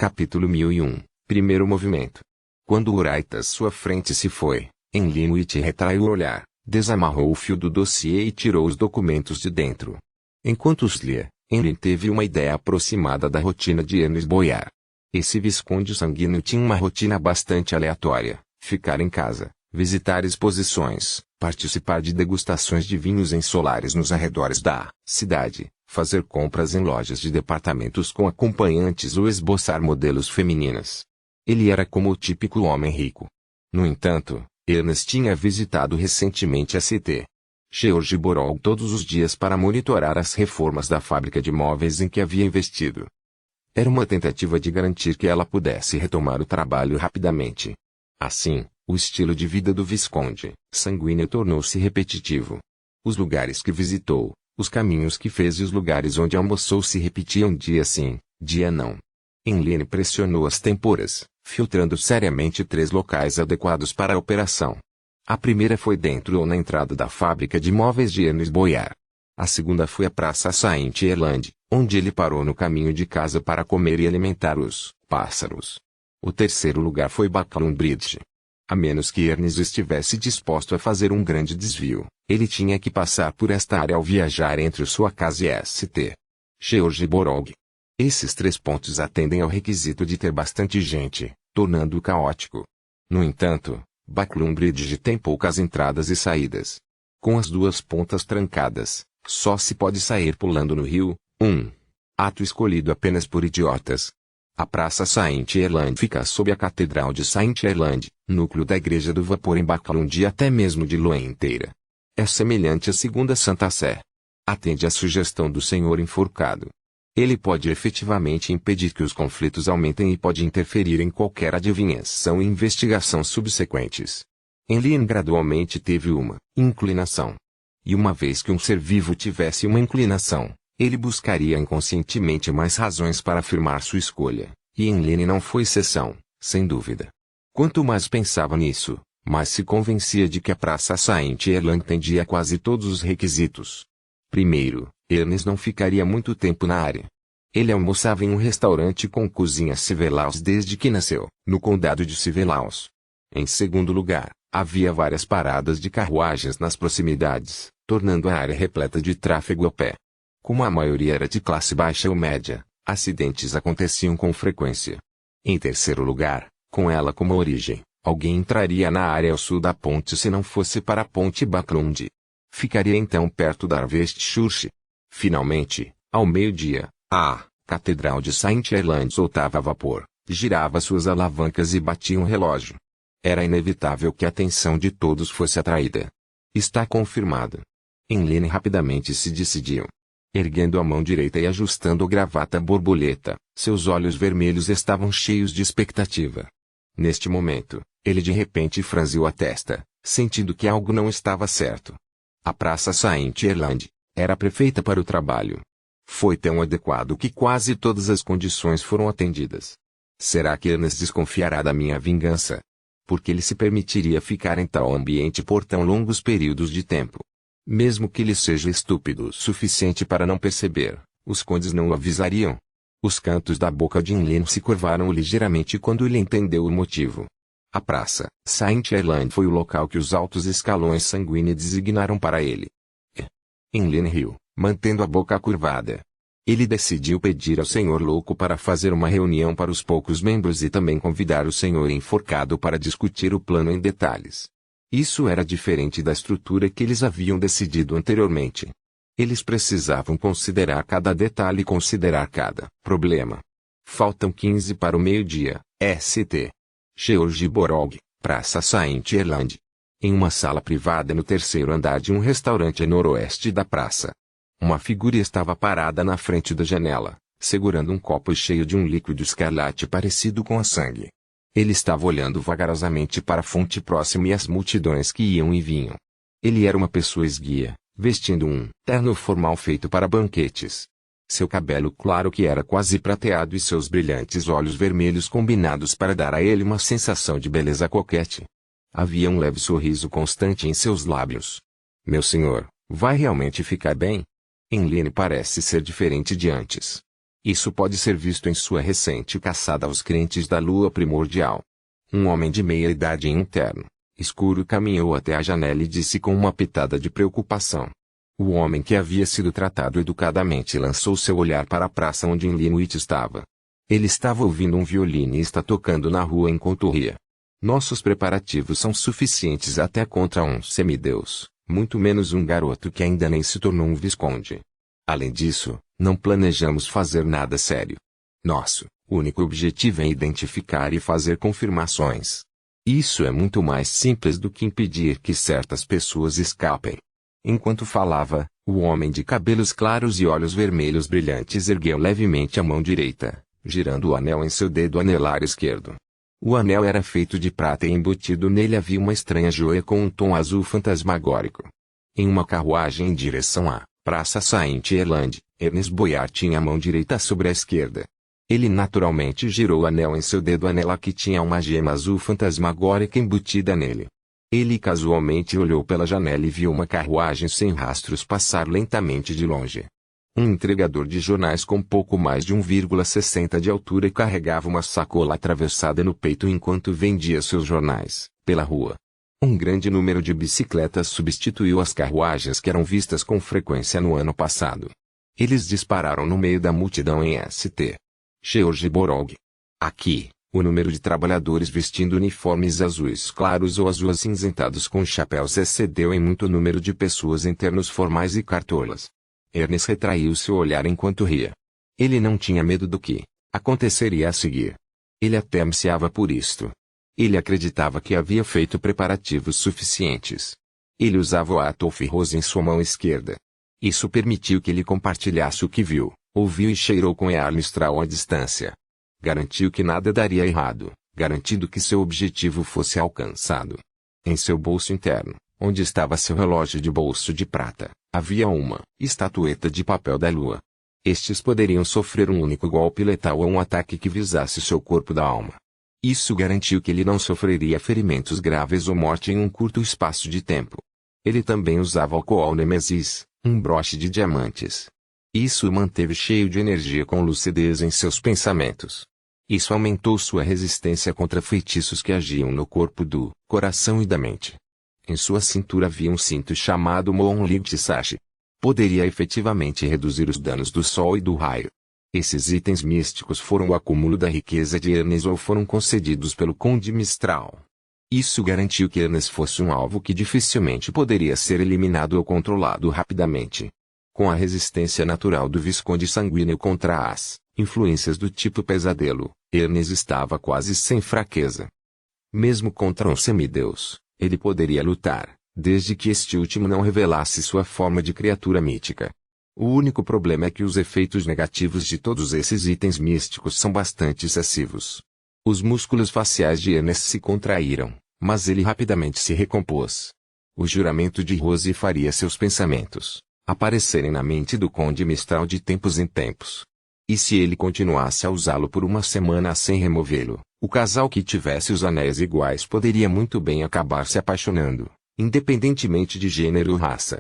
Capítulo 1001. Primeiro movimento. Quando Uraitas sua frente se foi, Enlinuit retraiu o olhar, desamarrou o fio do dossiê e tirou os documentos de dentro. Enquanto os lia, Enlin teve uma ideia aproximada da rotina de Ernest Boyar. Esse visconde sanguíneo tinha uma rotina bastante aleatória: ficar em casa, visitar exposições, participar de degustações de vinhos em solares nos arredores da cidade, fazer compras em lojas de departamentos com acompanhantes ou esboçar modelos femininas. Ele era como o típico homem rico. No entanto, Ernest tinha visitado recentemente a Ct. George Borog todos os dias para monitorar as reformas da fábrica de móveis em que havia investido. Era uma tentativa de garantir que ela pudesse retomar o trabalho rapidamente. Assim, o estilo de vida do visconde sanguíneo tornou-se repetitivo. Os lugares que visitou, os caminhos que fez e os lugares onde almoçou se repetiam dia sim, dia não. Enlin pressionou as têmporas, filtrando seriamente 3 locais adequados para a operação. A primeira foi dentro ou na entrada da fábrica de móveis de Ernest Boyar. A segunda foi a Praça Saint-Erland, onde ele parou no caminho de casa para comer e alimentar os pássaros. O terceiro lugar foi Buckland Bridge. A menos que Ernest estivesse disposto a fazer um grande desvio, ele tinha que passar por esta área ao viajar entre sua casa e St. George Borog. Esses 3 pontos atendem ao requisito de ter bastante gente, tornando-o caótico. No entanto, Buckland Bridge tem poucas entradas e saídas. Com as 2 pontas trancadas, só se pode sair pulando no rio. Ato escolhido apenas por idiotas. A Praça Saint-Erland fica sob a Catedral de Saint-Erland, núcleo da Igreja do Vapor em Buckland e até mesmo de Lua inteira. É semelhante à Segunda Santa Sé. Atende à sugestão do Senhor enforcado. Ele pode efetivamente impedir que os conflitos aumentem e pode interferir em qualquer adivinhação e investigação subsequentes. Enlin gradualmente teve uma inclinação. E uma vez que um ser vivo tivesse uma inclinação, ele buscaria inconscientemente mais razões para afirmar sua escolha, e Enlin não foi exceção, sem dúvida. Quanto mais pensava nisso, mais se convencia de que a Praça Saint-Erland atendia a quase todos os requisitos. Primeiro, Ernest não ficaria muito tempo na área. Ele almoçava em um restaurante com cozinha Sivelaus desde que nasceu, no condado de Sivelaus. Em segundo lugar, havia várias paradas de carruagens nas proximidades, tornando a área repleta de tráfego a pé. Como a maioria era de classe baixa ou média, acidentes aconteciam com frequência. Em terceiro lugar, com ela como origem, alguém entraria na área ao sul da ponte se não fosse para a ponte Buckland. Ficaria então perto da Westchurch. Finalmente, ao meio-dia, a Catedral de Saint-Erland soltava a vapor, girava suas alavancas e batia um relógio. Era inevitável que a atenção de todos fosse atraída. Está confirmado. Enlin rapidamente se decidiu. Erguendo a mão direita e ajustando a gravata borboleta, seus olhos vermelhos estavam cheios de expectativa. Neste momento, ele de repente franziu a testa, sentindo que algo não estava certo. A Praça Saint-Erland era perfeita para o trabalho. Foi tão adequado que quase todas as condições foram atendidas. Será que Ernest desconfiará da minha vingança? Porque ele se permitiria ficar em tal ambiente por tão longos períodos de tempo? Mesmo que ele seja estúpido o suficiente para não perceber, os condes não o avisariam. Os cantos da boca de Enlin se curvaram ligeiramente quando ele entendeu o motivo. A Praça Saint-Erland foi o local que os altos escalões sanguíneos designaram para ele. Enlin riu, mantendo a boca curvada. Ele decidiu pedir ao Senhor Louco para fazer uma reunião para os poucos membros e também convidar o Senhor Enforcado para discutir o plano em detalhes. Isso era diferente da estrutura que eles haviam decidido anteriormente. Eles precisavam considerar cada detalhe e considerar cada problema. Faltam 15 para o meio-dia, St. George Borog, Praça Saint-Erland. Em uma sala privada no terceiro andar de um restaurante a noroeste da praça. Uma figura estava parada na frente da janela, segurando um copo cheio de um líquido escarlate parecido com a sangue. Ele estava olhando vagarosamente para a fonte próxima e as multidões que iam e vinham. Ele era uma pessoa esguia, vestindo um terno formal feito para banquetes. Seu cabelo claro que era quase prateado e seus brilhantes olhos vermelhos combinados para dar a ele uma sensação de beleza coquete. Havia um leve sorriso constante em seus lábios. Meu senhor, vai realmente ficar bem? Enlin parece ser diferente de antes. Isso pode ser visto em sua recente caçada aos crentes da lua primordial. Um homem de meia idade em um terno escuro caminhou até a janela e disse com uma pitada de preocupação. O homem que havia sido tratado educadamente lançou seu olhar para a praça onde Linwood estava. Ele estava ouvindo um violinista tocando na rua enquanto ria. Nossos preparativos são suficientes até contra um semideus, muito menos um garoto que ainda nem se tornou um visconde. Além disso, não planejamos fazer nada sério. Nosso único objetivo é identificar e fazer confirmações. Isso é muito mais simples do que impedir que certas pessoas escapem. Enquanto falava, o homem de cabelos claros e olhos vermelhos brilhantes ergueu levemente a mão direita, girando o anel em seu dedo anelar esquerdo. O anel era feito de prata e embutido nele havia uma estranha joia com um tom azul fantasmagórico. Em uma carruagem em direção à Praça Saint-Erland, Ernest Boyard tinha a mão direita sobre a esquerda. Ele naturalmente girou o anel em seu dedo anelar que tinha uma gema azul fantasmagórica embutida nele. Ele casualmente olhou pela janela e viu uma carruagem sem rastros passar lentamente de longe. Um entregador de jornais com pouco mais de 1,60 de altura carregava uma sacola atravessada no peito enquanto vendia seus jornais, pela rua. Um grande número de bicicletas substituiu as carruagens que eram vistas com frequência no ano passado. Eles dispararam no meio da multidão em St. George Borough. Aqui, o número de trabalhadores vestindo uniformes azuis claros ou azul acinzentados com chapéus excedeu em muito o número de pessoas em ternos formais e cartolas. Ernest retraiu seu olhar enquanto ria. Ele não tinha medo do que aconteceria a seguir. Ele até ansiava por isto. Ele acreditava que havia feito preparativos suficientes. Ele usava o Atolf Rose em sua mão esquerda. Isso permitiu que ele compartilhasse o que viu, ouviu e cheirou com Earl Straw à distância. Garantiu que nada daria errado, garantindo que seu objetivo fosse alcançado. Em seu bolso interno, onde estava seu relógio de bolso de prata, havia uma estatueta de papel da lua. Estes poderiam sofrer um único golpe letal ou um ataque que visasse seu corpo da alma. Isso garantiu que ele não sofreria ferimentos graves ou morte em um curto espaço de tempo. Ele também usava o Coal Nemesis, um broche de diamantes. Isso o manteve cheio de energia com lucidez em seus pensamentos. Isso aumentou sua resistência contra feitiços que agiam no corpo do coração e da mente. Em sua cintura havia um cinto chamado Moonlight Sash. Poderia efetivamente reduzir os danos do sol e do raio. Esses itens místicos foram o acúmulo da riqueza de Ernest ou foram concedidos pelo Conde Mistral. Isso garantiu que Ernest fosse um alvo que dificilmente poderia ser eliminado ou controlado rapidamente. Com a resistência natural do Visconde sanguíneo contra as influências do tipo pesadelo, Ernest estava quase sem fraqueza. Mesmo contra um semideus, ele poderia lutar, desde que este último não revelasse sua forma de criatura mítica. O único problema é que os efeitos negativos de todos esses itens místicos são bastante excessivos. Os músculos faciais de Ernest se contraíram, mas ele rapidamente se recompôs. O juramento de Rose faria seus pensamentos aparecerem na mente do Conde Mistral de tempos em tempos. E se ele continuasse a usá-lo por uma semana sem removê-lo, o casal que tivesse os anéis iguais poderia muito bem acabar se apaixonando, independentemente de gênero ou raça.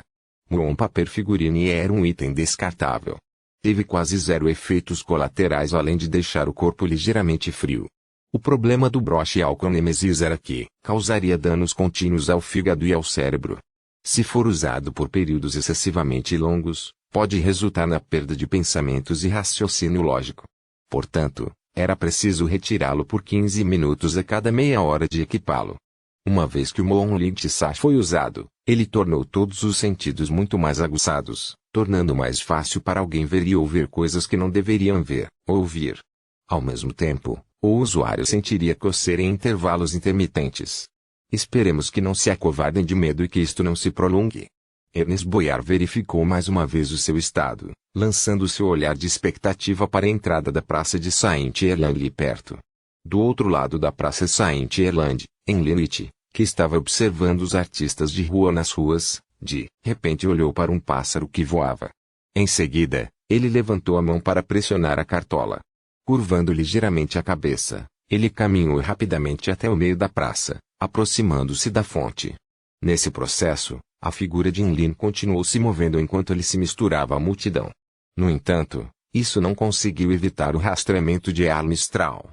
Um papel figurine era um item descartável. Teve quase zero efeitos colaterais além de deixar o corpo ligeiramente frio. O problema do broche Alcon Nemesis era que causaria danos contínuos ao fígado e ao cérebro. Se for usado por períodos excessivamente longos, pode resultar na perda de pensamentos e raciocínio lógico. Portanto, era preciso retirá-lo por 15 minutos a cada meia hora de equipá-lo. Uma vez que o Moonlight Sash foi usado, ele tornou todos os sentidos muito mais aguçados, tornando mais fácil para alguém ver e ouvir coisas que não deveriam ver ou ouvir. Ao mesmo tempo, o usuário sentiria coceira em intervalos intermitentes. Esperemos que não se acovardem de medo e que isto não se prolongue. Ernest Boyard verificou mais uma vez o seu estado, lançando seu olhar de expectativa para a entrada da praça de Saint-Erland ali perto. Do outro lado da praça Saint-Erland, em Linwood, que estava observando os artistas de rua nas ruas, de repente olhou para um pássaro que voava. Em seguida, ele levantou a mão para pressionar a cartola. Curvando ligeiramente a cabeça, ele caminhou rapidamente até o meio da praça, aproximando-se da fonte. Nesse processo, a figura de Enlil continuou se movendo enquanto ele se misturava à multidão. No entanto, Isso não conseguiu evitar o rastreamento de Earl Mistral.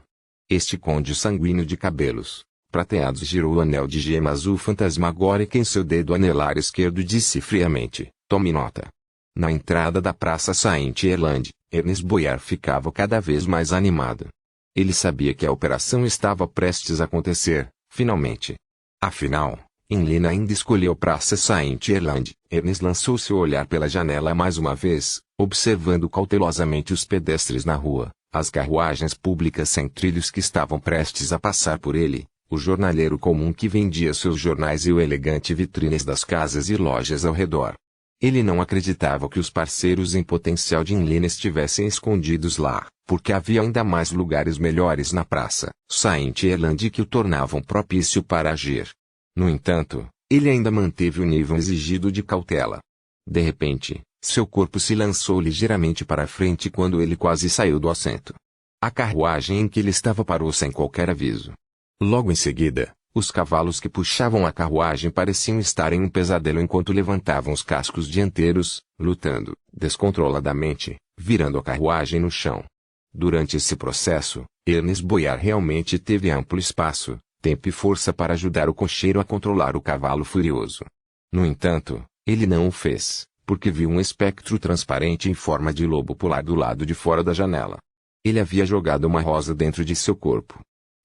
Este conde sanguíneo de cabelos prateados girou o anel de gema azul fantasmagórica em seu dedo anelar esquerdo e disse friamente: tome nota. Na entrada da Praça Saint-Erland, Ernest Boyar ficava cada vez mais animado. Ele sabia que a operação estava prestes a acontecer, finalmente. Afinal, Enlina ainda escolheu Praça Saint-Erland. Ernest lançou seu olhar pela janela mais uma vez, observando cautelosamente os pedestres na rua, as carruagens públicas sem trilhos que estavam prestes a passar por ele, o jornaleiro comum que vendia seus jornais e o elegante vitrines das casas e lojas ao redor. Ele não acreditava que os parceiros em potencial de Enlina estivessem escondidos lá, porque havia ainda mais lugares melhores na praça Saint-Erland que o tornavam propício para agir. No entanto, ele ainda manteve o nível exigido de cautela. De repente, seu corpo se lançou ligeiramente para a frente quando ele quase saiu do assento. A carruagem em que ele estava parou sem qualquer aviso. Logo em seguida, os cavalos que puxavam a carruagem pareciam estar em um pesadelo enquanto levantavam os cascos dianteiros, lutando, descontroladamente, virando a carruagem no chão. Durante esse processo, Ernest Boyar realmente teve amplo espaço, tempo e força para ajudar o cocheiro a controlar o cavalo furioso. No entanto, ele não o fez, porque viu um espectro transparente em forma de lobo pular do lado de fora da janela. Ele havia jogado uma rosa dentro de seu corpo.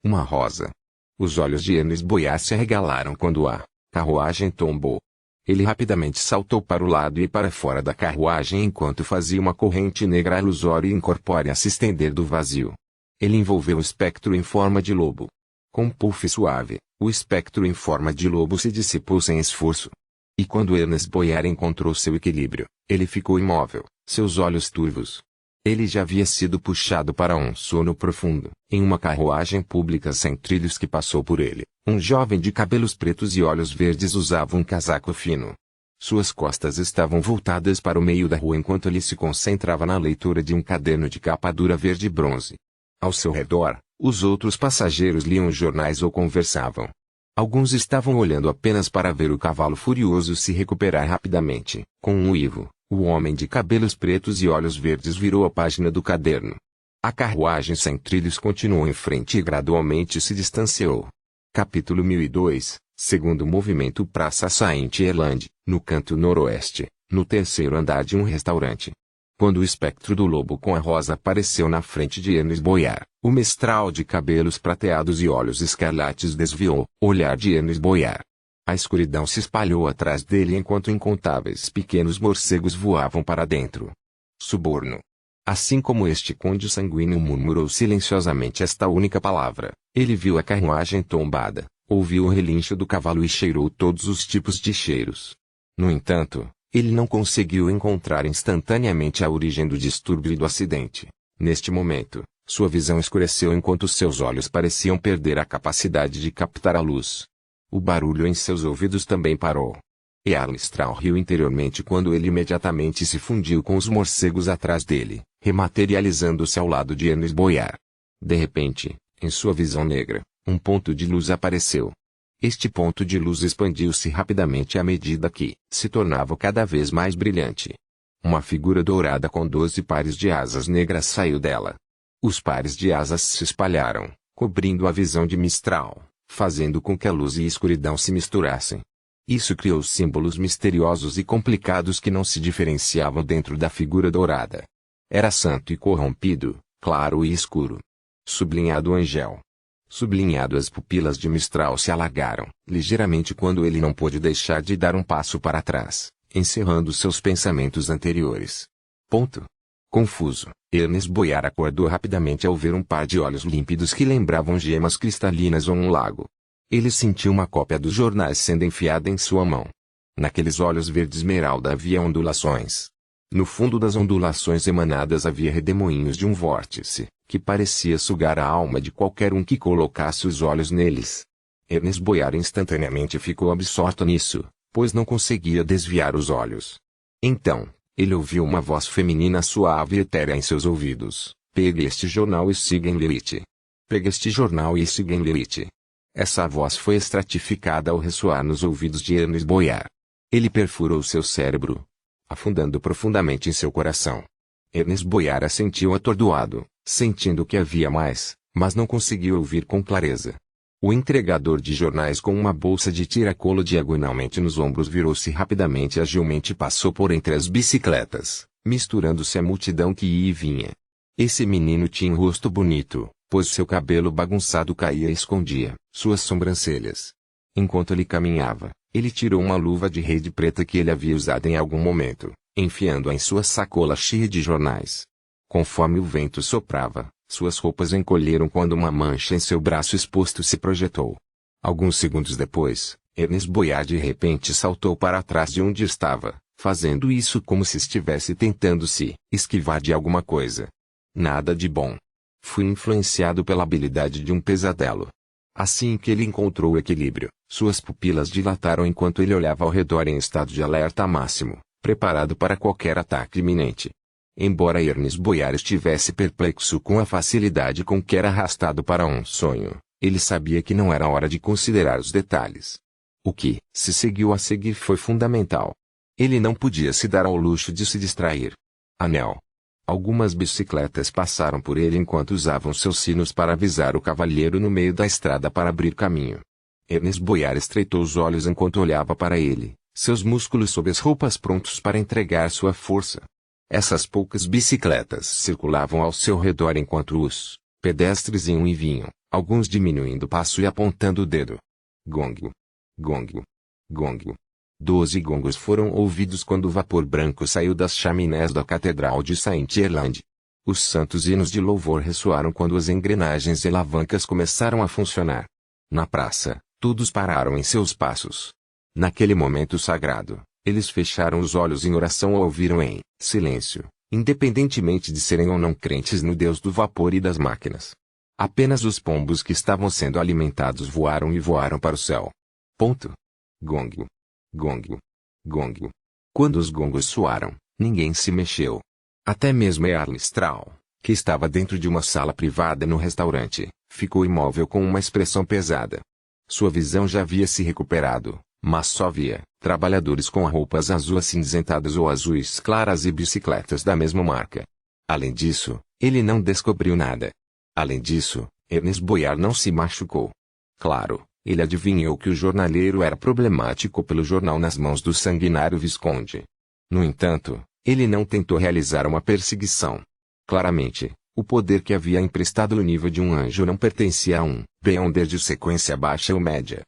Uma rosa. Os olhos de Ernest Boyar se arregalaram quando a carruagem tombou. Ele rapidamente saltou para o lado e para fora da carruagem enquanto fazia uma corrente negra ilusória e incorpórea se estender do vazio. Ele envolveu o espectro em forma de lobo. Com um puff suave, o espectro em forma de lobo se dissipou sem esforço. E quando Ernest Boyar encontrou seu equilíbrio, ele ficou imóvel, seus olhos turvos. Ele já havia sido puxado para um sono profundo, em uma carruagem pública sem trilhos que passou por ele. Um jovem de cabelos pretos e olhos verdes usava um casaco fino. Suas costas estavam voltadas para o meio da rua enquanto ele se concentrava na leitura de um caderno de capa dura verde bronze. Ao seu redor, os outros passageiros liam jornais ou conversavam. Alguns estavam olhando apenas para ver o cavalo furioso se recuperar rapidamente. Com um uivo, o homem de cabelos pretos e olhos verdes virou a página do caderno. A carruagem sem trilhos continuou em frente e gradualmente se distanciou. Capítulo 1002, segundo movimento Praça Saint-Erland, no canto noroeste, no terceiro andar de um restaurante. Quando o espectro do lobo com a rosa apareceu na frente de Ernest Boyar, o mestral de cabelos prateados e olhos escarlates desviou o olhar de Ernest Boyar. A escuridão se espalhou atrás dele enquanto incontáveis pequenos morcegos voavam para dentro. Suborno. Assim como este conde sanguíneo murmurou silenciosamente esta única palavra, ele viu a carruagem tombada, ouviu o relincho do cavalo e cheirou todos os tipos de cheiros. No entanto, ele não conseguiu encontrar instantaneamente a origem do distúrbio e do acidente. Neste momento, sua visão escureceu enquanto seus olhos pareciam perder a capacidade de captar a luz. O barulho em seus ouvidos também parou. Earl Mistral riu interiormente quando ele imediatamente se fundiu com os morcegos atrás dele, rematerializando-se ao lado de Ernest Boyar. De repente, em sua visão negra, um ponto de luz apareceu. Este ponto de luz expandiu-se rapidamente à medida que se tornava cada vez mais brilhante. Uma figura dourada com 12 pares de asas negras saiu dela. Os pares de asas se espalharam, cobrindo a visão de Mistral, fazendo com que a luz e a escuridão se misturassem. Isso criou símbolos misteriosos e complicados que não se diferenciavam dentro da figura dourada. Era santo e corrompido, claro e escuro. Sublinhado Angel. Sublinhado. As pupilas de Mistral se alargaram, ligeiramente quando ele não pôde deixar de dar um passo para trás, encerrando seus pensamentos anteriores. Confuso, Ernest Boyar acordou rapidamente ao ver um par de olhos límpidos que lembravam gemas cristalinas ou um lago. Ele sentiu uma cópia dos jornais sendo enfiada em sua mão. Naqueles olhos verde esmeralda havia ondulações. No fundo das ondulações emanadas havia redemoinhos de um vórtice, que parecia sugar a alma de qualquer um que colocasse os olhos neles. Ernest Boyar instantaneamente ficou absorto nisso, pois não conseguia desviar os olhos. Então, ele ouviu uma voz feminina suave e etérea em seus ouvidos: "Pegue este jornal e siga em Lilith. Pegue este jornal e siga em Lilith." Essa voz foi estratificada ao ressoar nos ouvidos de Ernest Boyar. Ele perfurou seu cérebro, afundando profundamente em seu coração. Ernest Boyar assentiu atordoado, sentindo que havia mais, mas não conseguiu ouvir com clareza. O entregador de jornais com uma bolsa de tiracolo diagonalmente nos ombros virou-se rapidamente e agilmente passou por entre as bicicletas, misturando-se à multidão que ia e vinha. Esse menino tinha um rosto bonito, pois seu cabelo bagunçado caía e escondia suas sobrancelhas. Enquanto ele caminhava, ele tirou uma luva de rede preta que ele havia usado em algum momento, enfiando-a em sua sacola cheia de jornais. Conforme o vento soprava, suas roupas encolheram quando uma mancha em seu braço exposto se projetou. Alguns segundos depois, Ernest Boyar de repente saltou para trás de onde estava, fazendo isso como se estivesse tentando se esquivar de alguma coisa. Nada de bom. Fui influenciado pela habilidade de um pesadelo. Assim que ele encontrou o equilíbrio, suas pupilas dilataram enquanto ele olhava ao redor em estado de alerta máximo, preparado para qualquer ataque iminente. Embora Ernest Boyar estivesse perplexo com a facilidade com que era arrastado para um sonho, ele sabia que não era hora de considerar os detalhes. O que se seguiu a seguir foi fundamental. Ele não podia se dar ao luxo de se distrair. Anel. Algumas bicicletas passaram por ele enquanto usavam seus sinos para avisar o cavalheiro no meio da estrada para abrir caminho. Ernest Boyar estreitou os olhos enquanto olhava para ele, seus músculos sob as roupas prontos para entregar sua força. Essas poucas bicicletas circulavam ao seu redor enquanto os pedestres iam e vinham, alguns diminuindo o passo e apontando o dedo. Gongo. Gongo. Gongo. 12 gongos foram ouvidos quando o vapor branco saiu das chaminés da Catedral de Saint-Gerland. Os santos hinos de louvor ressoaram quando as engrenagens e alavancas começaram a funcionar. Na praça, todos pararam em seus passos. Naquele momento sagrado, eles fecharam os olhos em oração ou ouviram em silêncio, independentemente de serem ou não crentes no Deus do vapor e das máquinas. Apenas os pombos que estavam sendo alimentados voaram e voaram para o céu. Ponto. Gongo. Gongo. Gongo. Quando os gongos soaram, ninguém se mexeu. Até mesmo Earl Straw, que estava dentro de uma sala privada no restaurante, ficou imóvel com uma expressão pesada. Sua visão já havia se recuperado, mas só via trabalhadores com roupas azul acinzentadas ou azuis claras e bicicletas da mesma marca. Além disso, ele não descobriu nada. Além disso, Ernest Boyar não se machucou. Claro, ele adivinhou que o jornaleiro era problemático pelo jornal nas mãos do sanguinário Visconde. No entanto, ele não tentou realizar uma perseguição. Claramente, o poder que havia emprestado o nível de um anjo não pertencia a um Beyonder de sequência baixa ou média.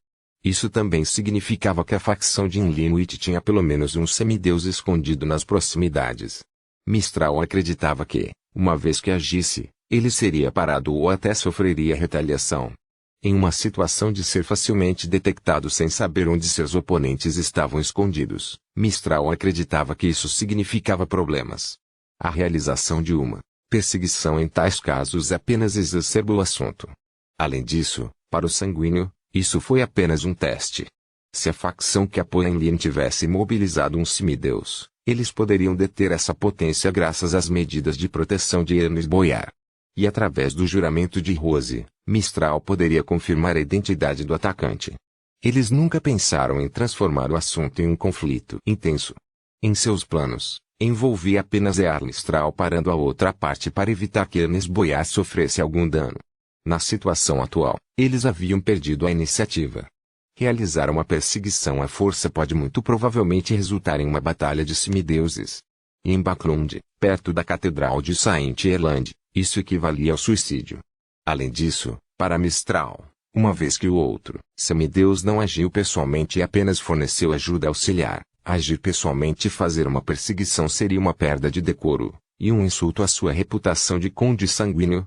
Isso também significava que a facção de Inlinwit tinha pelo menos um semideus escondido nas proximidades. Mistral acreditava que, uma vez que agisse, ele seria parado ou até sofreria retaliação. Em uma situação de ser facilmente detectado sem saber onde seus oponentes estavam escondidos, Mistral acreditava que isso significava problemas. A realização de uma perseguição em tais casos apenas exacerbou o assunto. Além disso, para o sanguíneo, isso foi apenas um teste. Se a facção que apoia Enlil tivesse mobilizado um semideus, eles poderiam deter essa potência graças às medidas de proteção de Ernest Boyar. E através do juramento de Rose, Mistral poderia confirmar a identidade do atacante. Eles nunca pensaram em transformar o assunto em um conflito intenso. Em seus planos, envolvia apenas Earl Mistral parando a outra parte para evitar que Ernest Boyar sofresse algum dano. Na situação atual, eles haviam perdido a iniciativa. Realizar uma perseguição à força pode muito provavelmente resultar em uma batalha de semideuses. Em Backlund, perto da Catedral de Saint-Gerland, isso equivalia ao suicídio. Além disso, para Mistral, uma vez que o outro semideus não agiu pessoalmente e apenas forneceu ajuda auxiliar, agir pessoalmente e fazer uma perseguição seria uma perda de decoro, e um insulto à sua reputação de conde sanguíneo.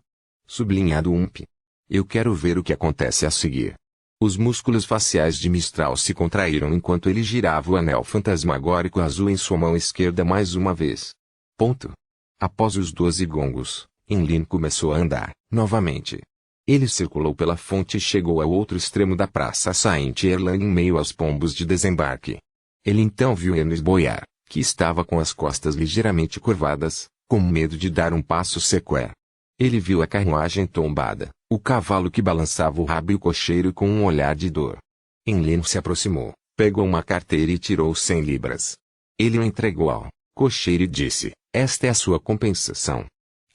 Sublinhado UMP. Eu quero ver o que acontece a seguir. Os músculos faciais de Mistral se contraíram enquanto ele girava o anel fantasmagórico azul em sua mão esquerda mais uma vez. Ponto. Após os 12 gongos, Enlil começou a andar, novamente. Ele circulou pela fonte e chegou ao outro extremo da praça Saint-Gerland em meio aos pombos de desembarque. Ele então viu Ernest Boyar, que estava com as costas ligeiramente curvadas, com medo de dar um passo sequer. Ele viu a carruagem tombada, o cavalo que balançava o rabo e o cocheiro com um olhar de dor. Enlil se aproximou, pegou uma carteira e tirou 100 libras. Ele o entregou ao cocheiro e disse, Esta é a sua compensação.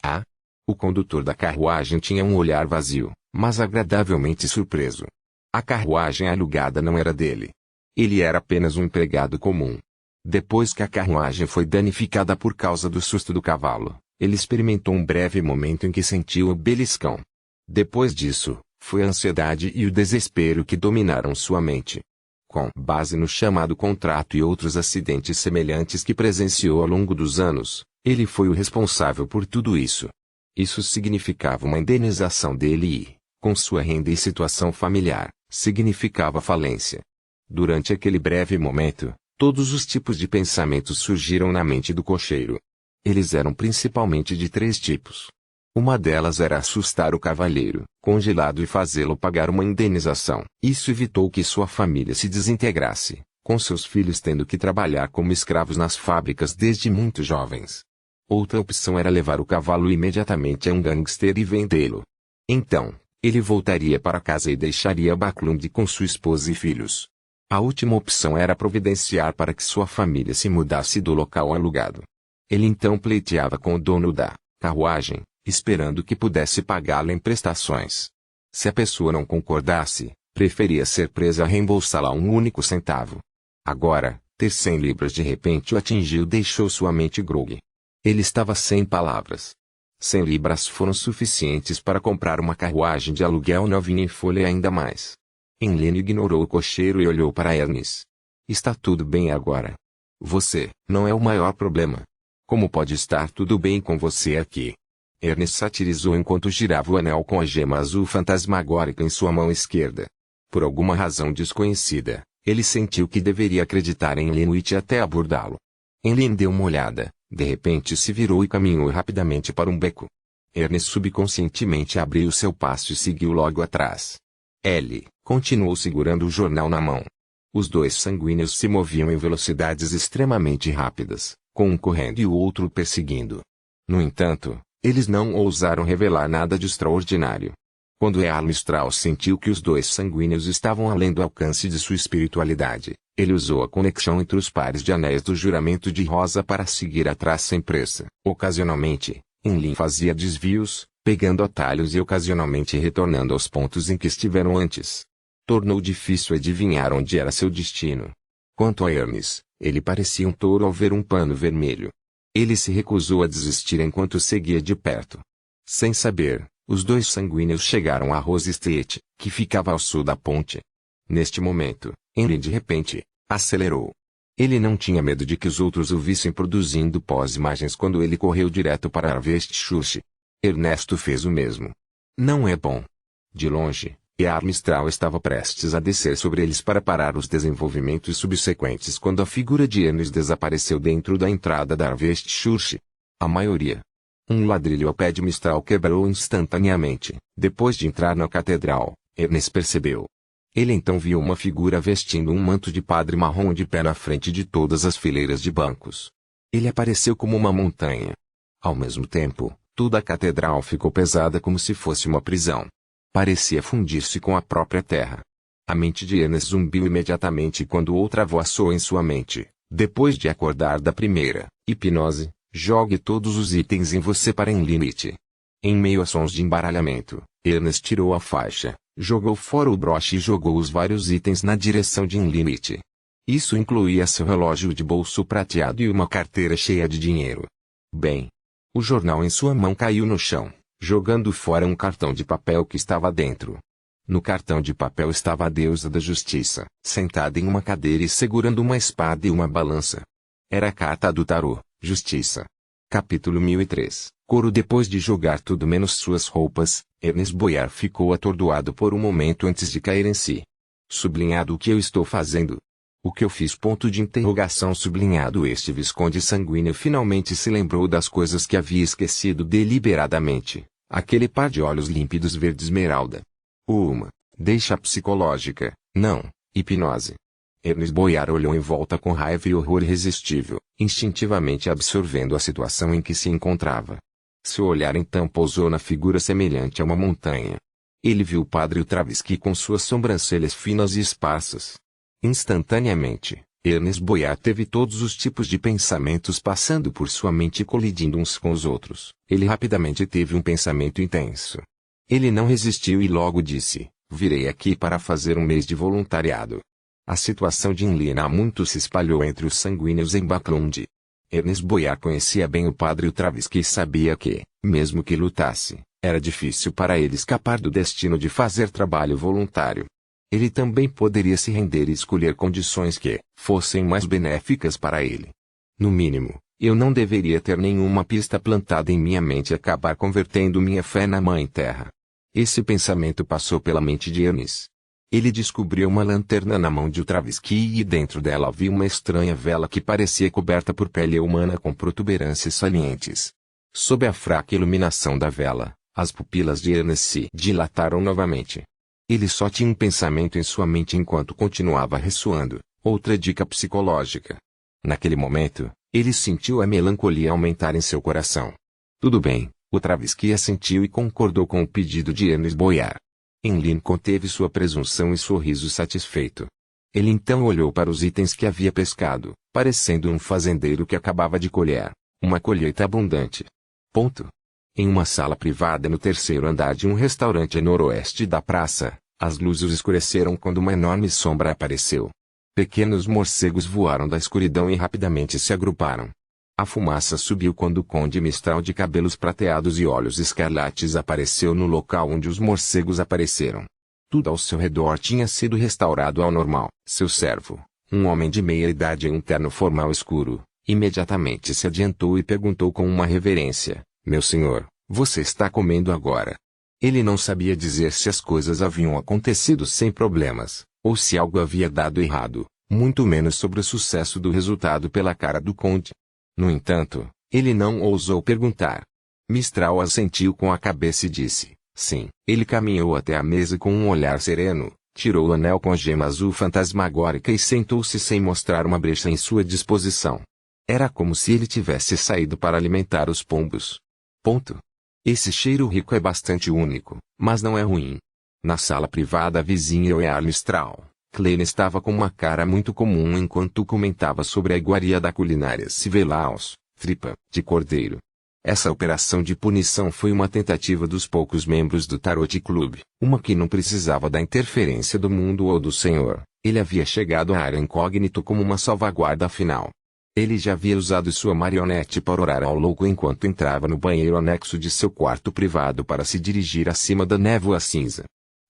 Ah! O condutor da carruagem tinha um olhar vazio, mas agradavelmente surpreso. A carruagem alugada não era dele. Ele era apenas um empregado comum. Depois que a carruagem foi danificada por causa do susto do cavalo, ele experimentou um breve momento em que sentiu o beliscão. Depois disso, foi a ansiedade e o desespero que dominaram sua mente. Com base no chamado contrato e outros acidentes semelhantes que presenciou ao longo dos anos, ele foi o responsável por tudo isso. Isso significava uma indenização dele e, com sua renda e situação familiar, significava falência. Durante aquele breve momento, todos os tipos de pensamentos surgiram na mente do cocheiro. Eles eram principalmente de 3 tipos. Uma delas era assustar o cavalheiro, congelado e fazê-lo pagar uma indenização. Isso evitou que sua família se desintegrasse, com seus filhos tendo que trabalhar como escravos nas fábricas desde muito jovens. Outra opção era levar o cavalo imediatamente a um gangster e vendê-lo. Então, ele voltaria para casa e deixaria Backlund com sua esposa e filhos. A última opção era providenciar para que sua família se mudasse do local alugado. Ele então pleiteava com o dono da carruagem, esperando que pudesse pagá-la em prestações. Se a pessoa não concordasse, preferia ser presa a reembolsá-la um único centavo. Agora, ter 100 libras de repente o atingiu deixou sua mente grogue. Ele estava sem palavras. 100 libras foram suficientes para comprar uma carruagem de aluguel novinha em folha e ainda mais. Enlene ignorou o cocheiro e olhou para Ernest. Está tudo bem agora. Você não é o maior problema. Como pode estar tudo bem com você aqui? Ernest satirizou enquanto girava o anel com a gema azul fantasmagórica em sua mão esquerda. Por alguma razão desconhecida, ele sentiu que deveria acreditar em Lenwich até abordá-lo. Enlene deu uma olhada, de repente se virou e caminhou rapidamente para um beco. Ernest subconscientemente abriu seu passo e seguiu logo atrás. Ellie continuou segurando o jornal na mão. Os 2 sanguíneos se moviam em velocidades extremamente rápidas, com um correndo e o outro perseguindo. No entanto, eles não ousaram revelar nada de extraordinário. Quando Strauss sentiu que os 2 sanguíneos estavam além do alcance de sua espiritualidade, ele usou a conexão entre os pares de anéis do juramento de Rosa para seguir atrás sem pressa. Ocasionalmente, Enlin fazia desvios, pegando atalhos e ocasionalmente retornando aos pontos em que estiveram antes. Tornou difícil adivinhar onde era seu destino. Quanto a Ernest, ele parecia um touro ao ver um pano vermelho. Ele se recusou a desistir enquanto seguia de perto. Sem saber, os 2 sanguíneos chegaram a Rose Street, que ficava ao sul da ponte. Neste momento, Henry de repente, acelerou. Ele não tinha medo de que os outros o vissem produzindo pós-imagens quando ele correu direto para Arvestchurch. Ernesto fez o mesmo. Não é bom. De longe, Armstrong estava prestes a descer sobre eles para parar os desenvolvimentos subsequentes quando a figura de Ernest desapareceu dentro da entrada da Arvestchurch. A maioria. Um ladrilho ao pé de Mistral quebrou instantaneamente. Depois de entrar na catedral, Ernest percebeu. Ele então viu uma figura vestindo um manto de padre marrom de pé na frente de todas as fileiras de bancos. Ele apareceu como uma montanha. Ao mesmo tempo, toda a catedral ficou pesada como se fosse uma prisão. Parecia fundir-se com a própria terra. A mente de Ernest zumbiu imediatamente quando outra voz soou em sua mente. Depois de acordar da primeira hipnose, jogue todos os itens em você para em limite. Em meio a sons de embaralhamento, Ernest tirou a faixa, jogou fora o broche e jogou os vários itens na direção de limite. Isso incluía seu relógio de bolso prateado e uma carteira cheia de dinheiro. Bem, o jornal em sua mão caiu no chão, jogando fora um cartão de papel que estava dentro. No cartão de papel estava a deusa da justiça, sentada em uma cadeira e segurando uma espada e uma balança. Era a carta do tarô, Justiça. Capítulo 1003. Coro. Depois de jogar tudo menos suas roupas, Ernest Boyer ficou atordoado por um momento antes de cair em si. Sublinhado: o que eu estou fazendo? O que eu fiz? Ponto de interrogação. Sublinhado. Este visconde sanguíneo finalmente se lembrou das coisas que havia esquecido deliberadamente. Aquele par de olhos límpidos verde esmeralda. Uma deixa psicológica, não, hipnose. Ernest Boyer olhou em volta com raiva e horror irresistível, instintivamente absorvendo a situação em que se encontrava. Seu olhar então pousou na figura semelhante a uma montanha. Ele viu o padre Travisky com suas sobrancelhas finas e esparsas. Instantaneamente, Ernest Boyar teve todos os tipos de pensamentos passando por sua mente e colidindo uns com os outros. Ele rapidamente teve um pensamento intenso. Ele não resistiu e logo disse: virei aqui para fazer um mês de voluntariado. A situação de Inlina há muito se espalhou entre os sanguíneos em Baclund. Ernest Boyar conhecia bem o padre Ultravisky e sabia que, mesmo que lutasse, era difícil para ele escapar do destino de fazer trabalho voluntário. Ele também poderia se render e escolher condições que fossem mais benéficas para ele. No mínimo, eu não deveria ter nenhuma pista plantada em minha mente e acabar convertendo minha fé na Mãe Terra. Esse pensamento passou pela mente de Ernest. Ele descobriu uma lanterna na mão de Ultravisky e dentro dela havia uma estranha vela que parecia coberta por pele humana com protuberâncias salientes. Sob a fraca iluminação da vela, as pupilas de Ernest se dilataram novamente. Ele só tinha um pensamento em sua mente enquanto continuava ressoando, outra dica psicológica. Naquele momento, ele sentiu a melancolia aumentar em seu coração. Tudo bem, Ultravisky assentiu e concordou com o pedido de Ernest Boyar. Enlin conteve sua presunção e sorriso satisfeito. Ele então olhou para os itens que havia pescado, parecendo um fazendeiro que acabava de colher uma colheita abundante. Em uma sala privada no terceiro andar de um restaurante a noroeste da praça, as luzes escureceram quando uma enorme sombra apareceu. Pequenos morcegos voaram da escuridão e rapidamente se agruparam. A fumaça subiu quando o conde Mistral de cabelos prateados e olhos escarlates apareceu no local onde os morcegos apareceram. Tudo ao seu redor tinha sido restaurado ao normal. Seu servo, um homem de meia idade em um terno formal escuro, imediatamente se adiantou e perguntou com uma reverência: meu senhor, você está comendo agora? Ele não sabia dizer se as coisas haviam acontecido sem problemas, ou se algo havia dado errado, muito menos sobre o sucesso do resultado pela cara do conde. No entanto, ele não ousou perguntar. Mistral assentiu com a cabeça e disse: sim. Ele caminhou até a mesa com um olhar sereno, tirou o anel com a gema azul fantasmagórica e sentou-se sem mostrar uma brecha em sua disposição. Era como se ele tivesse saído para alimentar os pombos. Esse cheiro rico é bastante único, mas não é ruim. Na sala privada vizinha ao Earl Mistral, Klein estava com uma cara muito comum enquanto comentava sobre a iguaria da culinária Civelaus, tripa de cordeiro. Essa operação de punição foi uma tentativa dos poucos membros do Tarot Club, uma que não precisava da interferência do mundo ou do senhor. Ele havia chegado à área incógnito como uma salvaguarda final. Ele já havia usado sua marionete para orar ao louco enquanto entrava no banheiro anexo de seu quarto privado para se dirigir acima da névoa cinza.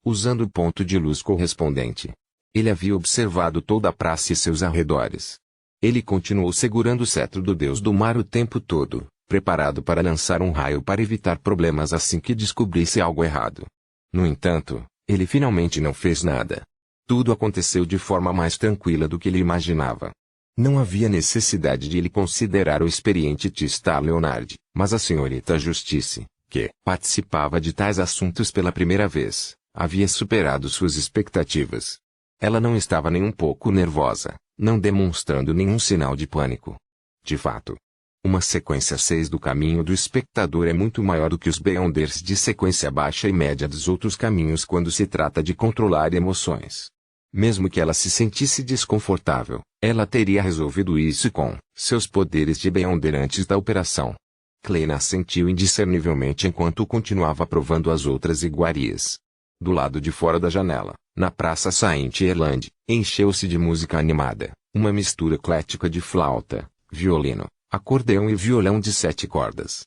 Usando o ponto de luz correspondente, ele havia observado toda a praça e seus arredores. Ele continuou segurando o cetro do deus do mar o tempo todo, preparado para lançar um raio para evitar problemas assim que descobrisse algo errado. No entanto, ele finalmente não fez nada. Tudo aconteceu de forma mais tranquila do que ele imaginava. Não havia necessidade de ele considerar o experiente Tistar Leonard, mas a senhorita Justice, que participava de tais assuntos pela primeira vez, havia superado suas expectativas. Ela não estava nem um pouco nervosa, não demonstrando nenhum sinal de pânico. De fato, uma sequência 6 do caminho do espectador é muito maior do que os Beyonders de sequência baixa e média dos outros caminhos quando se trata de controlar emoções. Mesmo que ela se sentisse desconfortável, ela teria resolvido isso com seus poderes de Beyonder antes da operação. Klein assentiu indiscernivelmente enquanto continuava provando as outras iguarias. Do lado de fora da janela, na Praça Saint-Erland, encheu-se de música animada, uma mistura eclética de flauta, violino, acordeão e violão de 7 cordas.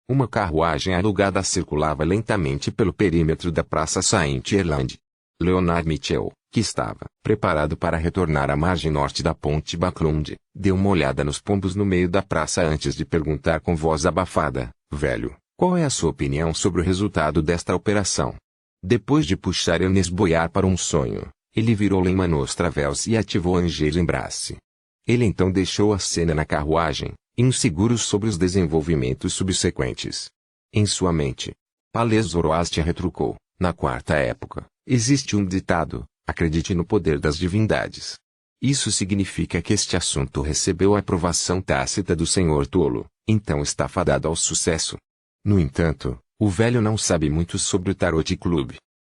Uma carruagem alugada circulava lentamente pelo perímetro da Praça Saint-Erland. Leonard Mitchell, que estava preparado para retornar à margem norte da ponte Baclund, deu uma olhada nos pombos no meio da praça antes de perguntar com voz abafada: velho, qual é a sua opinião sobre o resultado desta operação? Depois de puxar Ernest Boyar para um sonho, ele virou Lehman Ostravels e ativou Angers Embrace. Ele então deixou a cena na carruagem, inseguro sobre os desenvolvimentos subsequentes. Em sua mente, Palais Zoroastia retrucou: na quarta época, existe um ditado: acredite no poder das divindades. Isso significa que este assunto recebeu a aprovação tácita do senhor tolo, então está fadado ao sucesso. No entanto, o velho não sabe muito sobre o Tarot Club.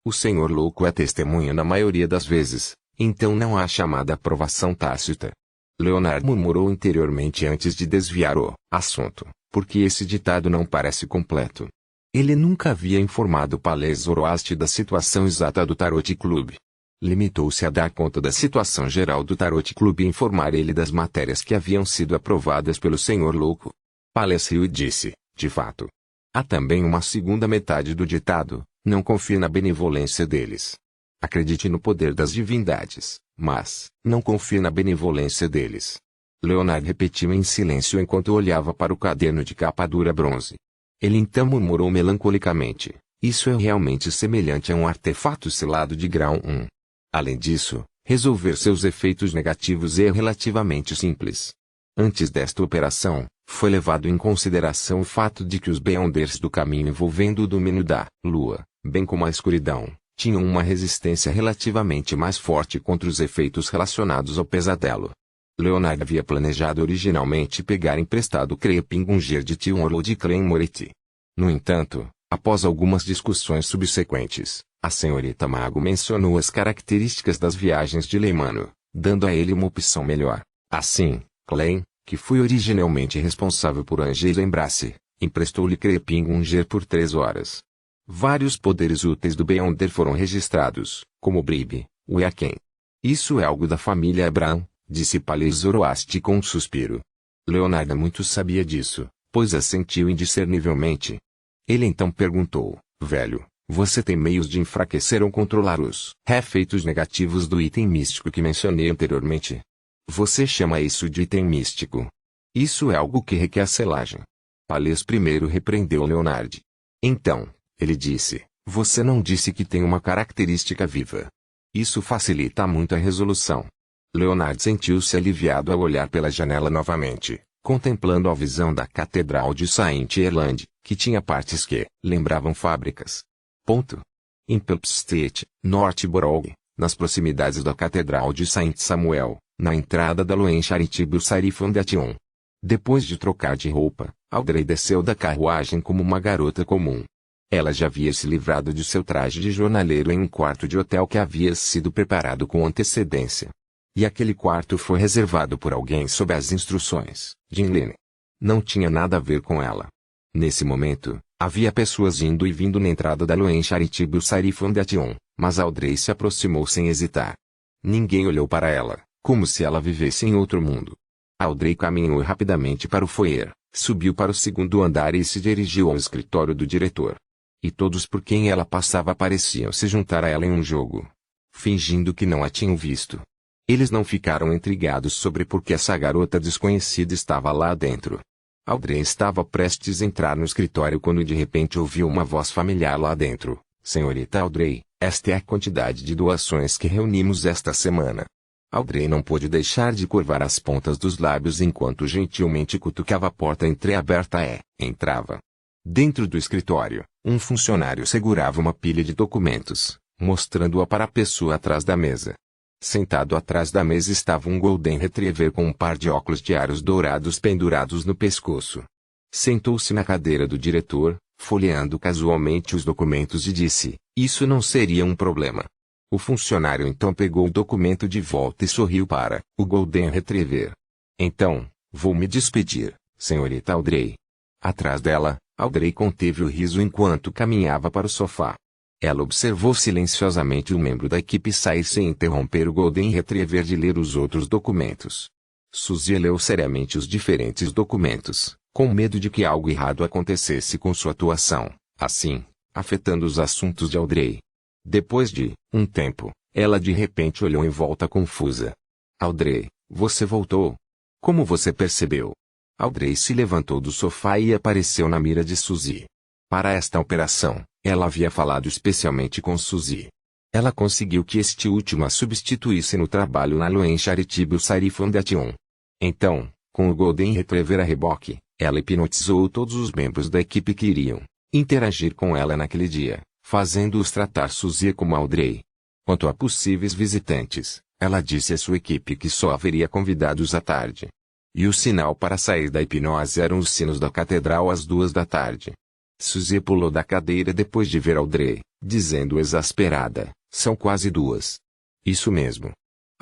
O senhor louco é testemunha na maioria das vezes, Então não há chamada aprovação tácita. Leonard murmurou interiormente antes de desviar o assunto, porque esse ditado não parece completo. Ele nunca havia informado Palais Zoroaster da situação exata do Tarot Club. Limitou-se a dar conta da situação geral do Tarot Club e informar ele das matérias que haviam sido aprovadas pelo Senhor Louco. Palais riu e disse, de fato. Há também uma segunda metade do ditado, não confie na benevolência deles. Acredite no poder das divindades, mas não confie na benevolência deles. Leonard repetiu em silêncio enquanto olhava para o caderno de capa dura bronze. Ele então murmurou melancolicamente, isso é realmente semelhante a um artefato selado de grau 1. Além disso, resolver seus efeitos negativos é relativamente simples. Antes desta operação, foi levado em consideração o fato de que os Beyonders do caminho envolvendo o domínio da Lua, bem como a escuridão, tinham uma resistência relativamente mais forte contra os efeitos relacionados ao pesadelo. Leonard havia planejado originalmente pegar emprestado Crepingunger de Tion de Clenmoret. No entanto, após algumas discussões subsequentes, a senhorita Mago mencionou as características das viagens de Leimano, dando a ele uma opção melhor. Assim, Clen, que foi originalmente responsável por Angel Embrace, emprestou-lhe Crepingunger por 3 horas. Vários poderes úteis do Beyonder foram registrados, como Brib, o Yaken. Isso é algo da família Abraham, disse Palais Zoroaster com um suspiro. Leonard muito sabia disso, pois assentiu indiscernivelmente. Ele então perguntou, velho, você tem meios de enfraquecer ou controlar os efeitos negativos do item místico que mencionei anteriormente? Você chama isso de item místico? Isso é algo que requer selagem. Palais primeiro repreendeu Leonard. Então, ele disse, você não disse que tem uma característica viva. Isso facilita muito a resolução. Leonard sentiu-se aliviado ao olhar pela janela novamente, contemplando a visão da Catedral de Saint-Erland, que tinha partes que lembravam fábricas. Em Pelpsted, North Borough, nas proximidades da Catedral de Saint Samuel, na entrada da Loen Charitable Society Foundation. Depois de trocar de roupa, Audrey desceu da carruagem como uma garota comum. Ela já havia se livrado de seu traje de jornaleiro em um quarto de hotel que havia sido preparado com antecedência. E aquele quarto foi reservado por alguém sob as instruções de Lynn. Não tinha nada a ver com ela. Nesse momento, havia pessoas indo e vindo na entrada da Loen Charitable Society Foundation, mas Audrey se aproximou sem hesitar. Ninguém olhou para ela, como se ela vivesse em outro mundo. Audrey caminhou rapidamente para o foyer, subiu para o 2º andar e se dirigiu ao escritório do diretor. E todos por quem ela passava pareciam se juntar a ela em um jogo, fingindo que não a tinham visto. Eles não ficaram intrigados sobre por que essa garota desconhecida estava lá dentro. Audrey estava prestes a entrar no escritório quando de repente ouviu uma voz familiar lá dentro. Senhorita Audrey, esta é a quantidade de doações que reunimos esta semana. Audrey não pôde deixar de curvar as pontas dos lábios enquanto gentilmente cutucava a porta entreaberta e entrava. Dentro do escritório, um funcionário segurava uma pilha de documentos, mostrando-a para a pessoa atrás da mesa. Sentado atrás da mesa estava um Golden Retriever com um par de óculos de aros dourados pendurados no pescoço. Sentou-se na cadeira do diretor, folheando casualmente os documentos e disse, isso não seria um problema. O funcionário então pegou o documento de volta e sorriu para o Golden Retriever. Então, vou me despedir, senhorita Audrey. Atrás dela, Audrey conteve o riso enquanto caminhava para o sofá. Ela observou silenciosamente o membro da equipe sair sem interromper o Golden Retriever de ler os outros documentos. Suzy leu seriamente os diferentes documentos, com medo de que algo errado acontecesse com sua atuação, assim, afetando os assuntos de Audrey. Depois de um tempo, ela de repente olhou em volta confusa. Audrey, você voltou? Como você percebeu? Audrey se levantou do sofá e apareceu na mira de Suzy. Para esta operação, ela havia falado especialmente com Suzy. Ela conseguiu que este último a substituísse no trabalho na Loen Charitable Society Foundation. Então, com o Golden Retriever a reboque, ela hipnotizou todos os membros da equipe que iriam interagir com ela naquele dia, fazendo-os tratar Suzy como Audrey. Quanto a possíveis visitantes, ela disse à sua equipe que só haveria convidados à tarde. E o sinal para sair da hipnose eram os sinos da catedral às 2 da tarde. Suzy pulou da cadeira depois de ver Audrey, dizendo exasperada, são quase 2. Isso mesmo.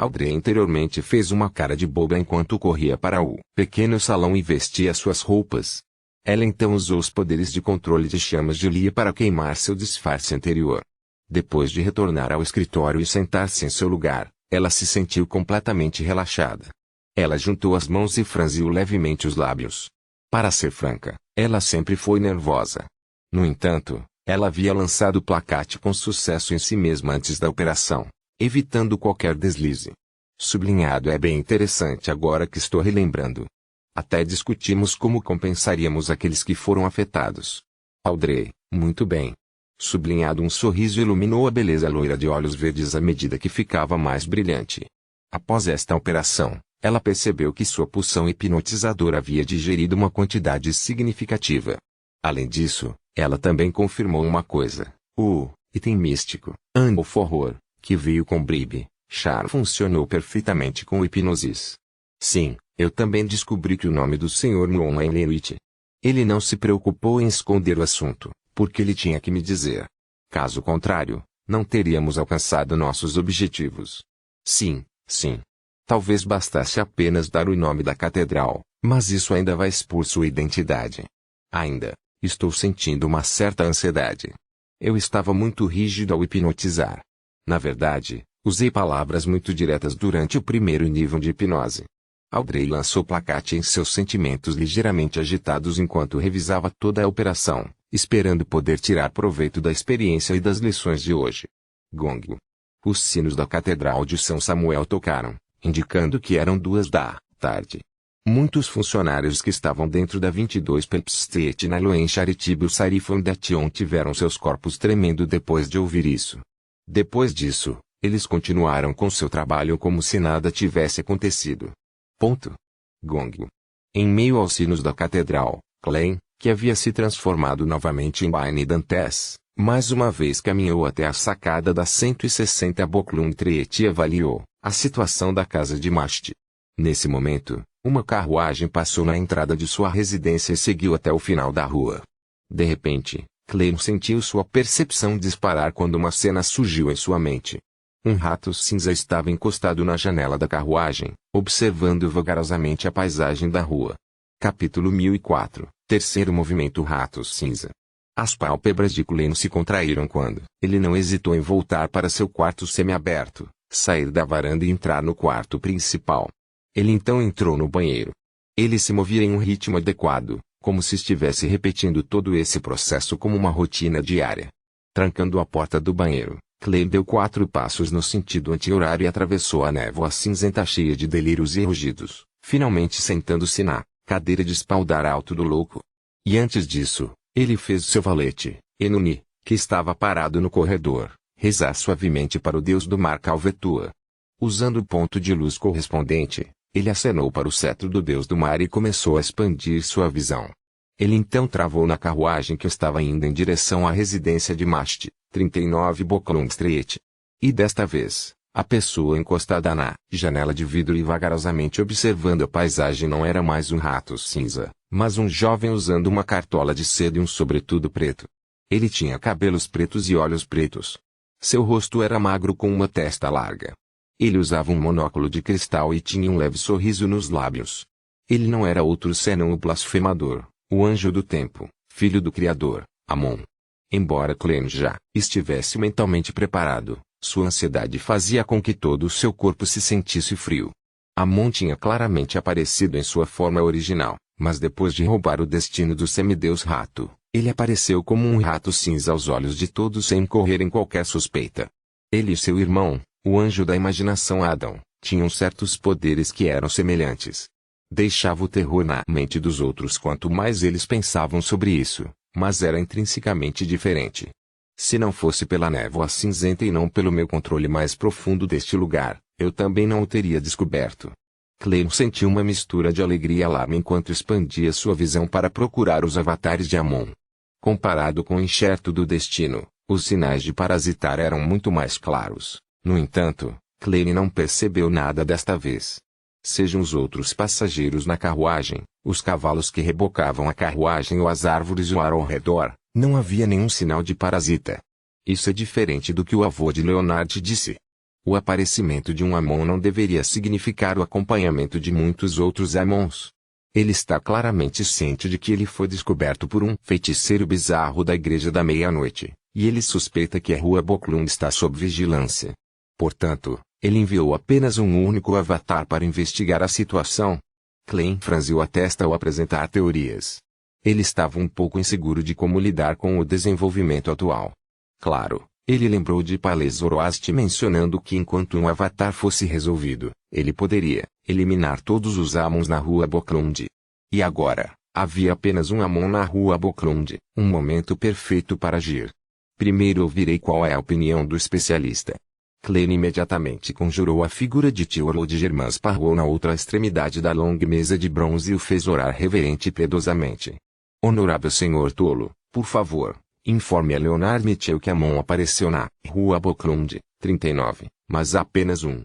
Audrey anteriormente fez uma cara de boba enquanto corria para o pequeno salão e vestia suas roupas. Ela então usou os poderes de controle de chamas de Lia para queimar seu disfarce anterior. Depois de retornar ao escritório e sentar-se em seu lugar, ela se sentiu completamente relaxada. Ela juntou as mãos e franziu levemente os lábios. Para ser franca, ela sempre foi nervosa. No entanto, ela havia lançado o placate com sucesso em si mesma antes da operação, evitando qualquer deslize. Sublinhado é bem interessante agora que estou relembrando. Até discutimos como compensaríamos aqueles que foram afetados. Audrey, muito bem. Sublinhado um sorriso iluminou a beleza loira de olhos verdes à medida que ficava mais brilhante. Após esta operação, ela percebeu que sua pulsão hipnotizadora havia digerido uma quantidade significativa. Além disso, ela também confirmou uma coisa. O item místico, of Horror, que veio com Brib, Char funcionou perfeitamente com hipnosis. Sim, eu também descobri que o nome do Sr. Muon é Lenwich. Ele não se preocupou em esconder o assunto, porque ele tinha que me dizer. Caso contrário, não teríamos alcançado nossos objetivos. Sim, sim. Talvez bastasse apenas dar o nome da catedral, mas isso ainda vai expor sua identidade. Ainda, estou sentindo uma certa ansiedade. Eu estava muito rígido ao hipnotizar. Na verdade, usei palavras muito diretas durante o primeiro nível de hipnose. Audrey lançou placate em seus sentimentos ligeiramente agitados enquanto revisava toda a operação, esperando poder tirar proveito da experiência e das lições de hoje. Gong. Os sinos da Catedral de São Samuel tocaram, indicando que eram 2 da tarde. Muitos funcionários que estavam dentro da 22 Pepys Street na Loen Charitable Sarif Foundation tiveram seus corpos tremendo depois de ouvir isso. Depois disso, eles continuaram com seu trabalho como se nada tivesse acontecido. Ponto. Gong. Em meio aos sinos da catedral, Klein, que havia se transformado novamente em Baine Dantes, mais uma vez caminhou até a sacada da 160 Boklund Street e avaliou a situação da casa de Mast. Nesse momento, uma carruagem passou na entrada de sua residência e seguiu até o final da rua. De repente, Klein sentiu sua percepção disparar quando uma cena surgiu em sua mente. Um rato cinza estava encostado na janela da carruagem, observando vagarosamente a paisagem da rua. Capítulo 1004, terceiro movimento Rato Cinza. As pálpebras de Klein se contraíram quando ele não hesitou em voltar para seu quarto semiaberto, sair da varanda e entrar no quarto principal. Ele então entrou no banheiro. Ele se movia em um ritmo adequado, como se estivesse repetindo todo esse processo como uma rotina diária. Trancando a porta do banheiro, Klein deu 4 passos no sentido anti-horário e atravessou a névoa cinzenta cheia de delírios e rugidos, finalmente sentando-se na cadeira de espaldar alto do louco. E antes disso, ele fez seu valete, Enuni, que estava parado no corredor, rezar suavemente para o deus do mar Calvetua. Usando o ponto de luz correspondente, ele acenou para o cetro do deus do mar e começou a expandir sua visão. Ele então travou na carruagem que estava indo em direção à residência de Mast, 39 Boklund Street. E desta vez, a pessoa encostada na janela de vidro e vagarosamente observando a paisagem não era mais um rato cinza, mas um jovem usando uma cartola de seda e um sobretudo preto. Ele tinha cabelos pretos e olhos pretos. Seu rosto era magro com uma testa larga. Ele usava um monóculo de cristal e tinha um leve sorriso nos lábios. Ele não era outro senão o blasfemador, o anjo do tempo, filho do Criador, Amon. Embora Klein já estivesse mentalmente preparado, sua ansiedade fazia com que todo o seu corpo se sentisse frio. Amon tinha claramente aparecido em sua forma original, mas depois de roubar o destino do semideus rato, ele apareceu como um rato cinza aos olhos de todos sem correrem qualquer suspeita. Ele e seu irmão, o anjo da imaginação Adão, tinham certos poderes que eram semelhantes. Deixava o terror na mente dos outros quanto mais eles pensavam sobre isso, mas era intrinsecamente diferente. Se não fosse pela névoa cinzenta e não pelo meu controle mais profundo deste lugar, eu também não o teria descoberto. Klein sentiu uma mistura de alegria e alarme enquanto expandia sua visão para procurar os avatares de Amon. Comparado com o enxerto do destino, os sinais de parasitar eram muito mais claros. No entanto, Klein não percebeu nada desta vez. Sejam os outros passageiros na carruagem, os cavalos que rebocavam a carruagem ou as árvores e o ar ao redor, não havia nenhum sinal de parasita. Isso é diferente do que o avô de Leonard disse. O aparecimento de um Amon não deveria significar o acompanhamento de muitos outros Amons. Ele está claramente ciente de que ele foi descoberto por um feiticeiro bizarro da Igreja da Meia-Noite, e ele suspeita que a Rua Boklund está sob vigilância. Portanto, ele enviou apenas um único avatar para investigar a situação. Klein franziu a testa ao apresentar teorias. Ele estava um pouco inseguro de como lidar com o desenvolvimento atual. Claro, ele lembrou de Palais Zoroast mencionando que enquanto um avatar fosse resolvido, ele poderia eliminar todos os Amons na Rua Boklund. E agora, havia apenas um Amon na Rua Boklund, um momento perfeito para agir. Primeiro ouvirei qual é a opinião do especialista. Klein imediatamente conjurou a figura de Tio de Germans Parrot na outra extremidade da longa mesa de bronze e o fez orar reverente e piedosamente. Honorável senhor tolo, por favor, informe a Leonard Mitchell que Amon apareceu na Rua Boklund, 39, mas apenas um.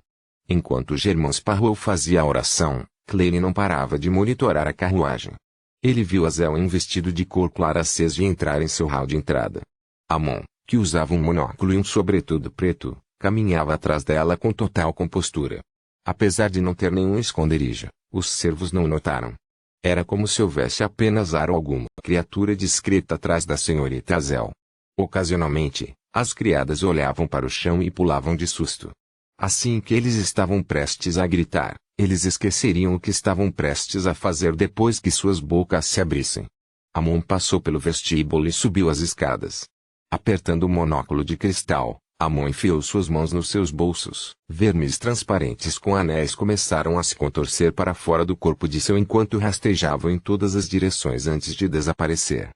Enquanto Germans Parrot fazia a oração, Klein não parava de monitorar a carruagem. Ele viu Azel em vestido de cor clara acesa entrar em seu hall de entrada. Amon, que usava um monóculo e um sobretudo preto, caminhava atrás dela com total compostura. Apesar de não ter nenhum esconderijo, os servos não o notaram. Era como se houvesse apenas ar ou alguma criatura discreta atrás da senhorita Azel. Ocasionalmente, as criadas olhavam para o chão e pulavam de susto. Assim que eles estavam prestes a gritar, eles esqueceriam o que estavam prestes a fazer depois que suas bocas se abrissem. Amon passou pelo vestíbulo e subiu as escadas. Apertando o monóculo de cristal, Amon enfiou suas mãos nos seus bolsos. Vermes transparentes com anéis começaram a se contorcer para fora do corpo de seu enquanto rastejavam em todas as direções antes de desaparecer.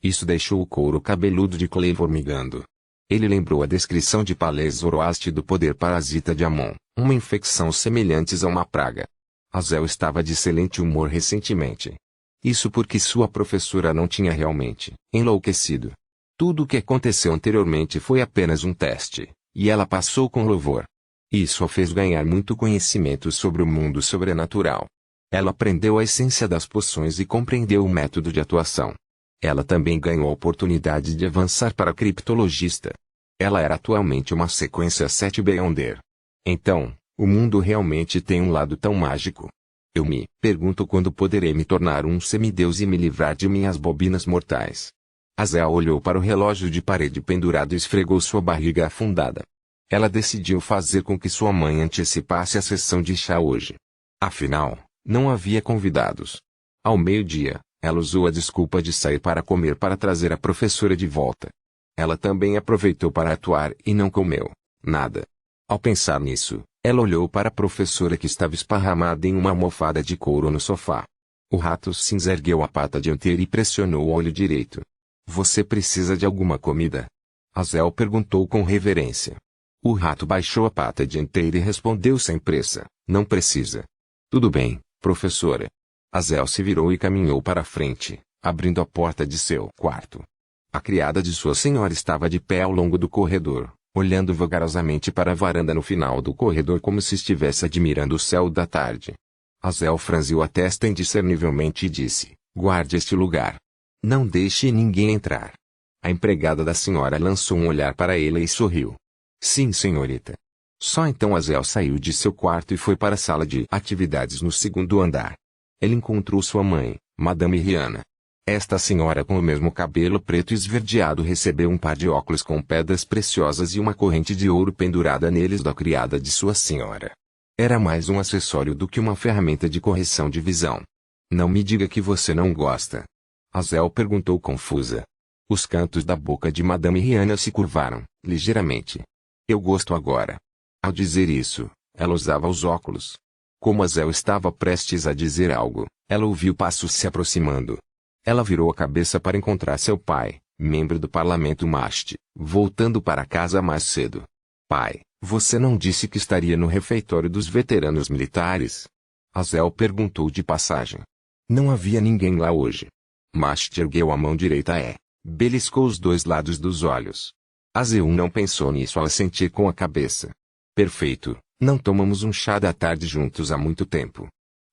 Isso deixou o couro cabeludo de Klein formigando. Ele lembrou a descrição de Palais Zoroast do poder parasita de Amon, uma infecção semelhante a uma praga. Azel estava de excelente humor recentemente. Isso porque sua professora não tinha realmente enlouquecido. Tudo o que aconteceu anteriormente foi apenas um teste, e ela passou com louvor. Isso a fez ganhar muito conhecimento sobre o mundo sobrenatural. Ela aprendeu a essência das poções e compreendeu o método de atuação. Ela também ganhou a oportunidade de avançar para criptologista. Ela era atualmente uma sequência 7 Beyonder. Então, o mundo realmente tem um lado tão mágico. Eu me pergunto quando poderei me tornar um semideus e me livrar de minhas bobinas mortais. Azel olhou para o relógio de parede pendurado e esfregou sua barriga afundada. Ela decidiu fazer com que sua mãe antecipasse a sessão de chá hoje. Afinal, não havia convidados. Ao meio-dia, ela usou a desculpa de sair para comer para trazer a professora de volta. Ela também aproveitou para atuar e não comeu nada. Ao pensar nisso, ela olhou para a professora que estava esparramada em uma almofada de couro no sofá. O rato cinza ergueu a pata dianteira e pressionou o olho direito. Você precisa de alguma comida? Azel perguntou com reverência. O rato baixou a pata dianteira e respondeu sem pressa, não precisa. Tudo bem, professora. Azel se virou e caminhou para a frente, abrindo a porta de seu quarto. A criada de sua senhora estava de pé ao longo do corredor, olhando vagarosamente para a varanda no final do corredor como se estivesse admirando o céu da tarde. Azel franziu a testa indiscernivelmente e disse, guarde este lugar. Não deixe ninguém entrar. A empregada da senhora lançou um olhar para ele e sorriu. Sim, senhorita. Só então Azel saiu de seu quarto e foi para a sala de atividades no segundo andar. Ele encontrou sua mãe, Madame Rihanna. Esta senhora com o mesmo cabelo preto esverdeado recebeu um par de óculos com pedras preciosas e uma corrente de ouro pendurada neles da criada de sua senhora. Era mais um acessório do que uma ferramenta de correção de visão. Não me diga que você não gosta. Azel perguntou confusa. Os cantos da boca de Madame Rihanna se curvaram, ligeiramente. Eu gosto agora. Ao dizer isso, ela usava os óculos. Como Azel estava prestes a dizer algo, ela ouviu passos se aproximando. Ela virou a cabeça para encontrar seu pai, membro do parlamento Mast, voltando para casa mais cedo. Pai, você não disse que estaria no refeitório dos veteranos militares? Azel perguntou de passagem. Não havia ninguém lá hoje. Mast ergueu a mão direita beliscou os dois lados dos olhos. Azel não pensou nisso ao assentir com a cabeça. Perfeito, não tomamos um chá da tarde juntos há muito tempo.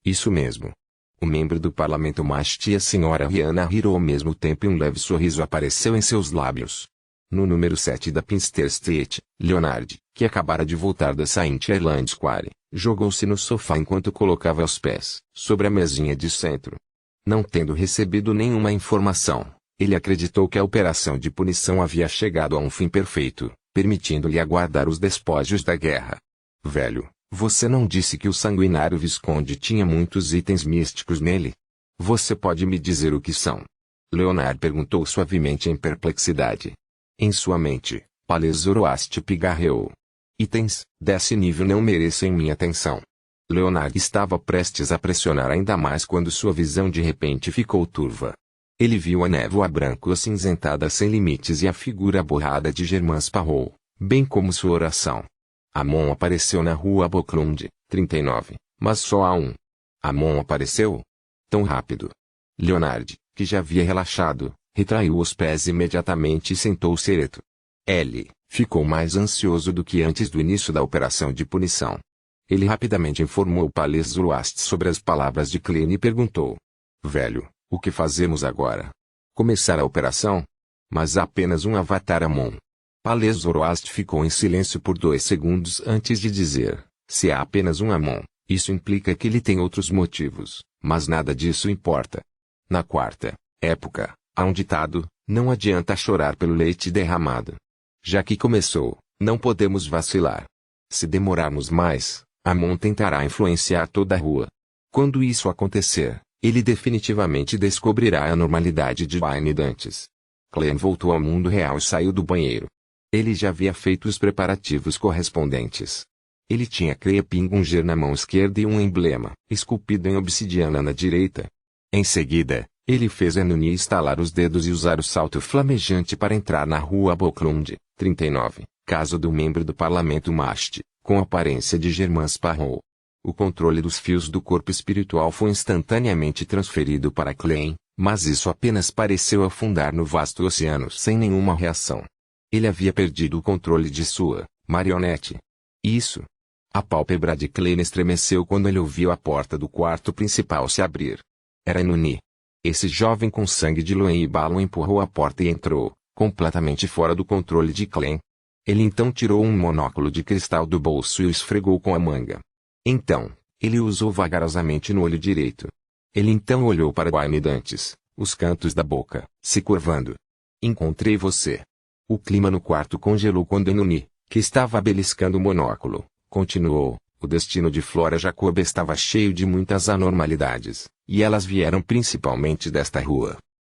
Isso mesmo. O membro do parlamento Mast e a senhora Rihanna riram ao mesmo tempo e um leve sorriso apareceu em seus lábios. No número 7 da Pinster Street, Leonard, que acabara de voltar da St. Ireland Square, jogou-se no sofá enquanto colocava os pés sobre a mesinha de centro. Não tendo recebido nenhuma informação, ele acreditou que a operação de punição havia chegado a um fim perfeito, permitindo-lhe aguardar os despojos da guerra. Velho, você não disse que o sanguinário Visconde tinha muitos itens místicos nele? Você pode me dizer o que são? Leonard perguntou suavemente em perplexidade. Em sua mente, Palles Zoroaster pigarreou. Itens desse nível não merecem minha atenção. Leonard estava prestes a pressionar ainda mais quando sua visão de repente ficou turva. Ele viu a névoa branco-acinzentada sem limites e a figura borrada de Germain Sparrow, bem como sua oração. Amon apareceu na rua Boklund, 39, mas só há um. Amon apareceu? Tão rápido. Leonard, que já havia relaxado, retraiu os pés imediatamente e sentou-se ereto. Ele ficou mais ansioso do que antes do início da operação de punição. Ele rapidamente informou Palles Zoroaster sobre as palavras de Klein e perguntou. Velho, o que fazemos agora? Começar a operação? Mas há apenas um avatar Amon. Palles Zoroaster ficou em silêncio por 2 segundos antes de dizer, se há apenas um Amon, isso implica que ele tem outros motivos, mas nada disso importa. Na quarta época, há um ditado, não adianta chorar pelo leite derramado. Já que começou, não podemos vacilar. Se demorarmos mais, Amon tentará influenciar toda a rua. Quando isso acontecer, ele definitivamente descobrirá a normalidade de Wayne Dantes. Klein voltou ao mundo real e saiu do banheiro. Ele já havia feito os preparativos correspondentes. Ele tinha Creepingunger na mão esquerda e um emblema, esculpido em obsidiana na direita. Em seguida, ele fez Enuni estalar os dedos e usar o salto flamejante para entrar na rua Boklund, 39, casa do membro do parlamento Mast, com aparência de Germain Sparrow. O controle dos fios do corpo espiritual foi instantaneamente transferido para Klein, mas isso apenas pareceu afundar no vasto oceano sem nenhuma reação. Ele havia perdido o controle de sua marionete. Isso. A pálpebra de Klein estremeceu quando ele ouviu a porta do quarto principal se abrir. Era Enuni. Esse jovem com sangue de Loen e Balon empurrou a porta e entrou, completamente fora do controle de Klein. Ele então tirou um monóculo de cristal do bolso e o esfregou com a manga. Então, ele o usou vagarosamente no olho direito. Ele então olhou para Wayne Dantes, os cantos da boca, se curvando. Encontrei você. O clima no quarto congelou quando Enuni, que estava beliscando o monóculo, continuou. O destino de Flora Jacob estava cheio de muitas anormalidades, e elas vieram principalmente desta rua.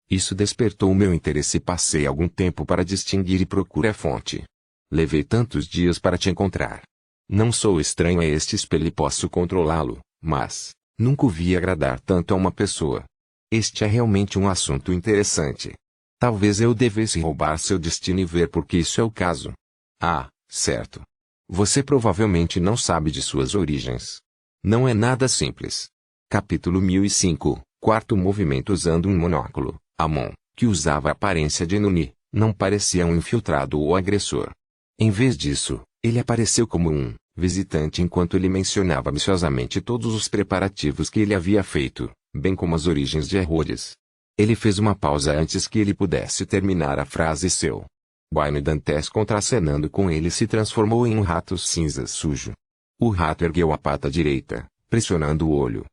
Isso despertou o meu interesse e passei algum tempo para distinguir e procurar a fonte. Levei tantos dias para te encontrar. Não sou estranho a este espelho e posso controlá-lo, mas nunca o vi agradar tanto a uma pessoa. Este é realmente um assunto interessante. Talvez eu devesse roubar seu destino e ver por que isso é o caso. Ah, certo. Você provavelmente não sabe de suas origens. Não é nada simples. Capítulo 1005, quarto movimento usando um monóculo. Amon, que usava a aparência de Enuni, não parecia um infiltrado ou agressor. Em vez disso, ele apareceu como um visitante enquanto ele mencionava ambiciosamente todos os preparativos que ele havia feito, bem como as origens de Herodes. Ele fez uma pausa antes que ele pudesse terminar a frase e seu Wayne Dantes contracenando com ele se transformou em um rato cinza sujo. O rato ergueu a pata direita, pressionando o olho.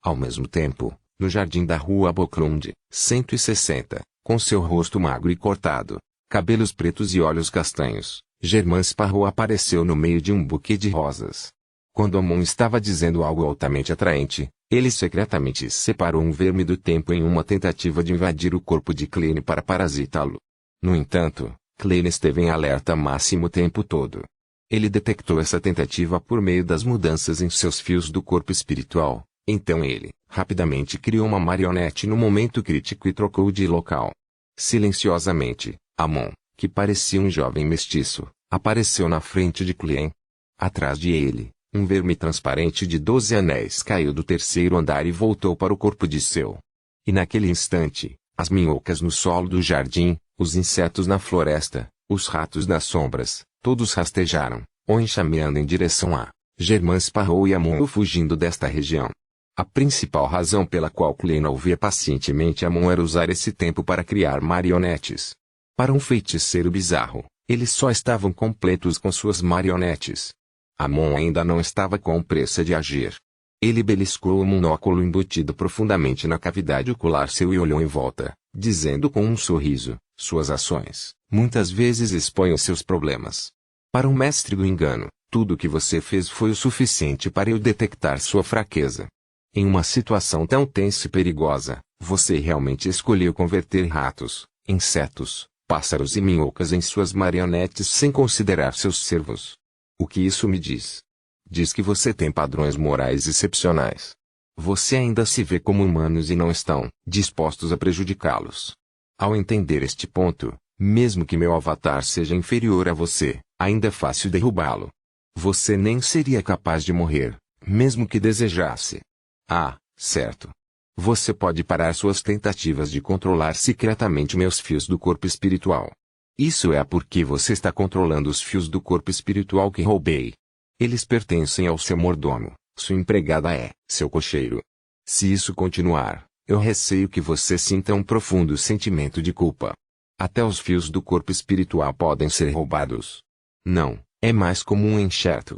Ao mesmo tempo, no jardim da rua Boklund, 160, com seu rosto magro e cortado, cabelos pretos e olhos castanhos, Germain Sparrow apareceu no meio de um buquê de rosas. Quando Amon estava dizendo algo altamente atraente, ele secretamente separou um verme do tempo em uma tentativa de invadir o corpo de Klein para parasitá-lo. No entanto, Klein esteve em alerta máximo o tempo todo. Ele detectou essa tentativa por meio das mudanças em seus fios do corpo espiritual, então ele, rapidamente criou uma marionete no momento crítico e trocou de local. Silenciosamente, Amon, que parecia um jovem mestiço, apareceu na frente de Klein. Atrás de ele, um verme transparente de 12 anéis caiu do terceiro andar e voltou para o corpo de seu. E naquele instante, as minhocas no solo do jardim, os insetos na floresta, os ratos nas sombras, todos rastejaram, ou enxameando em direção a Germain Sparrow e Amon fugindo desta região. A principal razão pela qual Klein ouvia pacientemente Amon era usar esse tempo para criar marionetes. Para um feiticeiro bizarro, eles só estavam completos com suas marionetes. Amon ainda não estava com pressa de agir. Ele beliscou o monóculo embutido profundamente na cavidade ocular seu e olhou em volta, dizendo com um sorriso, suas ações, muitas vezes expõem os seus problemas. Para um mestre do engano, tudo o que você fez foi o suficiente para eu detectar sua fraqueza. Em uma situação tão tensa e perigosa, você realmente escolheu converter ratos, insetos, pássaros e minhocas em suas marionetes sem considerar seus servos. O que isso me diz? Diz que você tem padrões morais excepcionais. Você ainda se vê como humanos e não estão dispostos a prejudicá-los. Ao entender este ponto, mesmo que meu avatar seja inferior a você, ainda é fácil derrubá-lo. Você nem seria capaz de morrer, mesmo que desejasse. Ah, certo. Você pode parar suas tentativas de controlar secretamente meus fios do corpo espiritual. Isso é porque você está controlando os fios do corpo espiritual que roubei. Eles pertencem ao seu mordomo, sua empregada é seu cocheiro. Se isso continuar, eu receio que você sinta um profundo sentimento de culpa. Até os fios do corpo espiritual podem ser roubados. Não, é mais como um enxerto.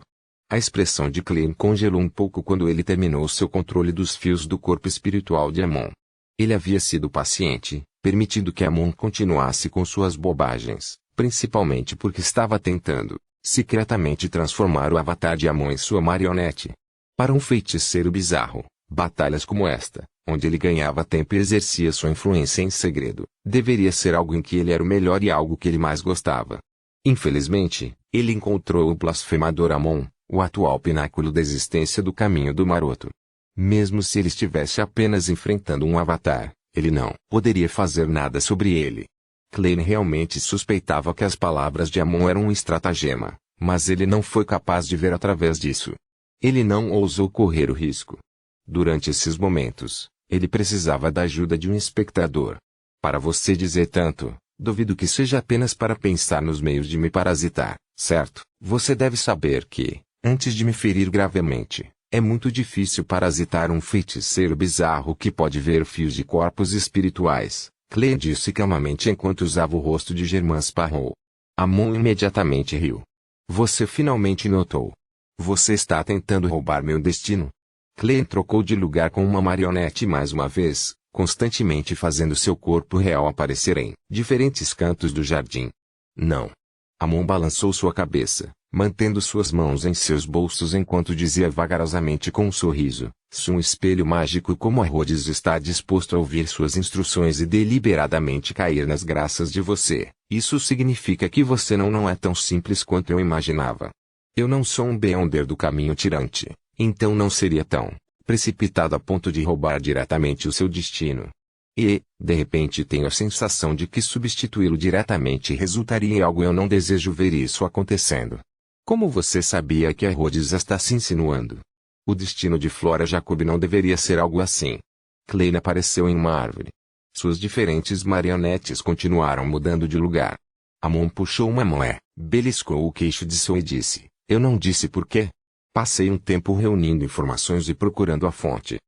A expressão de Klein congelou um pouco quando ele terminou seu controle dos fios do corpo espiritual de Amon. Ele havia sido paciente, permitindo que Amon continuasse com suas bobagens, principalmente porque estava tentando, secretamente transformar o avatar de Amon em sua marionete. Para um feiticeiro bizarro, batalhas como esta, onde ele ganhava tempo e exercia sua influência em segredo, deveria ser algo em que ele era o melhor e algo que ele mais gostava. Infelizmente, ele encontrou o blasfemador Amon, o atual pináculo da existência do caminho do maroto. Mesmo se ele estivesse apenas enfrentando um avatar, ele não poderia fazer nada sobre ele. Klein realmente suspeitava que as palavras de Amon eram um estratagema, mas ele não foi capaz de ver através disso. Ele não ousou correr o risco. Durante esses momentos, ele precisava da ajuda de um espectador. Para você dizer tanto, duvido que seja apenas para pensar nos meios de me parasitar, certo? Você deve saber que, antes de me ferir gravemente, é muito difícil parasitar um feiticeiro bizarro que pode ver fios de corpos espirituais, Klein disse calmamente enquanto usava o rosto de Germain Sparrow. Amon imediatamente riu. Você finalmente notou. Você está tentando roubar meu destino? Klein trocou de lugar com uma marionete mais uma vez, constantemente fazendo seu corpo real aparecer em diferentes cantos do jardim. Não. Amon balançou sua cabeça, mantendo suas mãos em seus bolsos enquanto dizia vagarosamente com um sorriso, se um espelho mágico como a Rhodes está disposto a ouvir suas instruções e deliberadamente cair nas graças de você, isso significa que você não é tão simples quanto eu imaginava. Eu não sou um Beyonder do caminho tirante, então não seria tão precipitado a ponto de roubar diretamente o seu destino. E, de repente tenho a sensação de que substituí-lo diretamente resultaria em algo eu não desejo ver isso acontecendo. Como você sabia que a Rhodes está se insinuando? O destino de Flora Jacob não deveria ser algo assim. Klein apareceu em uma árvore. Suas diferentes marionetes continuaram mudando de lugar. Amon puxou uma mão beliscou o queixo de Sue e disse, eu não disse por quê. Passei um tempo reunindo informações e procurando a fonte.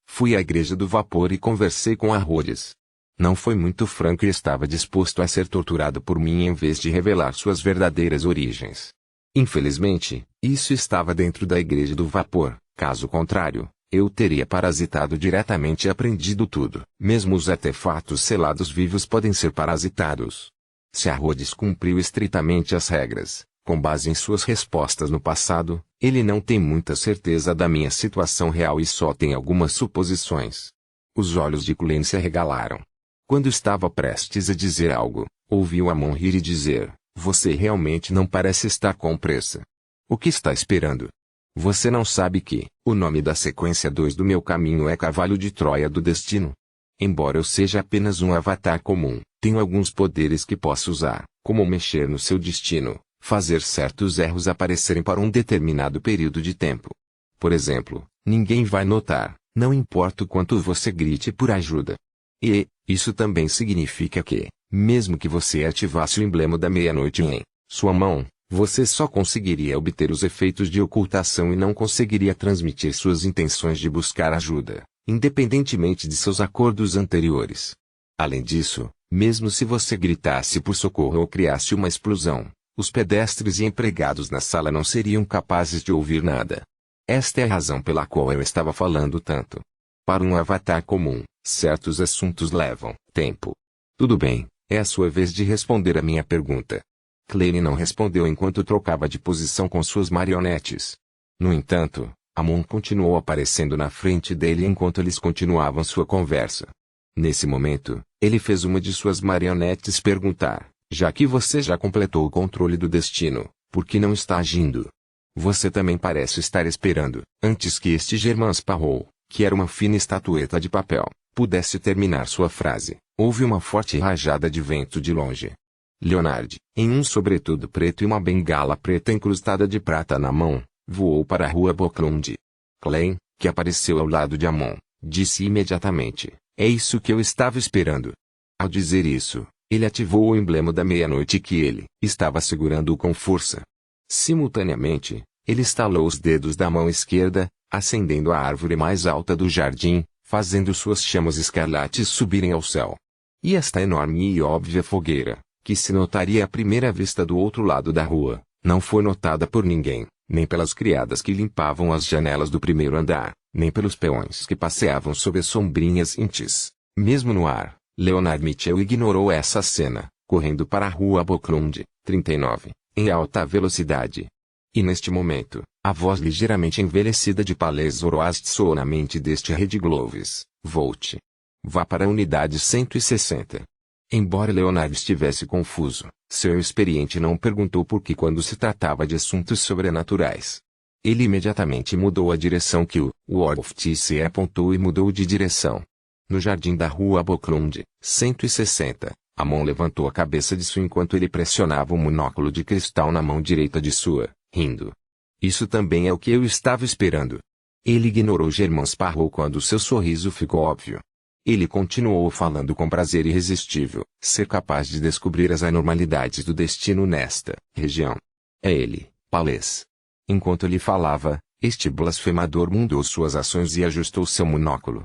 Fui à Igreja do Vapor e conversei com a Rhodes. Não foi muito franco e estava disposto a ser torturado por mim em vez de revelar suas verdadeiras origens. Infelizmente, isso estava dentro da Igreja do Vapor, caso contrário, eu teria parasitado diretamente e aprendido tudo. Mesmo os artefatos selados vivos podem ser parasitados. Se a Rhodes cumpriu estritamente as regras, com base em suas respostas no passado, ele não tem muita certeza da minha situação real e só tem algumas suposições. Os olhos de Klein se arregalaram. Quando estava prestes a dizer algo, ouviu Amon rir e dizer, você realmente não parece estar com pressa. O que está esperando? Você não sabe que o nome da sequência 2 do meu caminho é Cavalo de Troia do Destino? Embora eu seja apenas um avatar comum, tenho alguns poderes que posso usar, como mexer no seu destino, fazer certos erros aparecerem para um determinado período de tempo. Por exemplo, ninguém vai notar, não importa o quanto você grite por ajuda. E, isso também significa que, mesmo que você ativasse o emblema da meia-noite em sua mão, você só conseguiria obter os efeitos de ocultação e não conseguiria transmitir suas intenções de buscar ajuda, independentemente de seus acordos anteriores. Além disso, Mesmo se você gritasse por socorro ou criasse uma explosão, os pedestres e empregados na sala não seriam capazes de ouvir nada. Esta é a razão pela qual eu estava falando tanto. Para um avatar comum, certos assuntos levam tempo. Tudo bem, é a sua vez de responder a minha pergunta. Klein não respondeu enquanto trocava de posição com suas marionetes. No entanto, Amon continuou aparecendo na frente dele enquanto eles continuavam sua conversa. Nesse momento, ele fez uma de suas marionetes perguntar: já que você já completou o controle do destino, por que não está agindo? Você também parece estar esperando, antes que este Germain Sparrow, que era uma fina estatueta de papel, pudesse terminar sua frase. Houve uma forte rajada de vento de longe. Leonard, em um sobretudo preto e uma bengala preta incrustada de prata na mão, voou para a rua Boklund. Klein, que apareceu ao lado de Amon, disse imediatamente: é isso que eu estava esperando. Ao dizer isso, ele ativou o emblema da meia-noite que ele estava segurando com força. Simultaneamente, ele estalou os dedos da mão esquerda, acendendo a árvore mais alta do jardim, fazendo suas chamas escarlates subirem ao céu. E esta enorme e óbvia fogueira, que se notaria à primeira vista do outro lado da rua, não foi notada por ninguém, nem pelas criadas que limpavam as janelas do primeiro andar, nem pelos peões que passeavam sob as sombrinhas intes. Mesmo no ar, Leonard Mitchell ignorou essa cena, correndo para a rua Boklund, 39, em alta velocidade. E neste momento, a voz ligeiramente envelhecida de Palais Zoroast soou na mente deste Red Gloves: volte. Vá para a unidade 160. Embora Leonard estivesse confuso, seu experiente não perguntou por que quando se tratava de assuntos sobrenaturais. Ele imediatamente mudou a direção que o Wolf-TC apontou e mudou de direção. No jardim da rua Boklund, 160, Amon levantou a cabeça de sua enquanto ele pressionava o monóculo de cristal na mão direita de sua, rindo. Isso também é o que eu estava esperando. Ele ignorou Germain Sparrow quando seu sorriso ficou óbvio. Ele continuou falando com prazer irresistível, ser capaz de descobrir as anormalidades do destino nesta região. É ele, Palais. Enquanto ele falava, este blasfemador mudou suas ações e ajustou seu monóculo.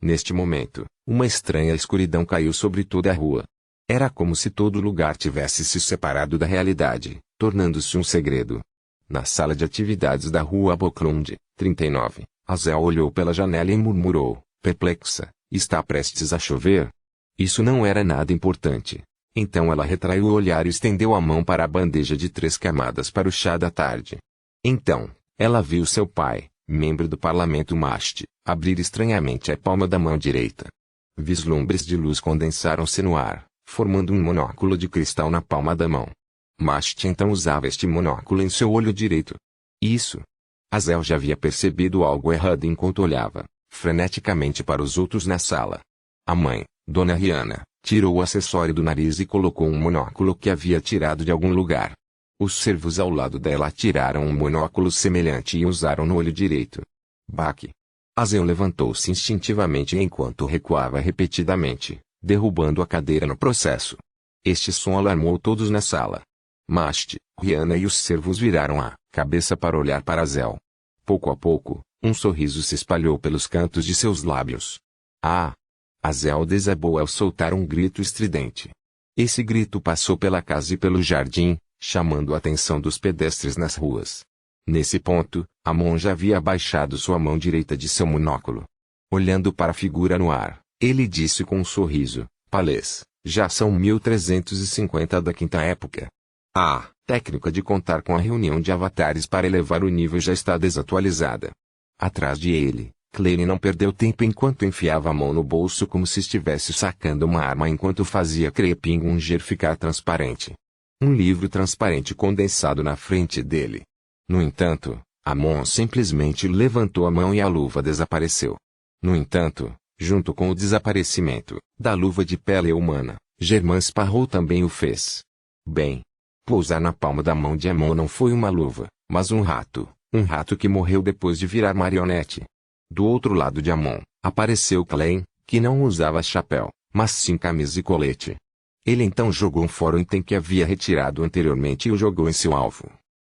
Neste momento, uma estranha escuridão caiu sobre toda a rua. Era como se todo lugar tivesse se separado da realidade, tornando-se um segredo. Na sala de atividades da rua Boklund, 39, Azel olhou pela janela e murmurou, perplexa: está prestes a chover? Isso não era nada importante. Então ela retraiu o olhar e estendeu a mão para a bandeja de 3 camadas para o chá da tarde. Então, ela viu seu pai, membro do parlamento Mast, abrir estranhamente a palma da mão direita. Vislumbres de luz condensaram-se no ar, formando um monóculo de cristal na palma da mão. Mast então usava este monóculo em seu olho direito. Isso. Azel já havia percebido algo errado enquanto olhava freneticamente para os outros na sala. A mãe, Dona Rihanna, tirou o acessório do nariz e colocou um monóculo que havia tirado de algum lugar. Os servos ao lado dela tiraram um monóculo semelhante e usaram no olho direito. Baque. Azel levantou-se instintivamente enquanto recuava repetidamente, derrubando a cadeira no processo. Este som alarmou todos na sala. Mast, Rihanna e os servos viraram a cabeça para olhar para Azel. Pouco a pouco, um sorriso se espalhou pelos cantos de seus lábios. Ah! Azel desabou ao soltar um grito estridente. Esse grito passou pela casa e pelo jardim, chamando a atenção dos pedestres nas ruas. Nesse ponto, Amon já havia abaixado sua mão direita de seu monóculo. Olhando para a figura no ar, ele disse com um sorriso: Palais, já são 1350 da quinta época. A técnica de contar com a reunião de avatares para elevar o nível já está desatualizada. Atrás de ele, Klein não perdeu tempo enquanto enfiava a mão no bolso como se estivesse sacando uma arma enquanto fazia Crepingunger ficar transparente. Um livro transparente condensado na frente dele. No entanto, Amon simplesmente levantou a mão e a luva desapareceu. No entanto, junto com o desaparecimento da luva de pele humana, Germain Sparrow também o fez. Bem, pousar na palma da mão de Amon não foi uma luva, mas um rato que morreu depois de virar marionete. Do outro lado de Amon, apareceu Klein, que não usava chapéu, mas sim camisa e colete. Ele então jogou um fórum item que havia retirado anteriormente e o jogou em seu alvo.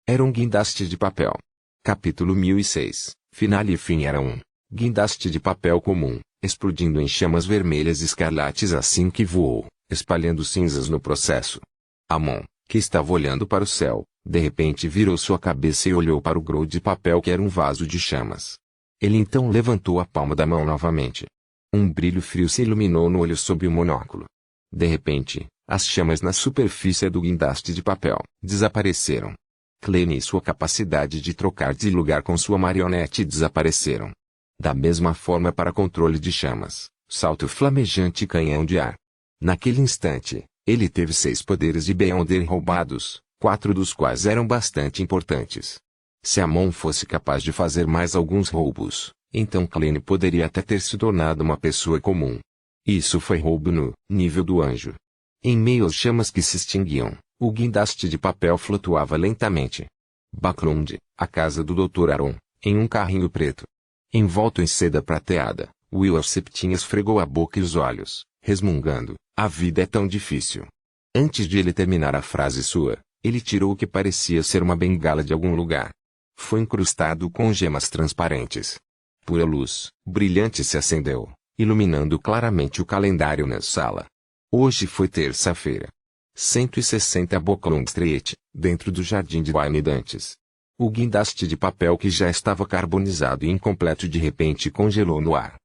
Era um guindaste de papel. Capítulo 1006, Finale e fim era um guindaste de papel comum, explodindo em chamas vermelhas escarlates assim que voou, espalhando cinzas no processo. Amon, que estava olhando para o céu, de repente virou sua cabeça e olhou para o grão de papel que era um vaso de chamas. Ele então levantou a palma da mão novamente. Um brilho frio se iluminou no olho sob o monóculo. De repente, as chamas na superfície do guindaste de papel desapareceram. Klein e sua capacidade de trocar de lugar com sua marionete desapareceram. Da mesma forma para controle de chamas, salto flamejante e canhão de ar. Naquele instante, ele teve 6 poderes de Beyonder roubados, 4 dos quais eram bastante importantes. Se Amon fosse capaz de fazer mais alguns roubos, então Klein poderia até ter se tornado uma pessoa comum. Isso foi roubo no nível do anjo. Em meio às chamas que se extinguiam, o guindaste de papel flutuava lentamente. Backlund, a casa do Dr. Aron, em um carrinho preto. Envolto em seda prateada, Will Septim esfregou a boca e os olhos, resmungando, a vida é tão difícil. Antes de ele terminar a frase sua, ele tirou o que parecia ser uma bengala de algum lugar. Foi incrustado com gemas transparentes. Pura luz, brilhante se acendeu, iluminando claramente o calendário na sala. Hoje foi terça-feira. 160 Backlund Street, dentro do jardim de Wayne Dantes. O guindaste de papel que já estava carbonizado e incompleto de repente congelou no ar.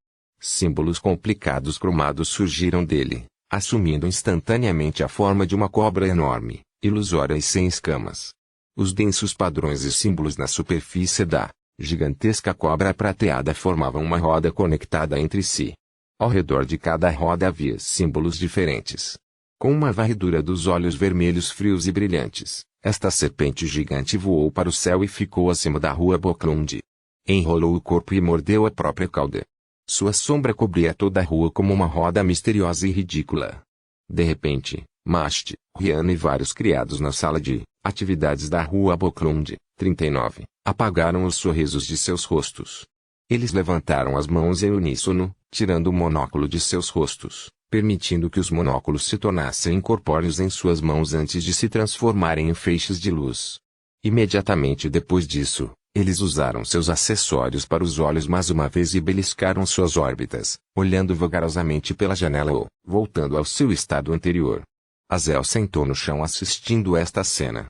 Símbolos complicados cromados surgiram dele, assumindo instantaneamente a forma de uma cobra enorme, ilusória e sem escamas. Os densos padrões e símbolos na superfície da gigantesca cobra prateada formavam uma roda conectada entre si. Ao redor de cada roda havia símbolos diferentes. Com uma varredura dos olhos vermelhos frios e brilhantes, esta serpente gigante voou para o céu e ficou acima da rua Backlund. Enrolou o corpo e mordeu a própria cauda. Sua sombra cobria toda a rua como uma roda misteriosa e ridícula. De repente, Mast, Rihanna e vários criados na sala de atividades da rua Backlund, 39, apagaram os sorrisos de seus rostos. Eles levantaram as mãos em uníssono, tirando o monóculo de seus rostos, permitindo que os monóculos se tornassem incorpóreos em suas mãos antes de se transformarem em feixes de luz. Imediatamente depois disso, eles usaram seus acessórios para os olhos mais uma vez e beliscaram suas órbitas, olhando vagarosamente pela janela ou voltando ao seu estado anterior. Azel sentou no chão assistindo esta cena.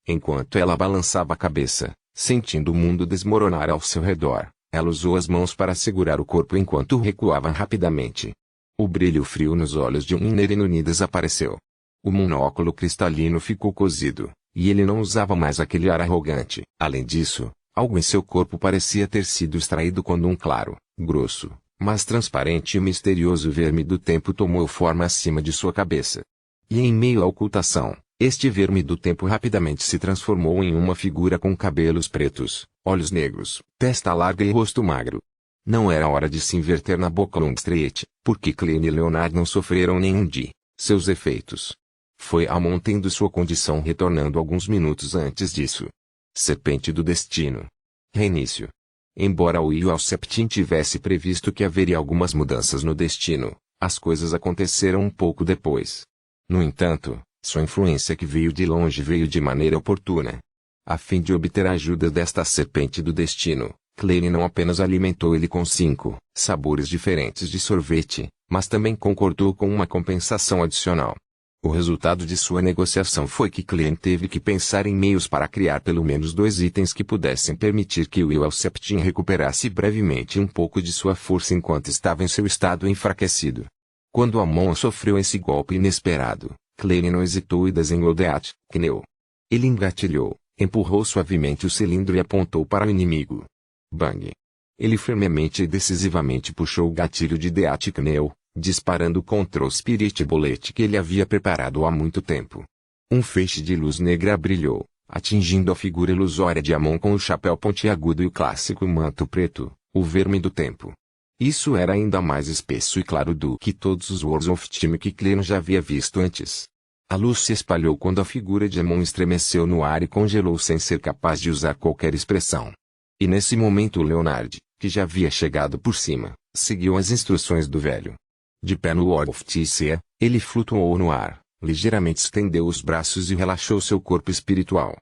Enquanto ela balançava a cabeça, sentindo o mundo desmoronar ao seu redor, ela usou as mãos para segurar o corpo enquanto recuava rapidamente. O brilho frio nos olhos de Inerinuni desapareceu. O monóculo cristalino ficou cozido, e ele não usava mais aquele ar arrogante. Além disso, algo em seu corpo parecia ter sido extraído quando um claro, grosso, mas transparente e misterioso verme do tempo tomou forma acima de sua cabeça. E em meio à ocultação, este verme do tempo rapidamente se transformou em uma figura com cabelos pretos, olhos negros, testa larga e rosto magro. Não era hora de se inverter na Backlund Street, porque Klein e Leonard não sofreram nenhum de seus efeitos. Foi Amon tendo sua condição retornando alguns minutos antes disso. Serpente do destino. Reinício. Embora Will Septim tivesse previsto que haveria algumas mudanças no destino, as coisas aconteceram um pouco depois. No entanto, sua influência que veio de longe veio de maneira oportuna. A fim de obter a ajuda desta serpente do destino, Klein não apenas alimentou ele com 5 sabores diferentes de sorvete, mas também concordou com uma compensação adicional. O resultado de sua negociação foi que Klein teve que pensar em meios para criar pelo menos 2 itens que pudessem permitir que Will Septim recuperasse brevemente um pouco de sua força enquanto estava em seu estado enfraquecido. Quando Amon sofreu esse golpe inesperado, Klein não hesitou e desenhou Deat Kneu. Ele engatilhou, empurrou suavemente o cilindro e apontou para o inimigo. Bang! Ele firmemente e decisivamente puxou o gatilho de Deat Kneu, disparando contra o Spirit Bullet que ele havia preparado há muito tempo. Um feixe de luz negra brilhou, atingindo a figura ilusória de Amon com o chapéu pontiagudo e o clássico manto preto, o verme do tempo. Isso era ainda mais espesso e claro do que todos os Words of Time que Klein já havia visto antes. A luz se espalhou quando a figura de Amon estremeceu no ar e congelou sem ser capaz de usar qualquer expressão. E nesse momento Leonard, que já havia chegado por cima, seguiu as instruções do velho. De pé no Wall of Tisea, ele flutuou no ar, ligeiramente estendeu os braços e relaxou seu corpo espiritual.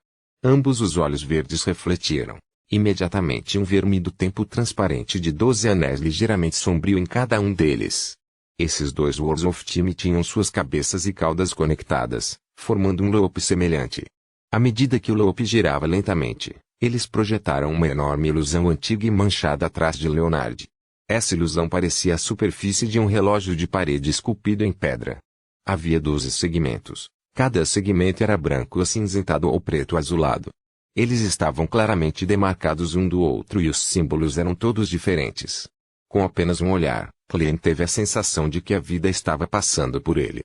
Ambos os olhos verdes refletiram. Imediatamente um verme do tempo transparente de 12 anéis ligeiramente sombrio em cada um deles. Esses dois Worlds of Time tinham suas cabeças e caudas conectadas, formando um loop semelhante. À medida que o loop girava lentamente, eles projetaram uma enorme ilusão antiga e manchada atrás de Leonard. Essa ilusão parecia a superfície de um relógio de parede esculpido em pedra. Havia 12 segmentos. Cada segmento era branco acinzentado ou preto azulado. Eles estavam claramente demarcados um do outro e os símbolos eram todos diferentes. Com apenas um olhar, Cleen teve a sensação de que a vida estava passando por ele.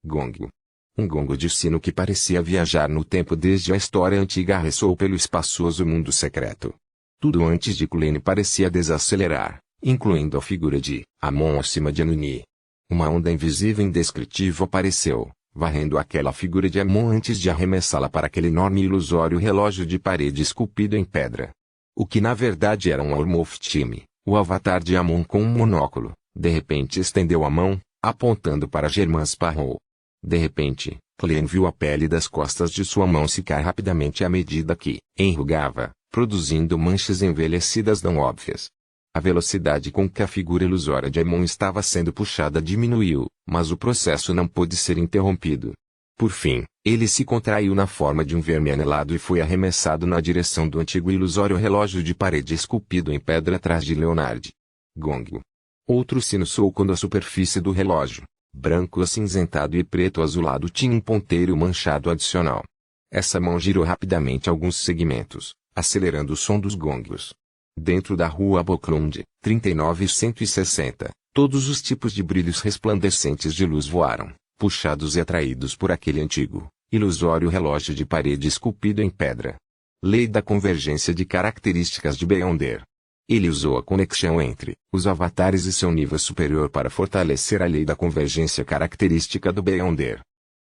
Gongo. Um gongo de sino que parecia viajar no tempo desde a história antiga ressoou pelo espaçoso mundo secreto. Tudo antes de Cleen parecia desacelerar, incluindo a figura de Amon acima de Anuni. Uma onda invisível e indescritível apareceu, varrendo aquela figura de Amon antes de arremessá-la para aquele enorme e ilusório relógio de parede esculpido em pedra. O que na verdade era um World of Time, o avatar de Amon com um monóculo, de repente estendeu a mão, apontando para Germain Sparrow. De repente, Cleen viu a pele das costas de sua mão secar rapidamente à medida que enrugava, produzindo manchas envelhecidas não óbvias. A velocidade com que a figura ilusória de Amon estava sendo puxada diminuiu, mas o processo não pôde ser interrompido. Por fim, ele se contraiu na forma de um verme anelado e foi arremessado na direção do antigo e ilusório relógio de parede esculpido em pedra atrás de Leonard. Gongo. Outro sino soou quando a superfície do relógio, branco acinzentado e preto azulado, tinha um ponteiro manchado adicional. Essa mão girou rapidamente alguns segmentos, acelerando o som dos gongos. Dentro da rua Boklund, 39 e 160, todos os tipos de brilhos resplandecentes de luz voaram, puxados e atraídos por aquele antigo, ilusório relógio de parede esculpido em pedra. Lei da convergência de características de Beyonder. Ele usou a conexão entre os avatares e seu nível superior para fortalecer a lei da convergência característica do Beyonder.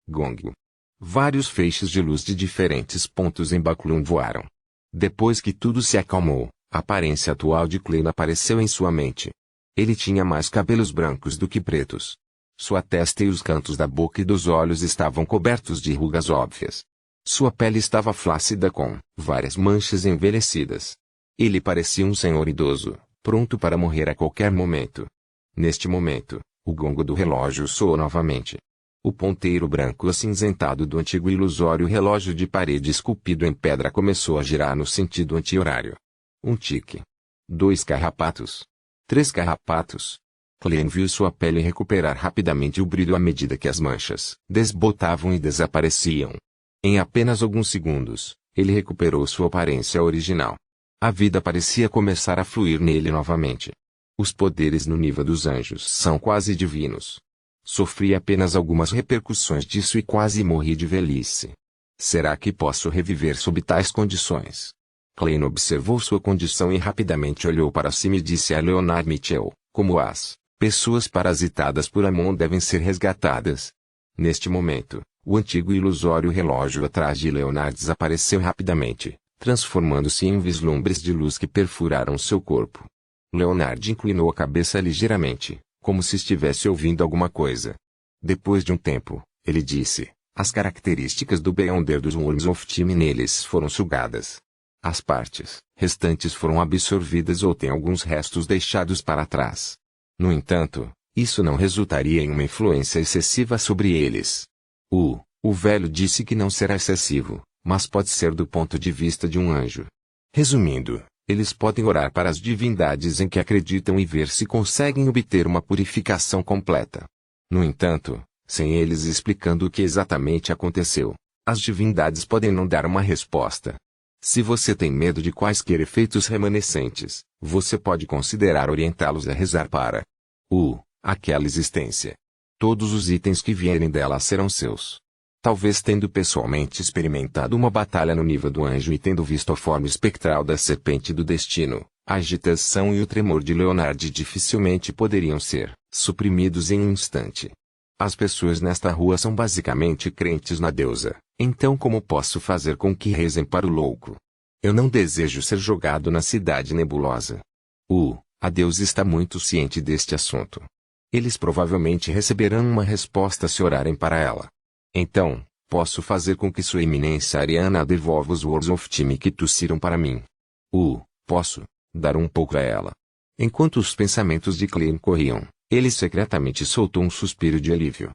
Gongo. Vários feixes de luz de diferentes pontos em Boklund voaram. Depois que tudo se acalmou, a aparência atual de Cleen apareceu em sua mente. Ele tinha mais cabelos brancos do que pretos. Sua testa e os cantos da boca e dos olhos estavam cobertos de rugas óbvias. Sua pele estava flácida com várias manchas envelhecidas. Ele parecia um senhor idoso, pronto para morrer a qualquer momento. Neste momento, o gongo do relógio soou novamente. O ponteiro branco acinzentado do antigo e ilusório relógio de parede esculpido em pedra começou a girar no sentido anti-horário. Um tique. 2 carrapatos. 3 carrapatos. Cleen viu sua pele recuperar rapidamente o brilho à medida que as manchas desbotavam e desapareciam. Em apenas alguns segundos, ele recuperou sua aparência original. A vida parecia começar a fluir nele novamente. Os poderes no nível dos anjos são quase divinos. Sofri apenas algumas repercussões disso e quase morri de velhice. Será que posso reviver sob tais condições? Cleen observou sua condição e rapidamente olhou para cima e disse a Leonard Mitchell, como as pessoas parasitadas por Amon devem ser resgatadas. Neste momento, o antigo e ilusório relógio atrás de Leonard desapareceu rapidamente, transformando-se em vislumbres de luz que perfuraram seu corpo. Leonard inclinou a cabeça ligeiramente, como se estivesse ouvindo alguma coisa. Depois de um tempo, ele disse, as características do Beyonder dos Worlds of Time neles foram sugadas. As partes restantes foram absorvidas ou têm alguns restos deixados para trás. No entanto, isso não resultaria em uma influência excessiva sobre eles. O velho disse que não será excessivo, mas pode ser do ponto de vista de um anjo. Resumindo, eles podem orar para as divindades em que acreditam e ver se conseguem obter uma purificação completa. No entanto, sem eles explicando o que exatamente aconteceu, as divindades podem não dar uma resposta. Se você tem medo de quaisquer efeitos remanescentes, você pode considerar orientá-los a rezar para aquela existência. Todos os itens que vierem dela serão seus. Talvez tendo pessoalmente experimentado uma batalha no nível do anjo e tendo visto a forma espectral da serpente do destino, a agitação e o tremor de Leonard dificilmente poderiam ser suprimidos em um instante. As pessoas nesta rua são basicamente crentes na deusa, então como posso fazer com que rezem para o louco? Eu não desejo ser jogado na cidade nebulosa. A deusa está muito ciente deste assunto. Eles provavelmente receberão uma resposta se orarem para ela. Então, posso fazer com que sua eminência Ariana devolva os Worlds of Time que tossiram para mim. Posso dar um pouco a ela. Enquanto os pensamentos de Cleen corriam, Ele secretamente soltou um suspiro de alívio.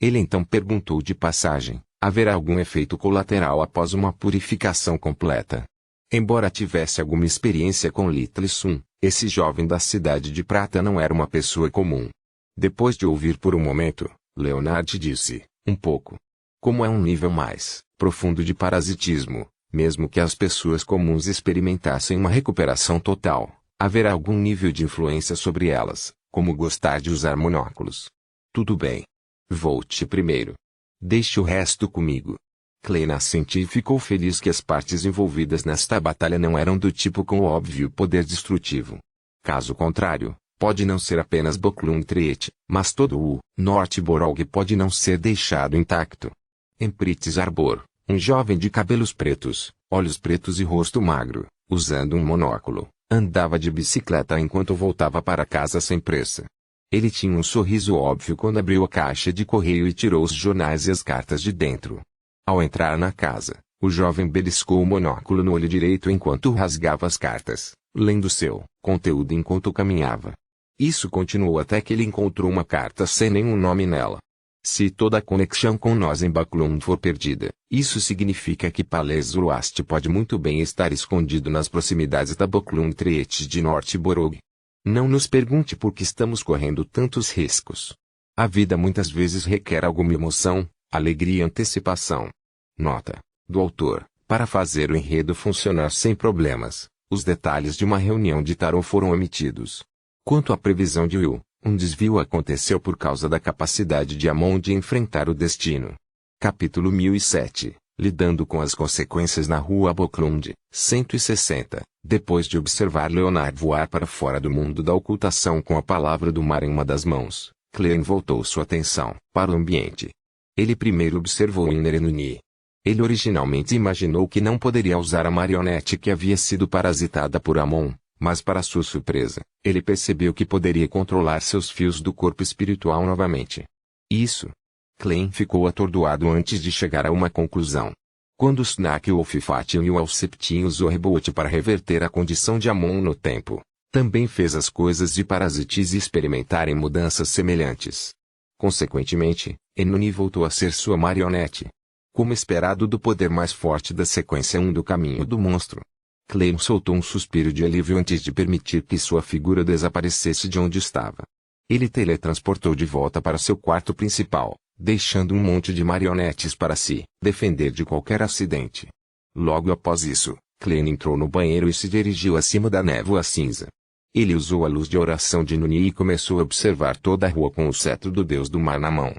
Ele então perguntou de passagem: haverá algum efeito colateral após uma purificação completa? Embora tivesse alguma experiência com Little Sun, esse jovem da Cidade de Prata não era uma pessoa comum. Depois de ouvir por um momento, Leonard disse: um pouco. Como é um nível mais profundo de parasitismo, mesmo que as pessoas comuns experimentassem uma recuperação total, haverá algum nível de influência sobre elas, como gostar de usar monóculos. Tudo bem. Volte primeiro. Deixe o resto comigo. Klein assentiu e ficou feliz que as partes envolvidas nesta batalha não eram do tipo com óbvio poder destrutivo. Caso contrário, pode não ser apenas Boklund Triet, mas todo o Nortborog pode não ser deixado intacto. Empritz Arbor, um jovem de cabelos pretos, olhos pretos e rosto magro, usando um monóculo, andava de bicicleta enquanto voltava para casa sem pressa. Ele tinha um sorriso óbvio quando abriu a caixa de correio e tirou os jornais e as cartas de dentro. Ao entrar na casa, o jovem beliscou o monóculo no olho direito enquanto rasgava as cartas, lendo seu conteúdo enquanto caminhava. Isso continuou até que ele encontrou uma carta sem nenhum nome nela. Se toda a conexão com nós em Boklund for perdida, isso significa que Palais Zoroast pode muito bem estar escondido nas proximidades da Boklund Triet de Nortborog. Não nos pergunte por que estamos correndo tantos riscos. A vida muitas vezes requer alguma emoção, alegria e antecipação. Nota do autor: para fazer o enredo funcionar sem problemas, os detalhes de uma reunião de tarô foram omitidos. Quanto à previsão de Will, um desvio aconteceu por causa da capacidade de Amon de enfrentar o destino. Capítulo 1007. Lidando com as consequências na rua Boklund, 160. Depois de observar Leonard voar para fora do mundo da ocultação com a palavra do mar em uma das mãos, Klein voltou sua atenção para o ambiente. Ele primeiro observou Innerenuni. Ele originalmente imaginou que não poderia usar a marionete que havia sido parasitada por Amon, mas para sua surpresa, ele percebeu que poderia controlar seus fios do corpo espiritual novamente. Isso. Klein ficou atordoado antes de chegar a uma conclusão. Quando Snack Wolffatin e o Alceptin usou Reboot para reverter a condição de Amon no tempo, também fez as coisas de Parasites experimentarem mudanças semelhantes. Consequentemente, Enuni voltou a ser sua marionete. Como esperado do poder mais forte da sequência 1 do caminho do monstro. Klein soltou um suspiro de alívio antes de permitir que sua figura desaparecesse de onde estava. Ele teletransportou de volta para seu quarto principal, deixando um monte de marionetes para se defender de qualquer acidente. Logo após isso, Klein entrou no banheiro e se dirigiu acima da névoa cinza. Ele usou a luz de oração de Nuni e começou a observar toda a rua com o cetro do Deus do Mar na mão.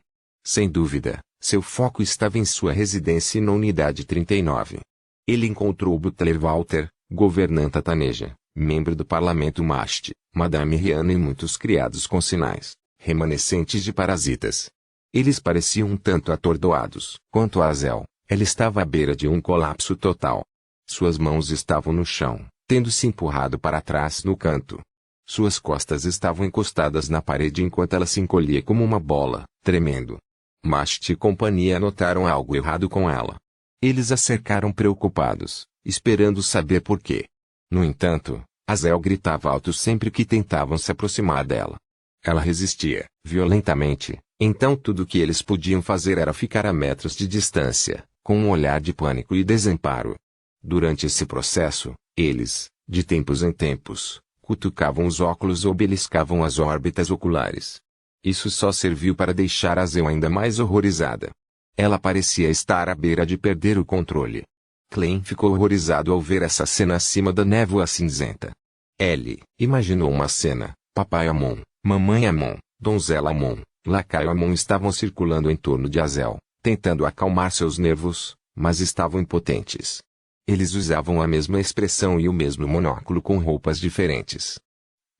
Sem dúvida, seu foco estava em sua residência na unidade 39. Ele encontrou Butler Walter, governanta Taneja, membro do parlamento Mast, Madame Rihanna e muitos criados com sinais remanescentes de parasitas. Eles pareciam um tanto atordoados. Quanto a Azel, ela estava à beira de um colapso total. Suas mãos estavam no chão, tendo se empurrado para trás no canto. Suas costas estavam encostadas na parede enquanto ela se encolhia como uma bola, tremendo. Mast e companhia notaram algo errado com ela. Eles a cercaram preocupados, esperando saber por quê. No entanto, Azel gritava alto sempre que tentavam se aproximar dela. Ela resistia, violentamente, então tudo o que eles podiam fazer era ficar a metros de distância, com um olhar de pânico e desamparo. Durante esse processo, eles, de tempos em tempos, cutucavam os óculos ou beliscavam as órbitas oculares. Isso só serviu para deixar Azel ainda mais horrorizada. Ela parecia estar à beira de perder o controle. Klein ficou horrorizado ao ver essa cena acima da névoa cinzenta. Ele imaginou uma cena: Papai Amon, Mamãe Amon, Donzela Amon, Lacaio Amon estavam circulando em torno de Azel, tentando acalmar seus nervos, mas estavam impotentes. Eles usavam a mesma expressão e o mesmo monóculo com roupas diferentes.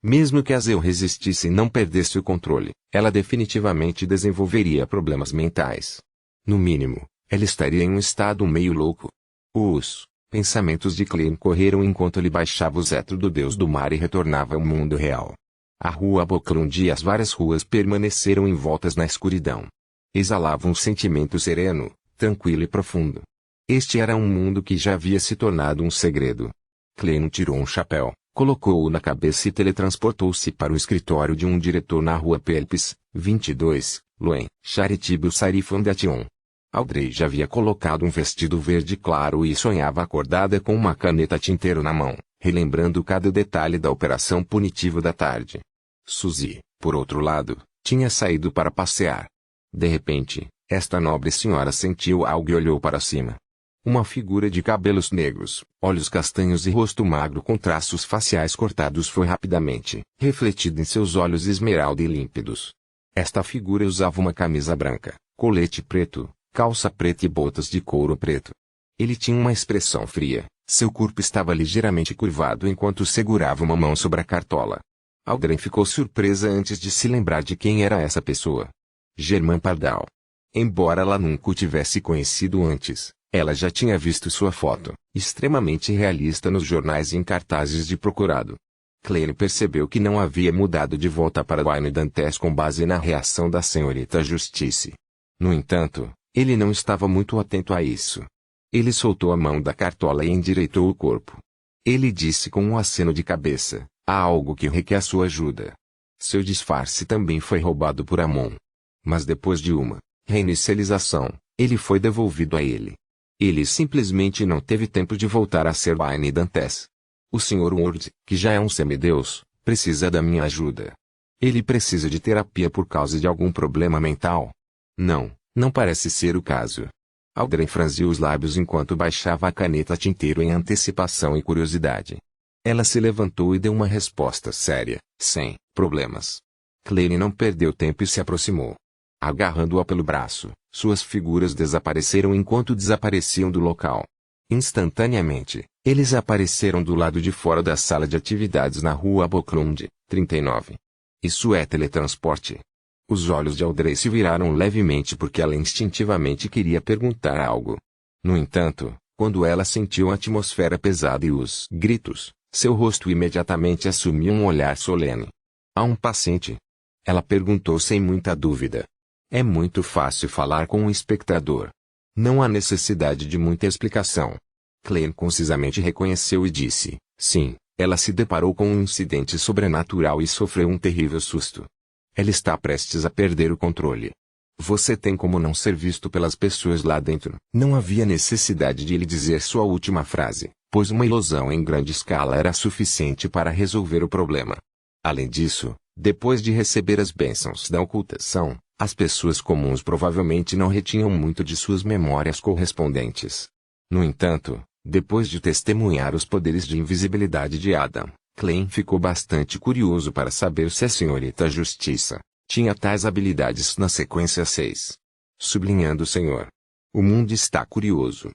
Mesmo que Azel resistisse e não perdesse o controle, ela definitivamente desenvolveria problemas mentais. No mínimo, ela estaria em um estado meio louco. Os pensamentos de Klein correram enquanto ele baixava o cetro do Deus do Mar e retornava ao mundo real. A rua Boklund e as várias ruas permaneceram envoltas na escuridão. Exalavam um sentimento sereno, tranquilo e profundo. Este era um mundo que já havia se tornado um segredo. Klein tirou um chapéu, Colocou-o na cabeça e teletransportou-se para o escritório de um diretor na rua Pelpis, 22, Loen, Charitibe Sarifondation. Audrey já havia colocado um vestido verde claro e sonhava acordada com uma caneta tinteiro na mão, relembrando cada detalhe da operação punitiva da tarde. Suzy, por outro lado, tinha saído para passear. De repente, esta nobre senhora sentiu algo e olhou para cima. Uma figura de cabelos negros, olhos castanhos e rosto magro com traços faciais cortados foi rapidamente refletido em seus olhos esmeralda e límpidos. Esta figura usava uma camisa branca, colete preto, calça preta e botas de couro preto. Ele tinha uma expressão fria, seu corpo estava ligeiramente curvado enquanto segurava uma mão sobre a cartola. Audrey ficou surpresa antes de se lembrar de quem era essa pessoa. Germain Pardal. Embora ela nunca o tivesse conhecido antes, ela já tinha visto sua foto, extremamente realista nos jornais e em cartazes de procurado. Claire percebeu que não havia mudado de volta para Wayne Dantes com base na reação da senhorita Justice. No entanto, ele não estava muito atento a isso. Ele soltou a mão da cartola e endireitou o corpo. Ele disse com um aceno de cabeça, há algo que requer sua ajuda. Seu disfarce também foi roubado por Amon. Mas depois de uma reinicialização, ele foi devolvido a ele. Ele simplesmente não teve tempo de voltar a ser Wayne Dantes. O Sr. Ward, que já é um semideus, precisa da minha ajuda. Ele precisa de terapia por causa de algum problema mental? Não parece ser o caso. Audrey franziu os lábios enquanto baixava a caneta tinteiro em antecipação e curiosidade. Ela se levantou e deu uma resposta séria, sem problemas. Claire não perdeu tempo e se aproximou. Agarrando-a pelo braço, suas figuras desapareceram enquanto desapareciam do local. Instantaneamente, eles apareceram do lado de fora da sala de atividades na rua Boklund, 39. Isso é teletransporte. Os olhos de Audrey se viraram levemente porque ela instintivamente queria perguntar algo. No entanto, quando ela sentiu a atmosfera pesada e os gritos, seu rosto imediatamente assumiu um olhar solene. Há um paciente? Ela perguntou sem muita dúvida. É muito fácil falar com um espectador. Não há necessidade de muita explicação. Claire concisamente reconheceu e disse, sim, ela se deparou com um incidente sobrenatural e sofreu um terrível susto. Ela está prestes a perder o controle. Você tem como não ser visto pelas pessoas lá dentro. Não havia necessidade de lhe dizer sua última frase, pois uma ilusão em grande escala era suficiente para resolver o problema. Além disso, depois de receber as bênçãos da ocultação, as pessoas comuns provavelmente não retinham muito de suas memórias correspondentes. No entanto, depois de testemunhar os poderes de invisibilidade de Adam, Klein ficou bastante curioso para saber se a senhorita Justiça tinha tais habilidades na sequência 6. Sublinhando o senhor. O mundo está curioso.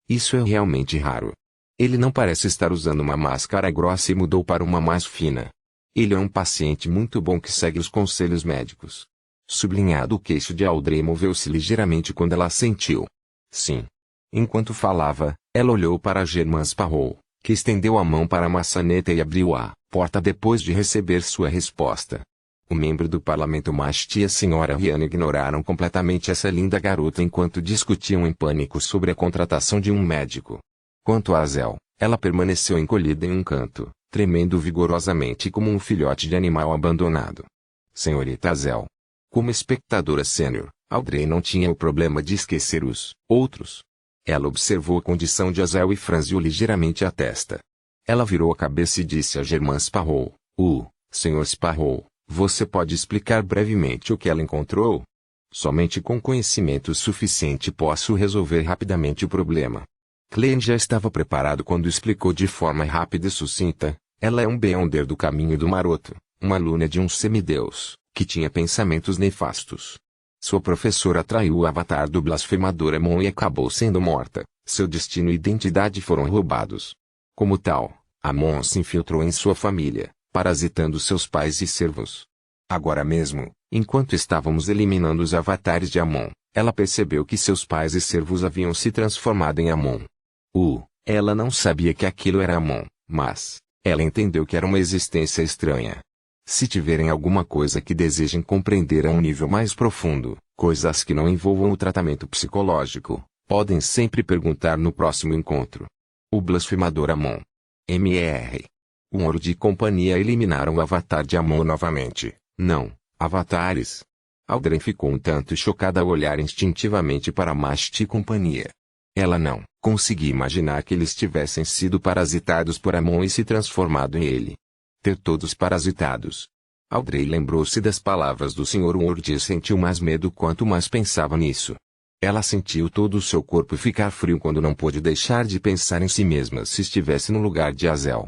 Isso é realmente raro. Ele não parece estar usando uma máscara grossa e mudou para uma mais fina. Ele é um paciente muito bom que segue os conselhos médicos. Sublinhado o queixo de Audrey moveu-se ligeiramente quando ela assentiu. Sim. Enquanto falava, ela olhou para Germain Sparrow, que estendeu a mão para a maçaneta e abriu a porta depois de receber sua resposta. O membro do parlamento Mast e a senhora Rihanna ignoraram completamente essa linda garota enquanto discutiam em pânico sobre a contratação de um médico. Quanto a Azel, ela permaneceu encolhida em um canto, tremendo vigorosamente como um filhote de animal abandonado. Senhorita Azel. Como espectadora sênior, Audrey não tinha o problema de esquecer os outros. Ela observou a condição de Azel e franziu ligeiramente a testa. Ela virou a cabeça e disse a Germain Sparrow, Sr. Sparrow, você pode explicar brevemente o que ela encontrou? Somente com conhecimento suficiente posso resolver rapidamente o problema. Klein já estava preparado quando explicou de forma rápida e sucinta. Ela é um Beyonder do caminho do maroto, uma aluna de um semideus, que tinha pensamentos nefastos. Sua professora traiu o avatar do blasfemador Amon e acabou sendo morta. Seu destino e identidade foram roubados. Como tal, Amon se infiltrou em sua família, parasitando seus pais e servos. Agora mesmo, enquanto estávamos eliminando os avatares de Amon, ela percebeu que seus pais e servos haviam se transformado em Amon. Ela não sabia que aquilo era Amon, mas ela entendeu que era uma existência estranha. Se tiverem alguma coisa que desejem compreender a um nível mais profundo, coisas que não envolvam o tratamento psicológico, podem sempre perguntar no próximo encontro. O blasfemador Amon. Mr. Word e companhia eliminaram o avatar de Amon novamente. Não, avatares. Audrey ficou um tanto chocada ao olhar instintivamente para Mast e companhia. Ela não conseguia imaginar que eles tivessem sido parasitados por Amon e se transformado em ele. Ter todos parasitados. Audrey lembrou-se das palavras do Sr. Ward e sentiu mais medo quanto mais pensava nisso. Ela sentiu todo o seu corpo ficar frio quando não pôde deixar de pensar em si mesma se estivesse no lugar de Azel.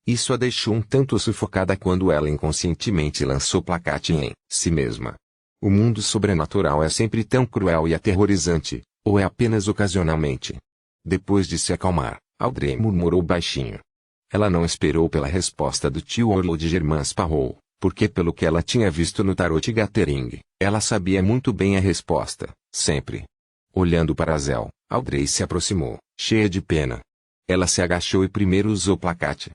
Isso a deixou um tanto sufocada quando ela inconscientemente lançou placate em si mesma. O mundo sobrenatural é sempre tão cruel e aterrorizante, ou é apenas ocasionalmente? Depois de se acalmar, Audrey murmurou baixinho. Ela não esperou pela resposta do tio Orlo de Germain Sparrow, porque pelo que ela tinha visto no Tarot Gathering, ela sabia muito bem a resposta, sempre. Olhando para Azel, Audrey se aproximou, cheia de pena. Ela se agachou e primeiro usou placate.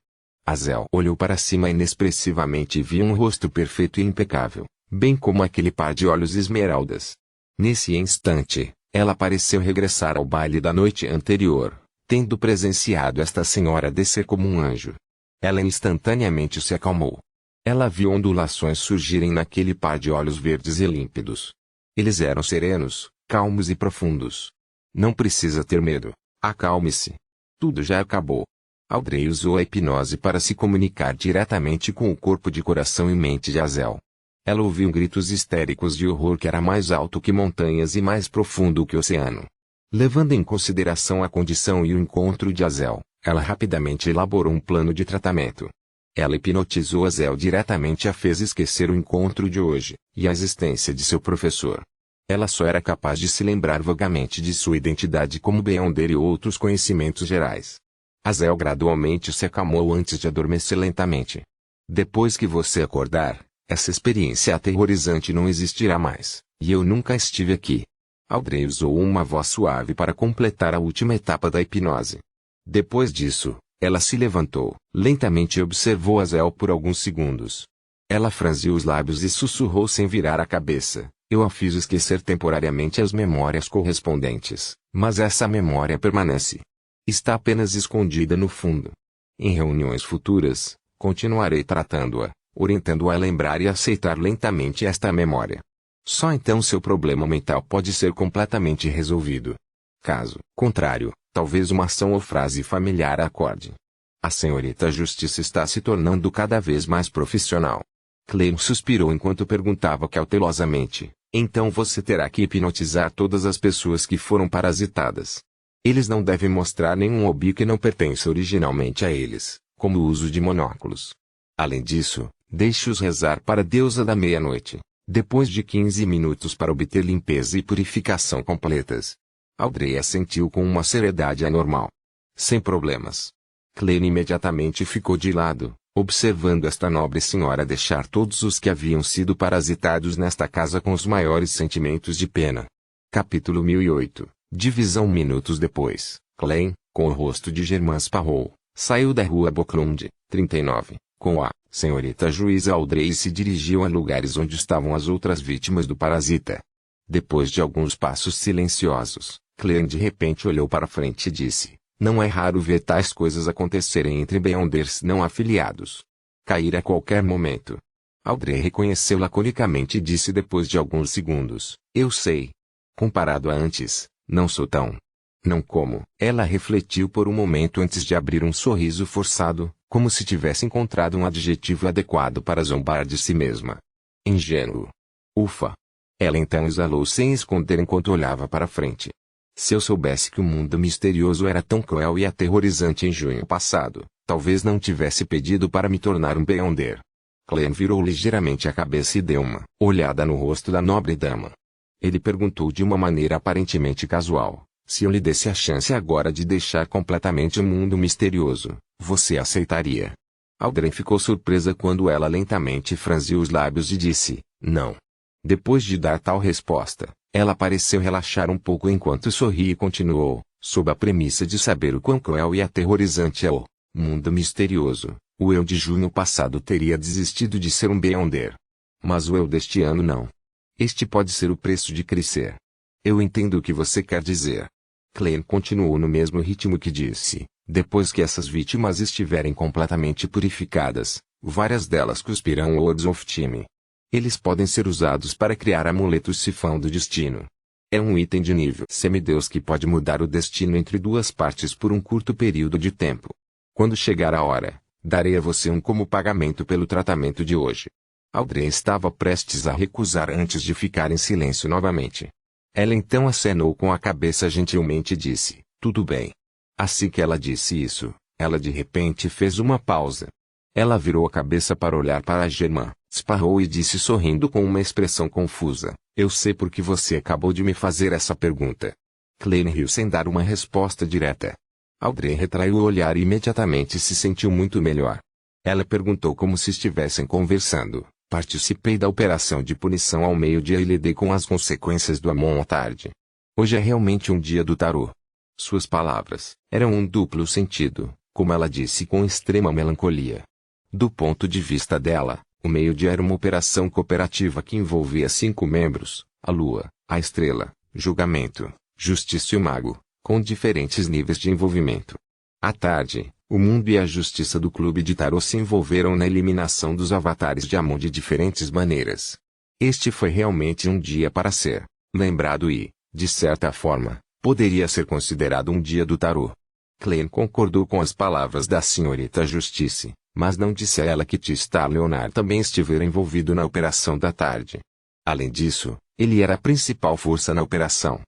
Azel olhou para cima inexpressivamente e viu um rosto perfeito e impecável, bem como aquele par de olhos esmeraldas. Nesse instante, ela pareceu regressar ao baile da noite anterior, tendo presenciado esta senhora descer como um anjo. Ela instantaneamente se acalmou. Ela viu ondulações surgirem naquele par de olhos verdes e límpidos. Eles eram serenos, calmos e profundos. Não precisa ter medo. Acalme-se. Tudo já acabou. Audrey usou a hipnose para se comunicar diretamente com o corpo de coração e mente de Azel. Ela ouviu gritos histéricos de horror que era mais alto que montanhas e mais profundo que o oceano. Levando em consideração a condição e o encontro de Azel, ela rapidamente elaborou um plano de tratamento. Ela hipnotizou Azel diretamente e a fez esquecer o encontro de hoje, e a existência de seu professor. Ela só era capaz de se lembrar vagamente de sua identidade como Beyonder e outros conhecimentos gerais. Azel gradualmente se acalmou antes de adormecer lentamente. Depois que você acordar, essa experiência aterrorizante não existirá mais, e eu nunca estive aqui. Audrey usou uma voz suave para completar a última etapa da hipnose. Depois disso, ela se levantou, lentamente e observou Azel por alguns segundos. Ela franziu os lábios e sussurrou sem virar a cabeça. Eu a fiz esquecer temporariamente as memórias correspondentes, mas essa memória permanece. Está apenas escondida no fundo. Em reuniões futuras, continuarei tratando-a, orientando-a a lembrar e aceitar lentamente esta memória. Só então seu problema mental pode ser completamente resolvido. Caso contrário, talvez uma ação ou frase familiar a acorde. A senhorita Justiça está se tornando cada vez mais profissional. Clem suspirou enquanto perguntava cautelosamente. Então você terá que hipnotizar todas as pessoas que foram parasitadas. Eles não devem mostrar nenhum hobby que não pertence originalmente a eles, como o uso de monóculos. Além disso, deixe-os rezar para a deusa da meia-noite, depois de 15 minutos para obter limpeza e purificação completas. Audrey assentiu com uma seriedade anormal. Sem problemas. Clem imediatamente ficou de lado, observando esta nobre senhora deixar todos os que haviam sido parasitados nesta casa com os maiores sentimentos de pena. Capítulo 1008. Divisão. Minutos depois, Clem, com o rosto de Germain Sparrow, saiu da rua Boklund, 39, com a senhorita juíza Audrey e se dirigiu a lugares onde estavam as outras vítimas do parasita. Depois de alguns passos silenciosos, Clem de repente olhou para frente e disse: não é raro ver tais coisas acontecerem entre Beyonders não afiliados. Cair a qualquer momento. Audrey reconheceu laconicamente e disse depois de alguns segundos: eu sei. Comparado a antes, não sou tão. Não como. Ela refletiu por um momento antes de abrir um sorriso forçado, como se tivesse encontrado um adjetivo adequado para zombar de si mesma. Ingênuo. Ufa. Ela então exalou sem esconder enquanto olhava para frente. Se eu soubesse que o mundo misterioso era tão cruel e aterrorizante em junho passado, talvez não tivesse pedido para me tornar um Beyonder. Clem virou ligeiramente a cabeça e deu uma olhada no rosto da nobre dama. Ele perguntou de uma maneira aparentemente casual: se eu lhe desse a chance agora de deixar completamente o mundo misterioso, você aceitaria? Audrey ficou surpresa quando ela lentamente franziu os lábios e disse: não. Depois de dar tal resposta, ela pareceu relaxar um pouco enquanto sorria e continuou, sob a premissa de saber o quão cruel e aterrorizante é o mundo misterioso. O eu de junho passado teria desistido de ser um Beyonder. Mas o eu deste ano não. Este pode ser o preço de crescer. Eu entendo o que você quer dizer. Clem continuou no mesmo ritmo que disse: Depois que essas vítimas estiverem completamente purificadas, várias delas cuspirão Words of Time. Eles podem ser usados para criar amuletos sifão do destino. É um item de nível semideus que pode mudar o destino entre duas partes por um curto período de tempo. Quando chegar a hora, darei a você um como pagamento pelo tratamento de hoje. Audrey estava prestes a recusar antes de ficar em silêncio novamente. Ela então acenou com a cabeça gentilmente e disse, tudo bem. Assim que ela disse isso, ela de repente fez uma pausa. Ela virou a cabeça para olhar para a Germain, esparrou e disse sorrindo com uma expressão confusa, eu sei por que você acabou de me fazer essa pergunta. Claire riu sem dar uma resposta direta. Audrey retraiu o olhar e imediatamente se sentiu muito melhor. Ela perguntou como se estivessem conversando. Participei da operação de punição ao meio-dia e lidei com as consequências do Amon à tarde. Hoje é realmente um dia do tarô. Suas palavras eram um duplo sentido, como ela disse com extrema melancolia. Do ponto de vista dela, o meio-dia era uma operação cooperativa que envolvia 5 membros, a Lua, a Estrela, Julgamento, Justiça e o Mago, com diferentes níveis de envolvimento. À tarde, o mundo e a justiça do clube de tarô se envolveram na eliminação dos avatares de Amon de diferentes maneiras. Este foi realmente um dia para ser lembrado e, de certa forma, poderia ser considerado um dia do tarô. Claire concordou com as palavras da senhorita Justice, mas não disse a ela que T-Star Leonard também estivera envolvido na operação da tarde. Além disso, ele era a principal força na operação.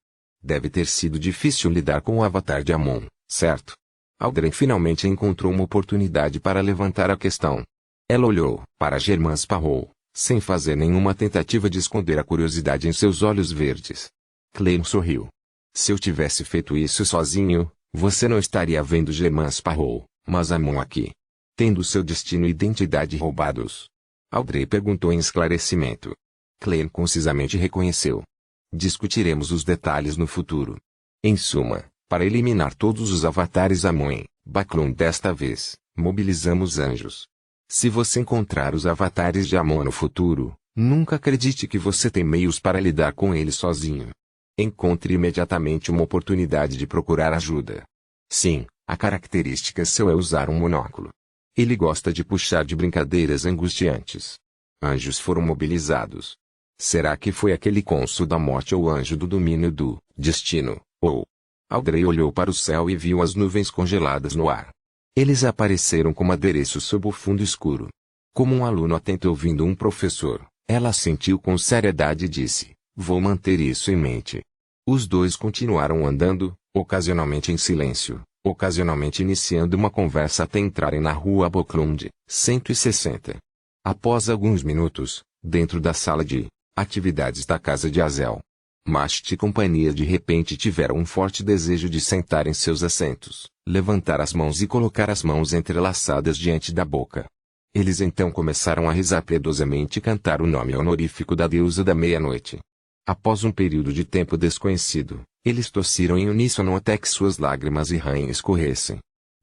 Deve ter sido difícil lidar com o avatar de Amon, certo? Audrey finalmente encontrou uma oportunidade para levantar a questão. Ela olhou para Germain Sparrow, sem fazer nenhuma tentativa de esconder a curiosidade em seus olhos verdes. Claire sorriu. Se eu tivesse feito isso sozinho, você não estaria vendo Germain Sparrow, mas Amon aqui. Tendo seu destino e identidade roubados. Audrey perguntou em esclarecimento. Claire concisamente reconheceu. Discutiremos os detalhes no futuro. Em suma, para eliminar todos os avatares Amon em Backlund desta vez, mobilizamos anjos. Se você encontrar os avatares de Amon no futuro, nunca acredite que você tem meios para lidar com eles sozinho. Encontre imediatamente uma oportunidade de procurar ajuda. Sim, a característica seu é usar um monóculo. Ele gosta de puxar de brincadeiras angustiantes. Anjos foram mobilizados. Será que foi aquele cônsul da morte ou anjo do domínio do destino, ou... Audrey olhou para o céu e viu as nuvens congeladas no ar. Eles apareceram como adereços sob o fundo escuro. Como um aluno atento ouvindo um professor, ela sentiu com seriedade e disse, vou manter isso em mente. Os dois continuaram andando, ocasionalmente em silêncio, ocasionalmente iniciando uma conversa até entrarem na rua Backlund, 160. Após alguns minutos, dentro da sala de atividades da casa de Azel, Mast e companhia de repente tiveram um forte desejo de sentar em seus assentos, levantar as mãos e colocar as mãos entrelaçadas diante da boca. Eles então começaram a rezar piedosamente e cantar o nome honorífico da deusa da meia-noite. Após um período de tempo desconhecido, eles tossiram em uníssono até que suas lágrimas e ranho escorressem.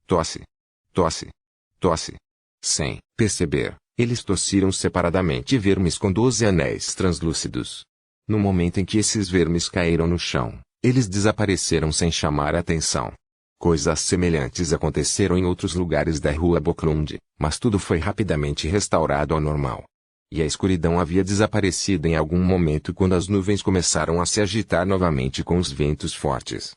Tosse. Tosse. Tosse. Sem perceber, eles tossiram separadamente vermes com 12 anéis translúcidos. No momento em que esses vermes caíram no chão, eles desapareceram sem chamar a atenção. Coisas semelhantes aconteceram em outros lugares da rua Backlund, mas tudo foi rapidamente restaurado ao normal. E a escuridão havia desaparecido em algum momento quando as nuvens começaram a se agitar novamente com os ventos fortes.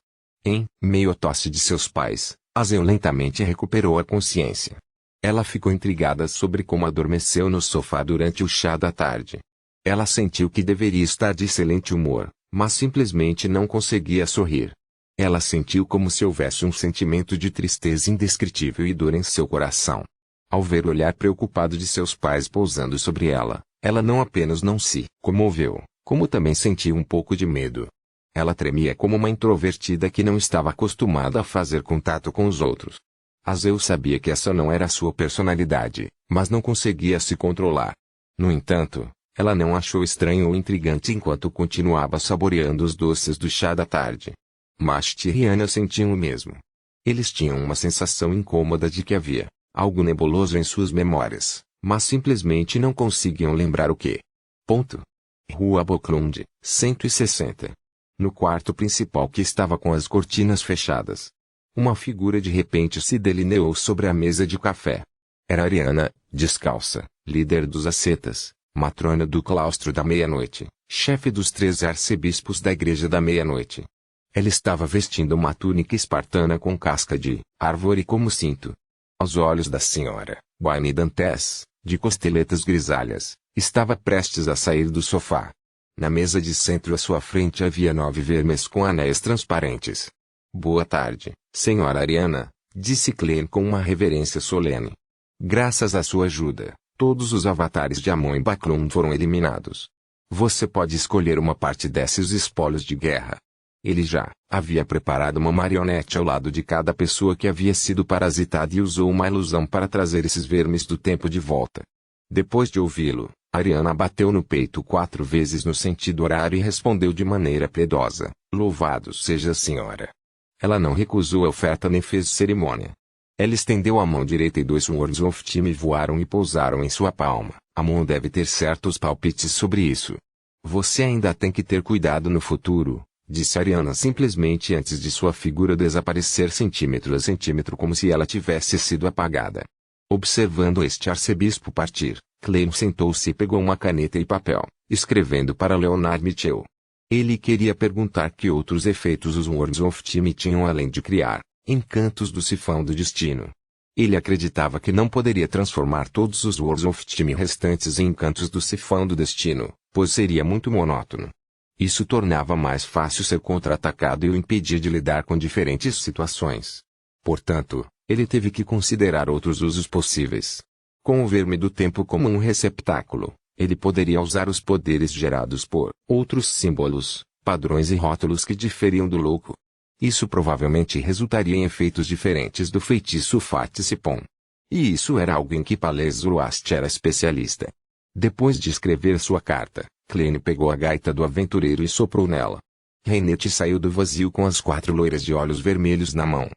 Em meio à tosse de seus pais, Azel lentamente recuperou a consciência. Ela ficou intrigada sobre como adormeceu no sofá durante o chá da tarde. Ela sentiu que deveria estar de excelente humor, mas simplesmente não conseguia sorrir. Ela sentiu como se houvesse um sentimento de tristeza indescritível e dor em seu coração. Ao ver o olhar preocupado de seus pais pousando sobre ela, ela não apenas não se comoveu, como também sentiu um pouco de medo. Ela tremia como uma introvertida que não estava acostumada a fazer contato com os outros. Azel sabia que essa não era sua personalidade, mas não conseguia se controlar. No entanto, ela não achou estranho ou intrigante enquanto continuava saboreando os doces do chá da tarde. Mast e Rihanna sentiam o mesmo. Eles tinham uma sensação incômoda de que havia algo nebuloso em suas memórias, mas simplesmente não conseguiam lembrar o que. Rua Backlund, 160. No quarto principal que estava com as cortinas fechadas. uma figura de repente se delineou sobre a mesa de café. Era Ariana, descalça, líder dos ascetas, matrona do claustro da meia-noite, chefe dos 3 arcebispos da igreja da meia-noite. Ela estava vestindo uma túnica espartana com casca de árvore como cinto. Aos olhos da senhora, Wayne Dantes, de costeletas grisalhas, estava prestes a sair do sofá. Na mesa de centro à sua frente havia 9 vermes com anéis transparentes. Boa tarde, senhora Ariana, disse Klein com uma reverência solene. Graças à sua ajuda, todos os avatares de Amon e Baclund foram eliminados. Você pode escolher uma parte desses espólios de guerra. Ele já havia preparado uma marionete ao lado de cada pessoa que havia sido parasitada e usou uma ilusão para trazer esses vermes do tempo de volta. Depois de ouvi-lo, Ariana bateu no peito 4 vezes no sentido horário e respondeu de maneira piedosa: Louvado seja a senhora. Ela não recusou a oferta nem fez cerimônia. Ela estendeu a mão direita e 2 Swords of Time voaram e pousaram em sua palma. Amon deve ter certos palpites sobre isso. Você ainda tem que ter cuidado no futuro, disse Ariana simplesmente antes de sua figura desaparecer centímetro a centímetro como se ela tivesse sido apagada. Observando este arcebispo partir, Klein sentou-se e pegou uma caneta e papel, escrevendo para Leonard Mitchell. Ele queria perguntar que outros efeitos os Words of Time tinham além de criar encantos do sifão do destino. Ele acreditava que não poderia transformar todos os Words of Time restantes em encantos do sifão do destino, pois seria muito monótono. Isso tornava mais fácil ser contra-atacado e o impedia de lidar com diferentes situações. Portanto, ele teve que considerar outros usos possíveis. Com o verme do tempo como um receptáculo, ele poderia usar os poderes gerados por outros símbolos, padrões e rótulos que diferiam do louco. Isso provavelmente resultaria em efeitos diferentes do feitiço Fatisipon. E isso era algo em que Palais Zoroast era especialista. Depois de escrever sua carta, Klein pegou a gaita do aventureiro e soprou nela. Reinete saiu do vazio com as 4 loiras de olhos vermelhos na mão.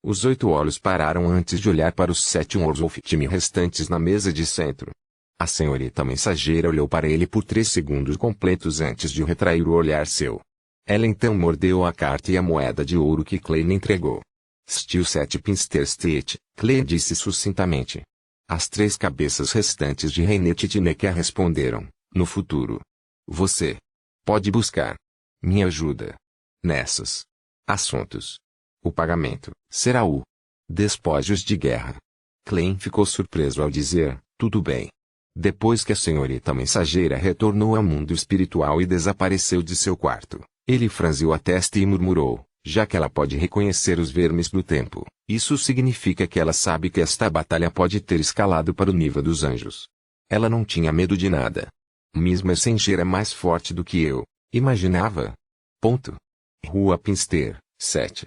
Os 8 olhos pararam antes de olhar para os 7 Words of Time restantes na mesa de centro. A senhorita mensageira olhou para ele por 3 segundos completos antes de retrair o olhar seu. Ela então mordeu a carta e a moeda de ouro que Klein entregou. Still 7 Pinster State, Klein disse sucintamente. As 3 cabeças restantes de Reinete e Tineker responderam, no futuro. Você pode buscar minha ajuda nesses assuntos. O pagamento será o despojos de guerra. Klein ficou surpreso ao dizer, tudo bem. Depois que a senhorita mensageira retornou ao mundo espiritual e desapareceu de seu quarto, ele franziu a testa e murmurou, já que ela pode reconhecer os vermes do tempo, isso significa que ela sabe que esta batalha pode ter escalado para o nível dos anjos. Ela não tinha medo de nada. Miss Messenger é mais forte do que eu imaginava. Ponto. Rua Pinster, 7.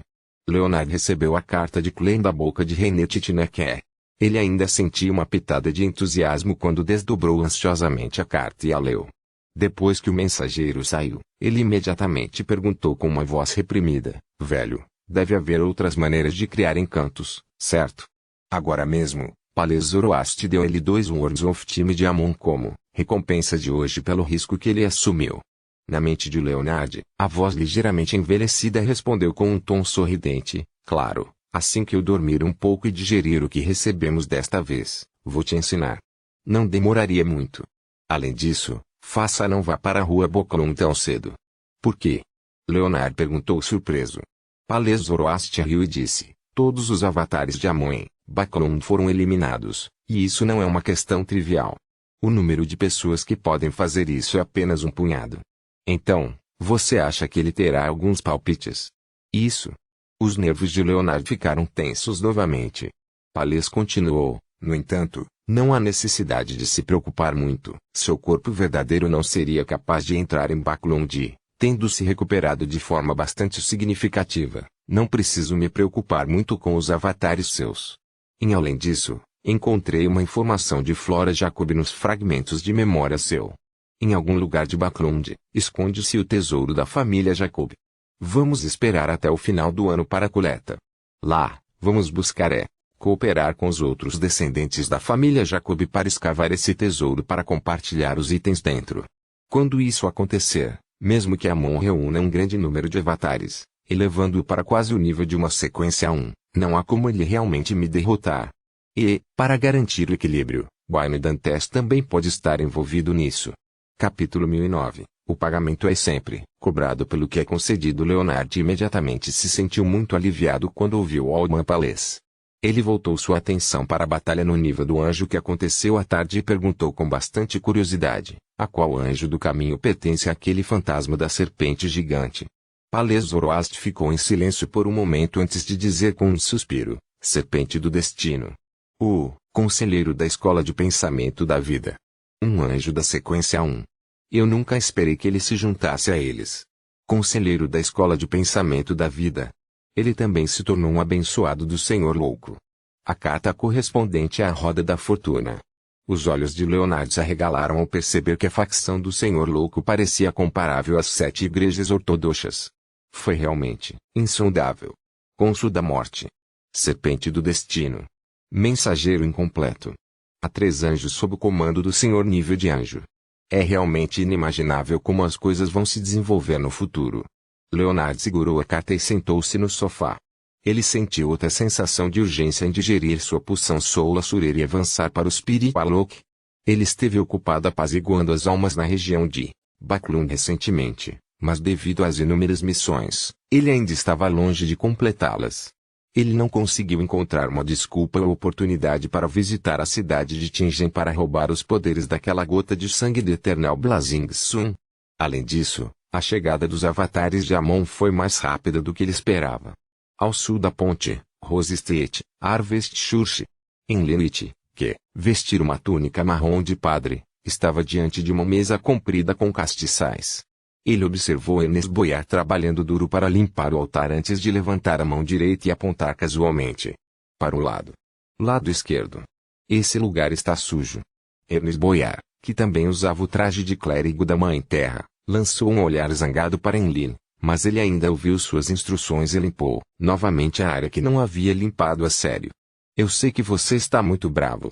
Leonard recebeu a carta de Klein da boca de Reinete Tineker. Ele ainda sentia uma pitada de entusiasmo quando desdobrou ansiosamente a carta e a leu. Depois que o mensageiro saiu, ele imediatamente perguntou com uma voz reprimida, velho, deve haver outras maneiras de criar encantos, certo? Agora mesmo, Palais Zoroast deu ele 2 Words of Time de Amon como recompensa de hoje pelo risco que ele assumiu. Na mente de Leonard, a voz ligeiramente envelhecida respondeu com um tom sorridente, claro, assim que eu dormir um pouco e digerir o que recebemos desta vez, vou te ensinar. Não demoraria muito. Além disso, faça não vá para a rua Boclum tão cedo. Por quê? Leonard perguntou surpreso. Palais Zoroast riu e disse, todos os avatares de Amon e Baclum foram eliminados, e isso não é uma questão trivial. O número de pessoas que podem fazer isso é apenas um punhado. Então, você acha que ele terá alguns palpites? Isso. Os nervos de Leonard ficaram tensos novamente. Palais continuou, no entanto, não há necessidade de se preocupar muito. Seu corpo verdadeiro não seria capaz de entrar em Baclund, tendo se recuperado de forma bastante significativa. Não preciso me preocupar muito com os avatares seus. E além disso, encontrei uma informação de Flora Jacob nos fragmentos de memória seu. Em algum lugar de Baclund, esconde-se o tesouro da família Jacob. Vamos esperar até o final do ano para a coleta. Lá, vamos buscar cooperar com os outros descendentes da família Jacob para escavar esse tesouro para compartilhar os itens dentro. Quando isso acontecer, mesmo que Amon reúna um grande número de avatares, elevando-o para quase o nível de uma sequência 1, Não há como ele realmente me derrotar. E, para garantir o equilíbrio, Wayne Dantes também pode estar envolvido nisso. Capítulo 1009. O pagamento é sempre cobrado pelo que é concedido. Leonard imediatamente se sentiu muito aliviado quando ouviu Aldman Palace. Ele voltou sua atenção para a batalha no nível do anjo que aconteceu à tarde e perguntou com bastante curiosidade, a qual anjo do caminho pertence àquele fantasma da serpente gigante. Palace Zoroast ficou em silêncio por um momento antes de dizer com um suspiro, serpente do destino. O conselheiro da escola de pensamento da vida. Um anjo da sequência 1. Eu nunca esperei que ele se juntasse a eles. Conselheiro da escola de pensamento da vida. Ele também se tornou um abençoado do Senhor Louco. A carta correspondente à roda da fortuna. Os olhos de Leonard se arregalaram ao perceber que a facção do Senhor Louco parecia comparável às 7 igrejas ortodoxas. Foi realmente insondável. Cônsul da morte. Serpente do destino. Mensageiro incompleto. Há 3 anjos sob o comando do Senhor nível de anjo. É realmente inimaginável como as coisas vão se desenvolver no futuro. Leonard segurou a carta e sentou-se no sofá. Ele sentiu outra sensação de urgência em digerir sua poção Soul Assurer e avançar para o Spiritualok. Ele esteve ocupado apaziguando as almas na região de Baclund recentemente, mas devido às inúmeras missões, ele ainda estava longe de completá-las. Ele não conseguiu encontrar uma desculpa ou oportunidade para visitar a cidade de Tingen para roubar os poderes daquela gota de sangue de Eternal Blazing Sun. Além disso, a chegada dos avatares de Amon foi mais rápida do que ele esperava. Ao sul da ponte, Rose Street, Harvest Church. Em Linwich, que, vestir uma túnica marrom de padre, estava diante de uma mesa comprida com castiçais. Ele observou Ernest Boyar trabalhando duro para limpar o altar antes de levantar a mão direita e apontar casualmente para o lado esquerdo. Esse lugar está sujo. Ernest Boyar, que também usava o traje de clérigo da Mãe Terra, lançou um olhar zangado para Enlil, mas ele ainda ouviu suas instruções e limpou novamente a área que não havia limpado a sério. Eu sei que você está muito bravo.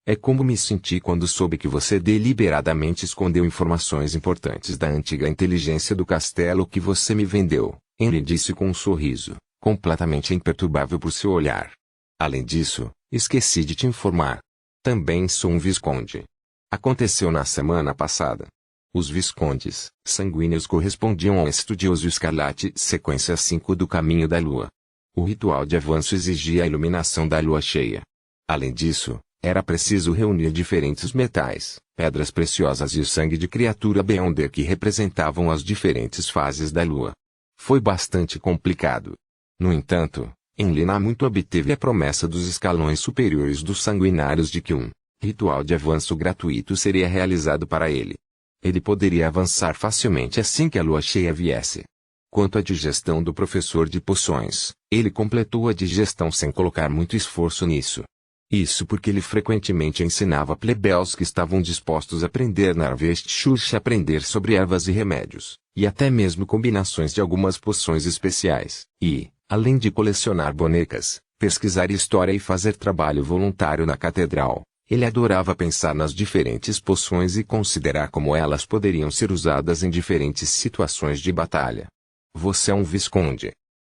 É como me senti quando soube que você deliberadamente escondeu informações importantes da antiga inteligência do castelo que você me vendeu, Henry disse com um sorriso, completamente imperturbável por seu olhar. Além disso, esqueci de te informar. Também sou um visconde. Aconteceu na semana passada. Os viscondes sanguíneos correspondiam ao estudioso escarlate sequência 5 do caminho da lua. O ritual de avanço exigia a iluminação da lua cheia. Além disso, era preciso reunir diferentes metais, pedras preciosas e o sangue de criatura Beyonder que representavam as diferentes fases da lua. Foi bastante complicado. No entanto, Enlina muito obteve a promessa dos escalões superiores dos sanguinários de que um ritual de avanço gratuito seria realizado para ele. Ele poderia avançar facilmente assim que a lua cheia viesse. Quanto à digestão do professor de poções, ele completou a digestão sem colocar muito esforço nisso. Isso porque ele frequentemente ensinava plebeus que estavam dispostos a aprender na Harvest Church a aprender sobre ervas e remédios, e até mesmo combinações de algumas poções especiais, e, além de colecionar bonecas, pesquisar história e fazer trabalho voluntário na catedral, ele adorava pensar nas diferentes poções e considerar como elas poderiam ser usadas em diferentes situações de batalha. Você é um visconde.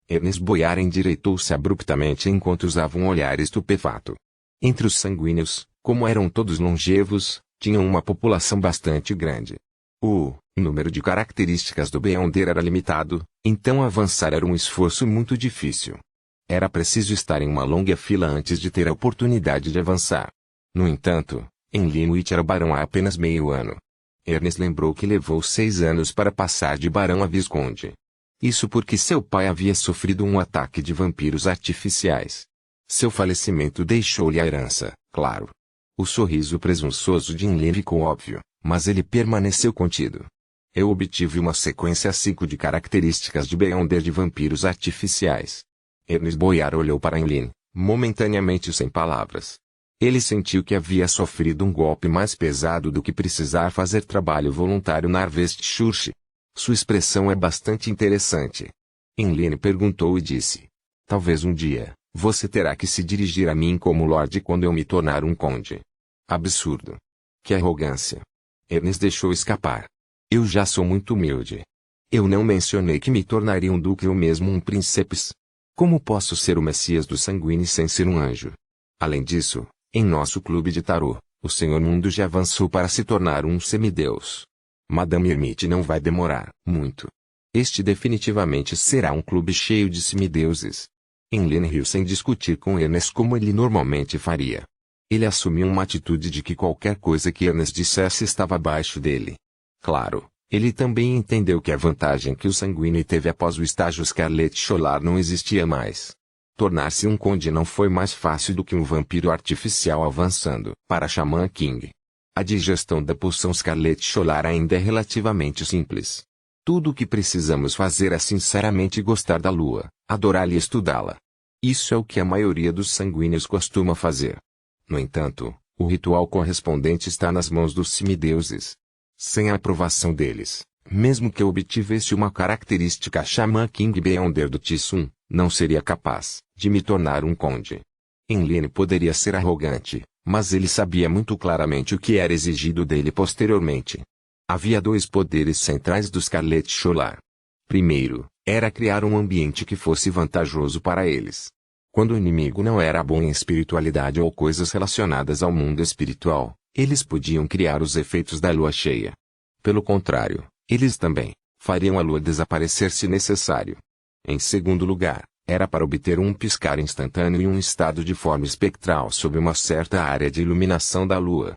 Ernest Boyar endireitou-se abruptamente enquanto usava um olhar estupefato. Entre os sanguíneos, como eram todos longevos, tinham uma população bastante grande. O número de características do Beyonder era limitado, então avançar era um esforço muito difícil. Era preciso estar em uma longa fila antes de ter a oportunidade de avançar. No entanto, em Linwich era barão há apenas meio ano. Ernest lembrou que levou 6 anos para passar de barão a visconde. Isso porque seu pai havia sofrido um ataque de vampiros artificiais. Seu falecimento deixou-lhe a herança, claro. O sorriso presunçoso de Enlil ficou óbvio, mas ele permaneceu contido. Eu obtive uma sequência 5 de características de Beyonder de vampiros artificiais. Ernest Boyar olhou para Enlil, momentaneamente sem palavras. Ele sentiu que havia sofrido um golpe mais pesado do que precisar fazer trabalho voluntário na Harvest Church. Sua expressão é bastante interessante. Enlil perguntou e disse: talvez um dia, você terá que se dirigir a mim como Lorde quando eu me tornar um conde. Absurdo. Que arrogância. Ernest deixou escapar. Eu já sou muito humilde. Eu não mencionei que me tornaria um duque ou mesmo um príncipes. Como posso ser o Messias do sanguíneo sem ser um anjo? Além disso, em nosso clube de tarô, o Senhor Mundo já avançou para se tornar um semideus. Madame Hermite não vai demorar muito. Este definitivamente será um clube cheio de semideuses. Enlene riu sem discutir com Ernest como ele normalmente faria. Ele assumiu uma atitude de que qualquer coisa que Ernest dissesse estava abaixo dele. Claro, ele também entendeu que a vantagem que o sanguíneo teve após o estágio Scarlet Cholar não existia mais. Tornar-se um conde não foi mais fácil do que um vampiro artificial avançando para Xamã King. A digestão da poção Scarlet Cholar ainda é relativamente simples. Tudo o que precisamos fazer é sinceramente gostar da lua, adorá-la e estudá-la. Isso é o que a maioria dos sanguíneos costuma fazer. No entanto, o ritual correspondente está nas mãos dos semideuses. Sem a aprovação deles, mesmo que eu obtivesse uma característica Xamã King Beyonder do Tissun, não seria capaz de me tornar um conde. Enlene poderia ser arrogante, mas ele sabia muito claramente o que era exigido dele posteriormente. Havia dois poderes centrais do Scarlet Cholar. Primeiro, era criar um ambiente que fosse vantajoso para eles. Quando o inimigo não era bom em espiritualidade ou coisas relacionadas ao mundo espiritual, eles podiam criar os efeitos da lua cheia. Pelo contrário, eles também fariam a lua desaparecer se necessário. Em segundo lugar, era para obter um piscar instantâneo e um estado de forma espectral sob uma certa área de iluminação da lua.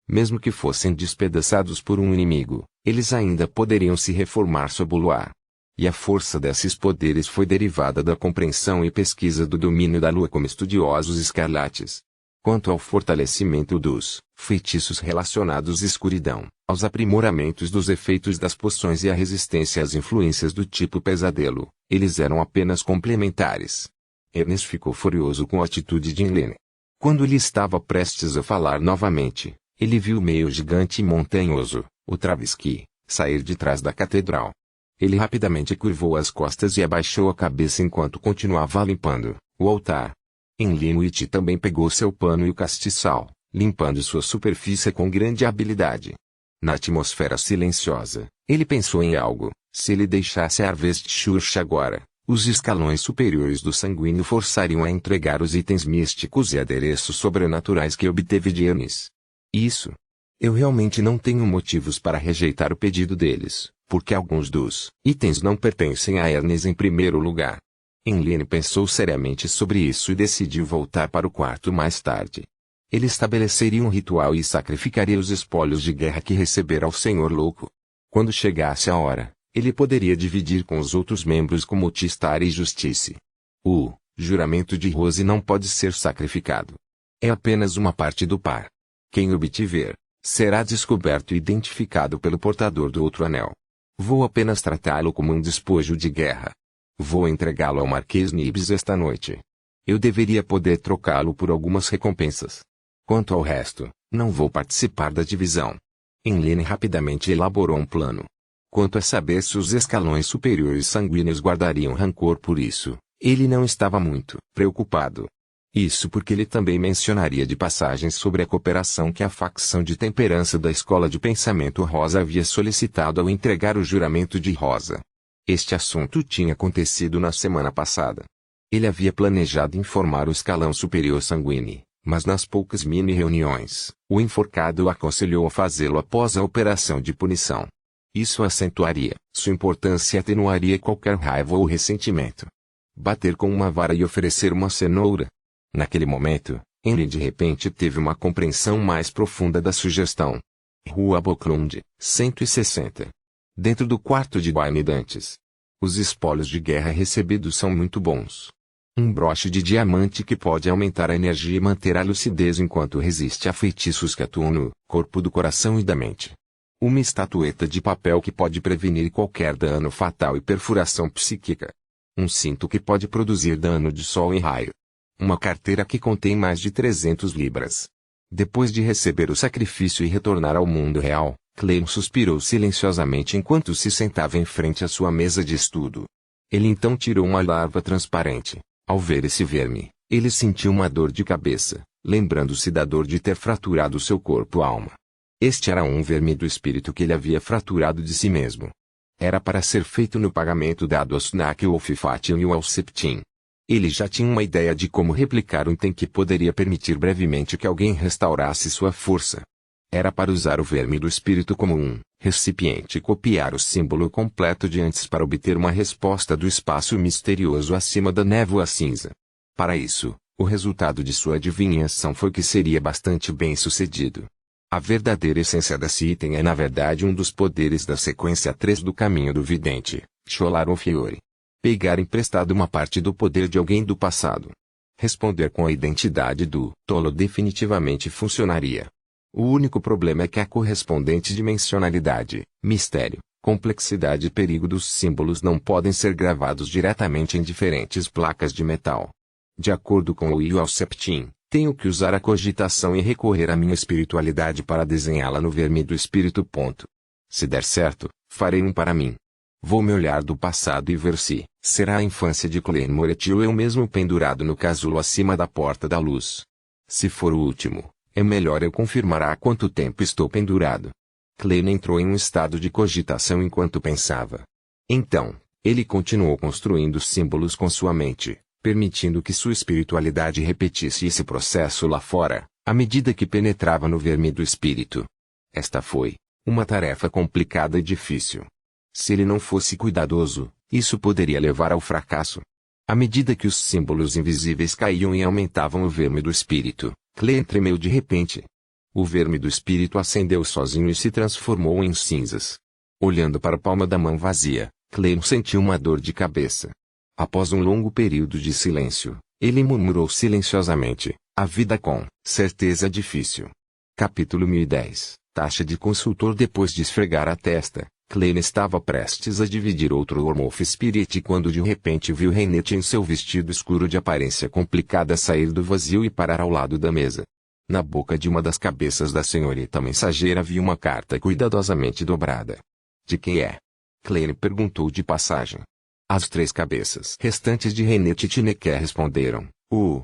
Mesmo que fossem despedaçados por um inimigo, eles ainda poderiam se reformar sob o luar. E a força desses poderes foi derivada da compreensão e pesquisa do domínio da lua como estudiosos escarlates. Quanto ao fortalecimento dos feitiços relacionados à escuridão, aos aprimoramentos dos efeitos das poções e à resistência às influências do tipo pesadelo, eles eram apenas complementares. Ernest ficou furioso com a atitude de Enlene. Quando ele estava prestes a falar novamente, ele viu o meio gigante e montanhoso, o Travesky, sair de trás da catedral. Ele rapidamente curvou as costas e abaixou a cabeça enquanto continuava limpando o altar. Enlene também pegou seu pano e o castiçal, limpando sua superfície com grande habilidade. Na atmosfera silenciosa, ele pensou em algo: se ele deixasse a Harvest Church agora, os escalões superiores do sanguíneo forçariam a entregar os itens místicos e adereços sobrenaturais que obteve de Ernest. Isso. Eu realmente não tenho motivos para rejeitar o pedido deles, porque alguns dos itens não pertencem a Ernest em primeiro lugar. Enlene pensou seriamente sobre isso e decidiu voltar para o quarto mais tarde. Ele estabeleceria um ritual e sacrificaria os espólios de guerra que recebera ao Senhor Louco. Quando chegasse a hora, ele poderia dividir com os outros membros como Tistar e Justice. O juramento de Rose não pode ser sacrificado. É apenas uma parte do par. Quem obtiver, será descoberto e identificado pelo portador do outro anel. Vou apenas tratá-lo como um despojo de guerra. Vou entregá-lo ao Marquês Nibs esta noite. Eu deveria poder trocá-lo por algumas recompensas. Quanto ao resto, não vou participar da divisão. Enlene rapidamente elaborou um plano. Quanto a saber se os escalões superiores sanguíneos guardariam rancor por isso, ele não estava muito preocupado. Isso porque ele também mencionaria de passagem sobre a cooperação que a facção de temperança da Escola de Pensamento Rosa havia solicitado ao entregar o juramento de Rosa. Este assunto tinha acontecido na semana passada. Ele havia planejado informar o escalão superior sanguíneo, mas nas poucas mini-reuniões, o enforcado o aconselhou a fazê-lo após a operação de punição. Isso acentuaria sua importância e atenuaria qualquer raiva ou ressentimento. Bater com uma vara e oferecer uma cenoura. Naquele momento, Henry de repente teve uma compreensão mais profunda da sugestão. Rua Boklund, 160. Dentro do quarto de Wayne Dantes. Os espólios de guerra recebidos são muito bons. Um broche de diamante que pode aumentar a energia e manter a lucidez enquanto resiste a feitiços que atuam no corpo do coração e da mente. Uma estatueta de papel que pode prevenir qualquer dano fatal e perfuração psíquica. Um cinto que pode produzir dano de sol e raio. Uma carteira que contém mais de 300 libras. Depois de receber o sacrifício e retornar ao mundo real, Clem suspirou silenciosamente enquanto se sentava em frente à sua mesa de estudo. Ele então tirou uma larva transparente. Ao ver esse verme, ele sentiu uma dor de cabeça, lembrando-se da dor de ter fraturado seu corpo-alma. Este era um verme do espírito que ele havia fraturado de si mesmo. Era para ser feito no pagamento dado a Snak Wolf Fatin e ao Septim. Ele já tinha uma ideia de como replicar um item que poderia permitir brevemente que alguém restaurasse sua força. Era para usar o verme do espírito como um recipiente e copiar o símbolo completo de antes para obter uma resposta do espaço misterioso acima da névoa cinza. Para isso, o resultado de sua adivinhação foi que seria bastante bem-sucedido. A verdadeira essência desse item é na verdade um dos poderes da sequência 3 do caminho do vidente, Scholaro Fiore. Pegar emprestado uma parte do poder de alguém do passado. Responder com a identidade do tolo definitivamente funcionaria. O único problema é que a correspondente dimensionalidade, mistério, complexidade e perigo dos símbolos não podem ser gravados diretamente em diferentes placas de metal. De acordo com o Yuval Septim, tenho que usar a cogitação e recorrer à minha espiritualidade para desenhá-la no verme do espírito. Se der certo, farei um para mim. Vou me olhar do passado e ver se será a infância de Klein Moretti ou eu mesmo pendurado no casulo acima da porta da luz. Se for o último, é melhor eu confirmar há quanto tempo estou pendurado. Klein entrou em um estado de cogitação enquanto pensava. Então, ele continuou construindo símbolos com sua mente, permitindo que sua espiritualidade repetisse esse processo lá fora, à medida que penetrava no verme do espírito. Esta foi uma tarefa complicada e difícil. Se ele não fosse cuidadoso, isso poderia levar ao fracasso. À medida que os símbolos invisíveis caíam e aumentavam o verme do espírito, Klein tremeu de repente. O verme do espírito acendeu sozinho e se transformou em cinzas. Olhando para a palma da mão vazia, Klein sentiu uma dor de cabeça. Após um longo período de silêncio, ele murmurou silenciosamente, a vida com certeza difícil. Capítulo 1010, Taxa de consultor. Depois de esfregar a testa, Klein estava prestes a dividir outro Ormolf Spirit quando de repente viu Reinet em seu vestido escuro de aparência complicada sair do vazio e parar ao lado da mesa. Na boca de uma das cabeças da senhorita mensageira havia uma carta cuidadosamente dobrada. De quem é? Klein perguntou de passagem. As 3 cabeças restantes de Reinet e Tinequer responderam, o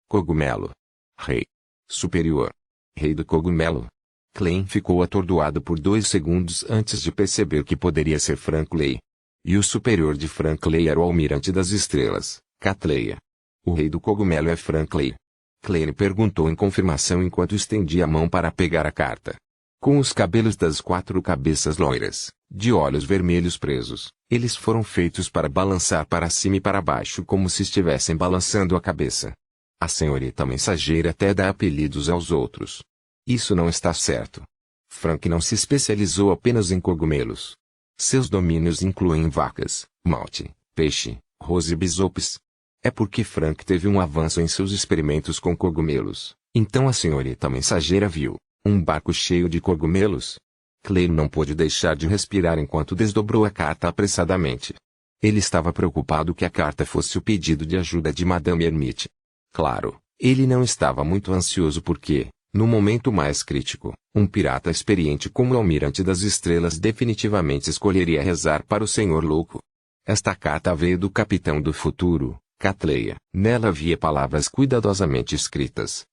cogumelo. Rei superior. Rei do cogumelo. Klein ficou atordoado por 2 segundos antes de perceber que poderia ser Frankley. E o superior de Frankley era o almirante das estrelas, Catleya. O rei do cogumelo é Frankley. Klein perguntou em confirmação enquanto estendia a mão para pegar a carta. Com os cabelos das 4 cabeças loiras, de olhos vermelhos presos, eles foram feitos para balançar para cima e para baixo como se estivessem balançando a cabeça. A senhorita mensageira até dá apelidos aos outros. Isso não está certo. Frank não se especializou apenas em cogumelos. Seus domínios incluem vacas, malte, peixe, rose e bisopes. É porque Frank teve um avanço em seus experimentos com cogumelos. Então a senhorita mensageira viu um barco cheio de cogumelos. Klein não pôde deixar de respirar enquanto desdobrou a carta apressadamente. Ele estava preocupado que a carta fosse o pedido de ajuda de Madame Hermite. Claro, ele não estava muito ansioso porque, no momento mais crítico, um pirata experiente como o Almirante das Estrelas definitivamente escolheria rezar para o Senhor Louco. Esta carta veio do Capitão do Futuro, Catleya. Nela havia palavras cuidadosamente escritas.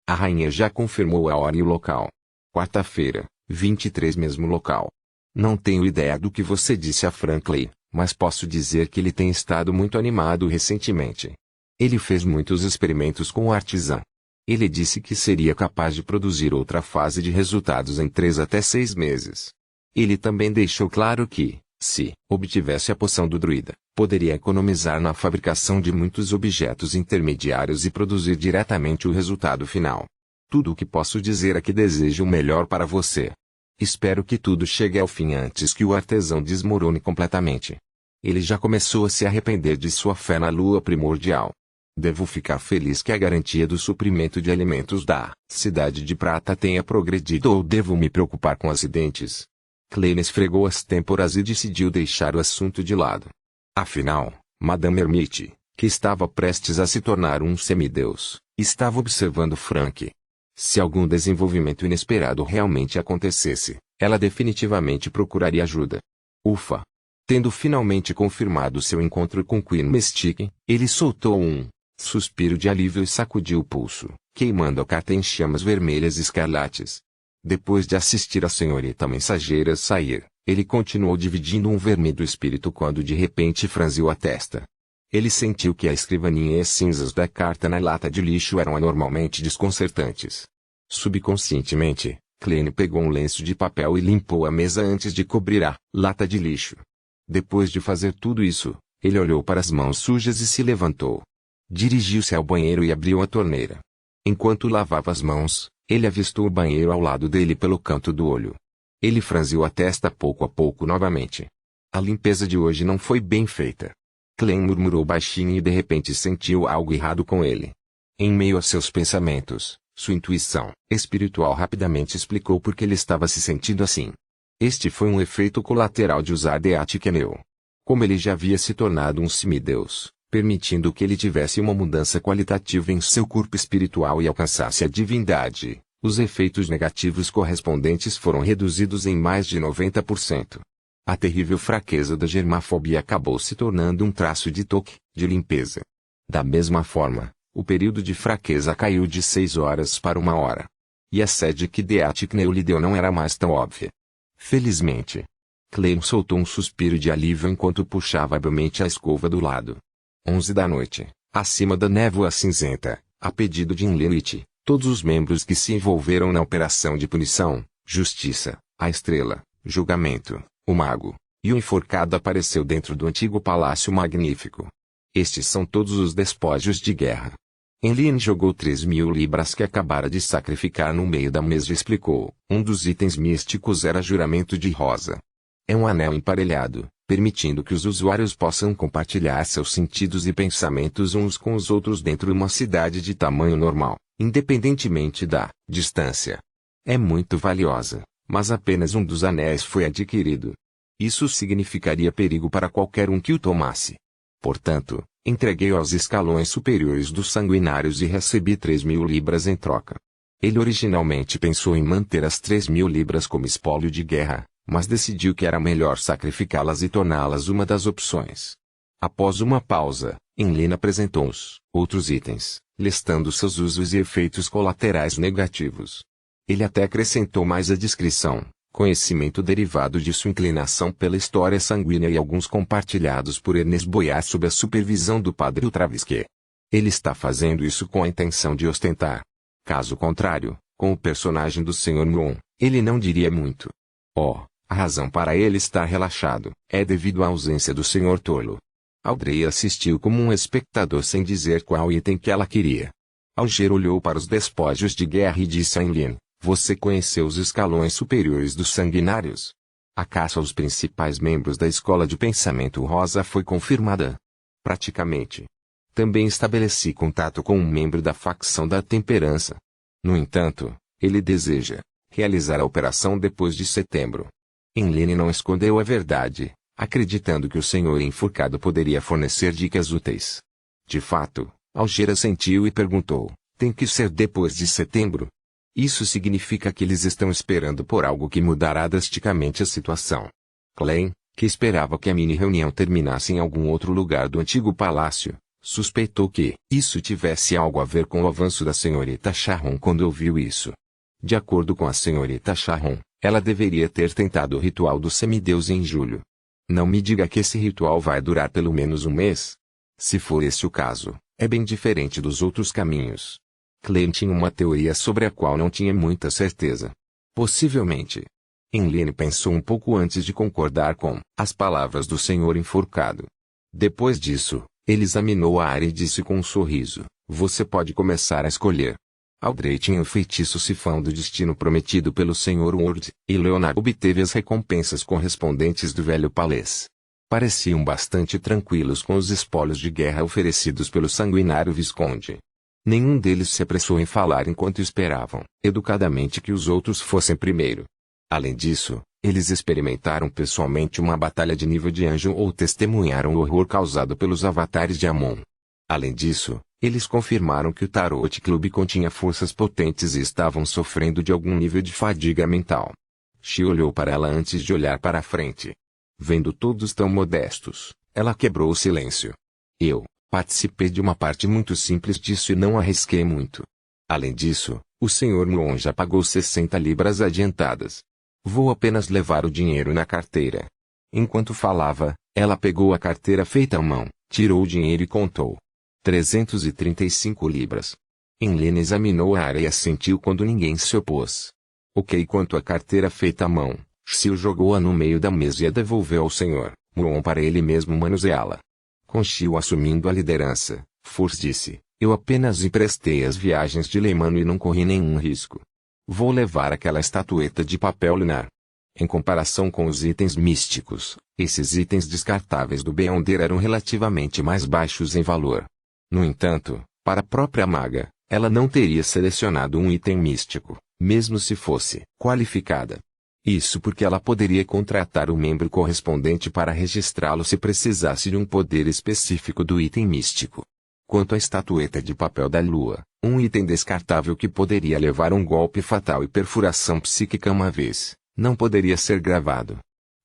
A rainha já confirmou a hora e o local. Quarta-feira, 23 mesmo local. Não tenho ideia do que você disse a Franklin, mas posso dizer que ele tem estado muito animado recentemente. Ele fez muitos experimentos com o artesão. Ele disse que seria capaz de produzir outra fase de resultados em 3 até 6 meses. Ele também deixou claro que, se obtivesse a poção do druida, poderia economizar na fabricação de muitos objetos intermediários e produzir diretamente o resultado final. Tudo o que posso dizer é que desejo o melhor para você. Espero que tudo chegue ao fim antes que o artesão desmorone completamente. Ele já começou a se arrepender de sua fé na lua primordial. Devo ficar feliz que a garantia do suprimento de alimentos da Cidade de Prata tenha progredido ou devo me preocupar com acidentes? Klein esfregou as têmporas e decidiu deixar o assunto de lado. Afinal, Madame Hermite, que estava prestes a se tornar um semideus, estava observando Frank. Se algum desenvolvimento inesperado realmente acontecesse, ela definitivamente procuraria ajuda. Ufa! Tendo finalmente confirmado seu encontro com Queen Mystique, ele soltou um suspiro de alívio e sacudiu o pulso, queimando a carta em chamas vermelhas e escarlates. Depois de assistir a senhorita mensageira sair, ele continuou dividindo um verme do espírito quando de repente franziu a testa. Ele sentiu que a escrivaninha e as cinzas da carta na lata de lixo eram anormalmente desconcertantes. Subconscientemente, Klein pegou um lenço de papel e limpou a mesa antes de cobrir a lata de lixo. Depois de fazer tudo isso, ele olhou para as mãos sujas e se levantou. Dirigiu-se ao banheiro e abriu a torneira. Enquanto lavava as mãos, ele avistou o banheiro ao lado dele pelo canto do olho. Ele franziu a testa pouco a pouco novamente. A limpeza de hoje não foi bem feita. Klein murmurou baixinho e de repente sentiu algo errado com ele. Em meio a seus pensamentos, sua intuição espiritual rapidamente explicou por que ele estava se sentindo assim. Este foi um efeito colateral de usar Deatikneu. Como ele já havia se tornado um semideus, permitindo que ele tivesse uma mudança qualitativa em seu corpo espiritual e alcançasse a divindade, os efeitos negativos correspondentes foram reduzidos em mais de 90%. A terrível fraqueza da germafobia acabou se tornando um traço de toque, de limpeza. Da mesma forma, o período de fraqueza caiu de 6 horas para 1 hora. E a sede que Deatikneu lhe deu não era mais tão óbvia. Felizmente. Klein soltou um suspiro de alívio enquanto puxava habilmente a escova do lado. 11 da noite, acima da névoa cinzenta, a pedido de Inlenwich, todos os membros que se envolveram na operação de punição, justiça, a estrela, julgamento, o mago, e o enforcado apareceu dentro do antigo palácio magnífico. Estes são todos os despojos de guerra. Enlil jogou 3.000 libras que acabara de sacrificar no meio da mesa e explicou. Um dos itens místicos era juramento de rosa. É um anel emparelhado, permitindo que os usuários possam compartilhar seus sentidos e pensamentos uns com os outros dentro de uma cidade de tamanho normal, independentemente da distância. É muito valiosa, mas apenas um dos anéis foi adquirido. Isso significaria perigo para qualquer um que o tomasse. Portanto, entreguei aos escalões superiores dos sanguinários e recebi 3.000 libras em troca. Ele originalmente pensou em manter as 3.000 libras como espólio de guerra, mas decidiu que era melhor sacrificá-las e torná-las uma das opções. Após uma pausa, Enlil apresentou os outros itens, listando seus usos e efeitos colaterais negativos. Ele até acrescentou mais a descrição, conhecimento derivado de sua inclinação pela história sanguínea e alguns compartilhados por Ernest Boyar sob a supervisão do padre Ultravisque. Ele está fazendo isso com a intenção de ostentar. Caso contrário, com o personagem do Sr. Moon, ele não diria muito. A razão para ele estar relaxado é devido à ausência do Sr. Tolo. Audrey assistiu como um espectador sem dizer qual item que ela queria. Alger olhou para os despojos de guerra e disse a Enlil: você conheceu os escalões superiores dos sanguinários? A caça aos principais membros da escola de pensamento rosa foi confirmada. Praticamente. Também estabeleci contato com um membro da facção da temperança. No entanto, ele deseja realizar a operação depois de setembro. Enlil não escondeu a verdade, acreditando que o senhor enforcado poderia fornecer dicas úteis. De fato, Alger assentiu e perguntou: tem que ser depois de setembro? Isso significa que eles estão esperando por algo que mudará drasticamente a situação. Klein, que esperava que a mini-reunião terminasse em algum outro lugar do antigo palácio, suspeitou que isso tivesse algo a ver com o avanço da senhorita Sharon quando ouviu isso. De acordo com a senhorita Sharon, ela deveria ter tentado o ritual do semideus em julho. Não me diga que esse ritual vai durar pelo menos um mês. Se for esse o caso, é bem diferente dos outros caminhos. Klein tinha uma teoria sobre a qual não tinha muita certeza. Possivelmente. Enlil pensou um pouco antes de concordar com as palavras do senhor enforcado. Depois disso, ele examinou a área e disse com um sorriso: você pode começar a escolher. Audrey tinha o feitiço sifão do destino prometido pelo Sr. Ward, e Leonard obteve as recompensas correspondentes do velho palês. Pareciam bastante tranquilos com os espólios de guerra oferecidos pelo sanguinário Visconde. Nenhum deles se apressou em falar enquanto esperavam, educadamente, que os outros fossem primeiro. Além disso, eles experimentaram pessoalmente uma batalha de nível de anjo ou testemunharam o horror causado pelos avatares de Amon. Além disso, eles confirmaram que o Tarot Club continha forças potentes e estavam sofrendo de algum nível de fadiga mental. Xi olhou para ela antes de olhar para a frente. Vendo todos tão modestos, ela quebrou o silêncio. Eu participei de uma parte muito simples disso e não arrisquei muito. Além disso, o Sr. Muon já pagou 60 libras adiantadas. Vou apenas levar o dinheiro na carteira. Enquanto falava, ela pegou a carteira feita à mão, tirou o dinheiro e contou. 335 libras. Helena examinou a área e assentiu quando ninguém se opôs. Ok, quanto à carteira feita à mão, Xiu jogou-a no meio da mesa e a devolveu ao senhor Muon para ele mesmo manuseá-la. Com Xiu assumindo a liderança, Furs disse, eu apenas emprestei as viagens de Leimano e não corri nenhum risco. Vou levar aquela estatueta de papel lunar. Em comparação com os itens místicos, esses itens descartáveis do Beyonder eram relativamente mais baixos em valor. No entanto, para a própria maga, ela não teria selecionado um item místico, mesmo se fosse qualificada. Isso porque ela poderia contratar o membro correspondente para registrá-lo se precisasse de um poder específico do item místico. Quanto à estatueta de papel da lua, um item descartável que poderia levar um golpe fatal e perfuração psíquica uma vez, não poderia ser gravado.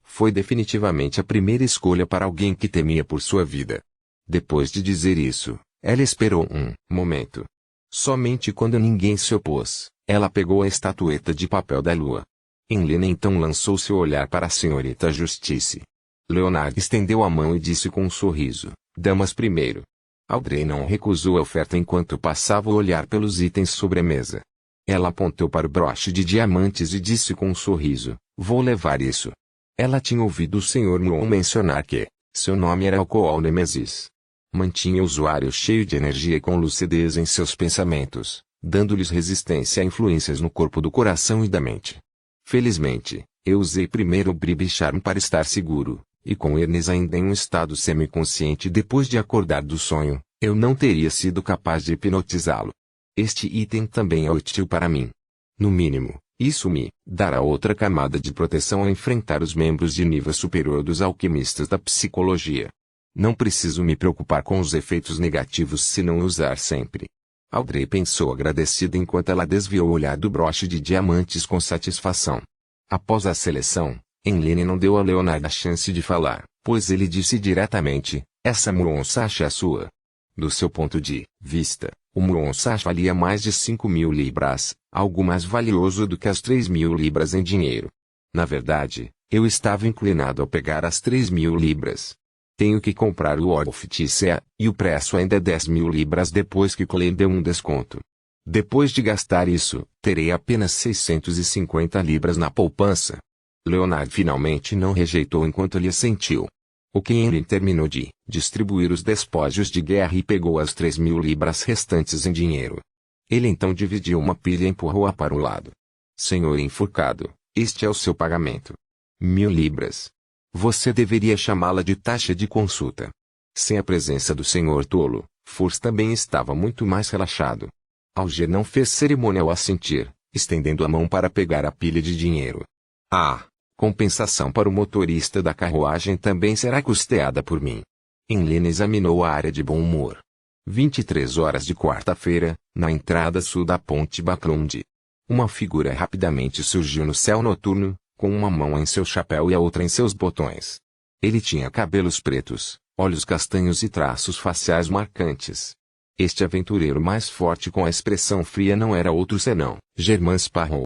Foi definitivamente a primeira escolha para alguém que temia por sua vida. Depois de dizer isso, ela esperou um momento. Somente quando ninguém se opôs, ela pegou a estatueta de papel da lua. Helena então lançou seu olhar para a senhorita Justice. Leonard estendeu a mão e disse com um sorriso, damas primeiro. Audrey não recusou a oferta enquanto passava o olhar pelos itens sobre a mesa. Ela apontou para o broche de diamantes e disse com um sorriso, vou levar isso. Ela tinha ouvido o Sr. Muon mencionar que seu nome era Alcool Nemesis. Mantinha o usuário cheio de energia e com lucidez em seus pensamentos, dando-lhes resistência a influências no corpo do coração e da mente. Felizmente, eu usei primeiro o Bribe Charm para estar seguro, e com Ernest ainda em um estado semiconsciente depois de acordar do sonho, eu não teria sido capaz de hipnotizá-lo. Este item também é útil para mim. No mínimo, isso me dará outra camada de proteção ao enfrentar os membros de nível superior dos alquimistas da psicologia. Não preciso me preocupar com os efeitos negativos se não usar sempre. Audrey pensou agradecida enquanto ela desviou o olhar do broche de diamantes com satisfação. Após a seleção, Helena não deu a Leonard a chance de falar, pois ele disse diretamente, essa Muon Sacha é sua. Do seu ponto de vista, o Muon Sacha valia mais de 5.000 libras, algo mais valioso do que as 3.000 libras em dinheiro. Na verdade, eu estava inclinado a pegar as 3.000 libras. Tenho que comprar o Orfitícia, e o preço ainda é 10.000 libras depois que Clay deu um desconto. Depois de gastar isso, terei apenas 650 libras na poupança. Leonard finalmente não rejeitou enquanto lhe assentiu. O Kenny terminou de distribuir os despojos de guerra e pegou as 3.000 libras restantes em dinheiro. Ele então dividiu uma pilha e empurrou-a para o lado. Senhor enforcado, este é o seu pagamento. 1.000 libras. Você deveria chamá-la de taxa de consulta. Sem a presença do senhor tolo, Furs também estava muito mais relaxado. Alger não fez cerimônia ao assentir, estendendo a mão para pegar a pilha de dinheiro. A compensação para o motorista da carruagem também será custeada por mim. Helena examinou a área de bom humor. 23 horas de quarta-feira, na entrada sul da ponte Baclund. Uma figura rapidamente surgiu no céu noturno, com uma mão em seu chapéu e a outra em seus botões. Ele tinha cabelos pretos, olhos castanhos e traços faciais marcantes. Este aventureiro mais forte com a expressão fria não era outro senão Germain Sparrow.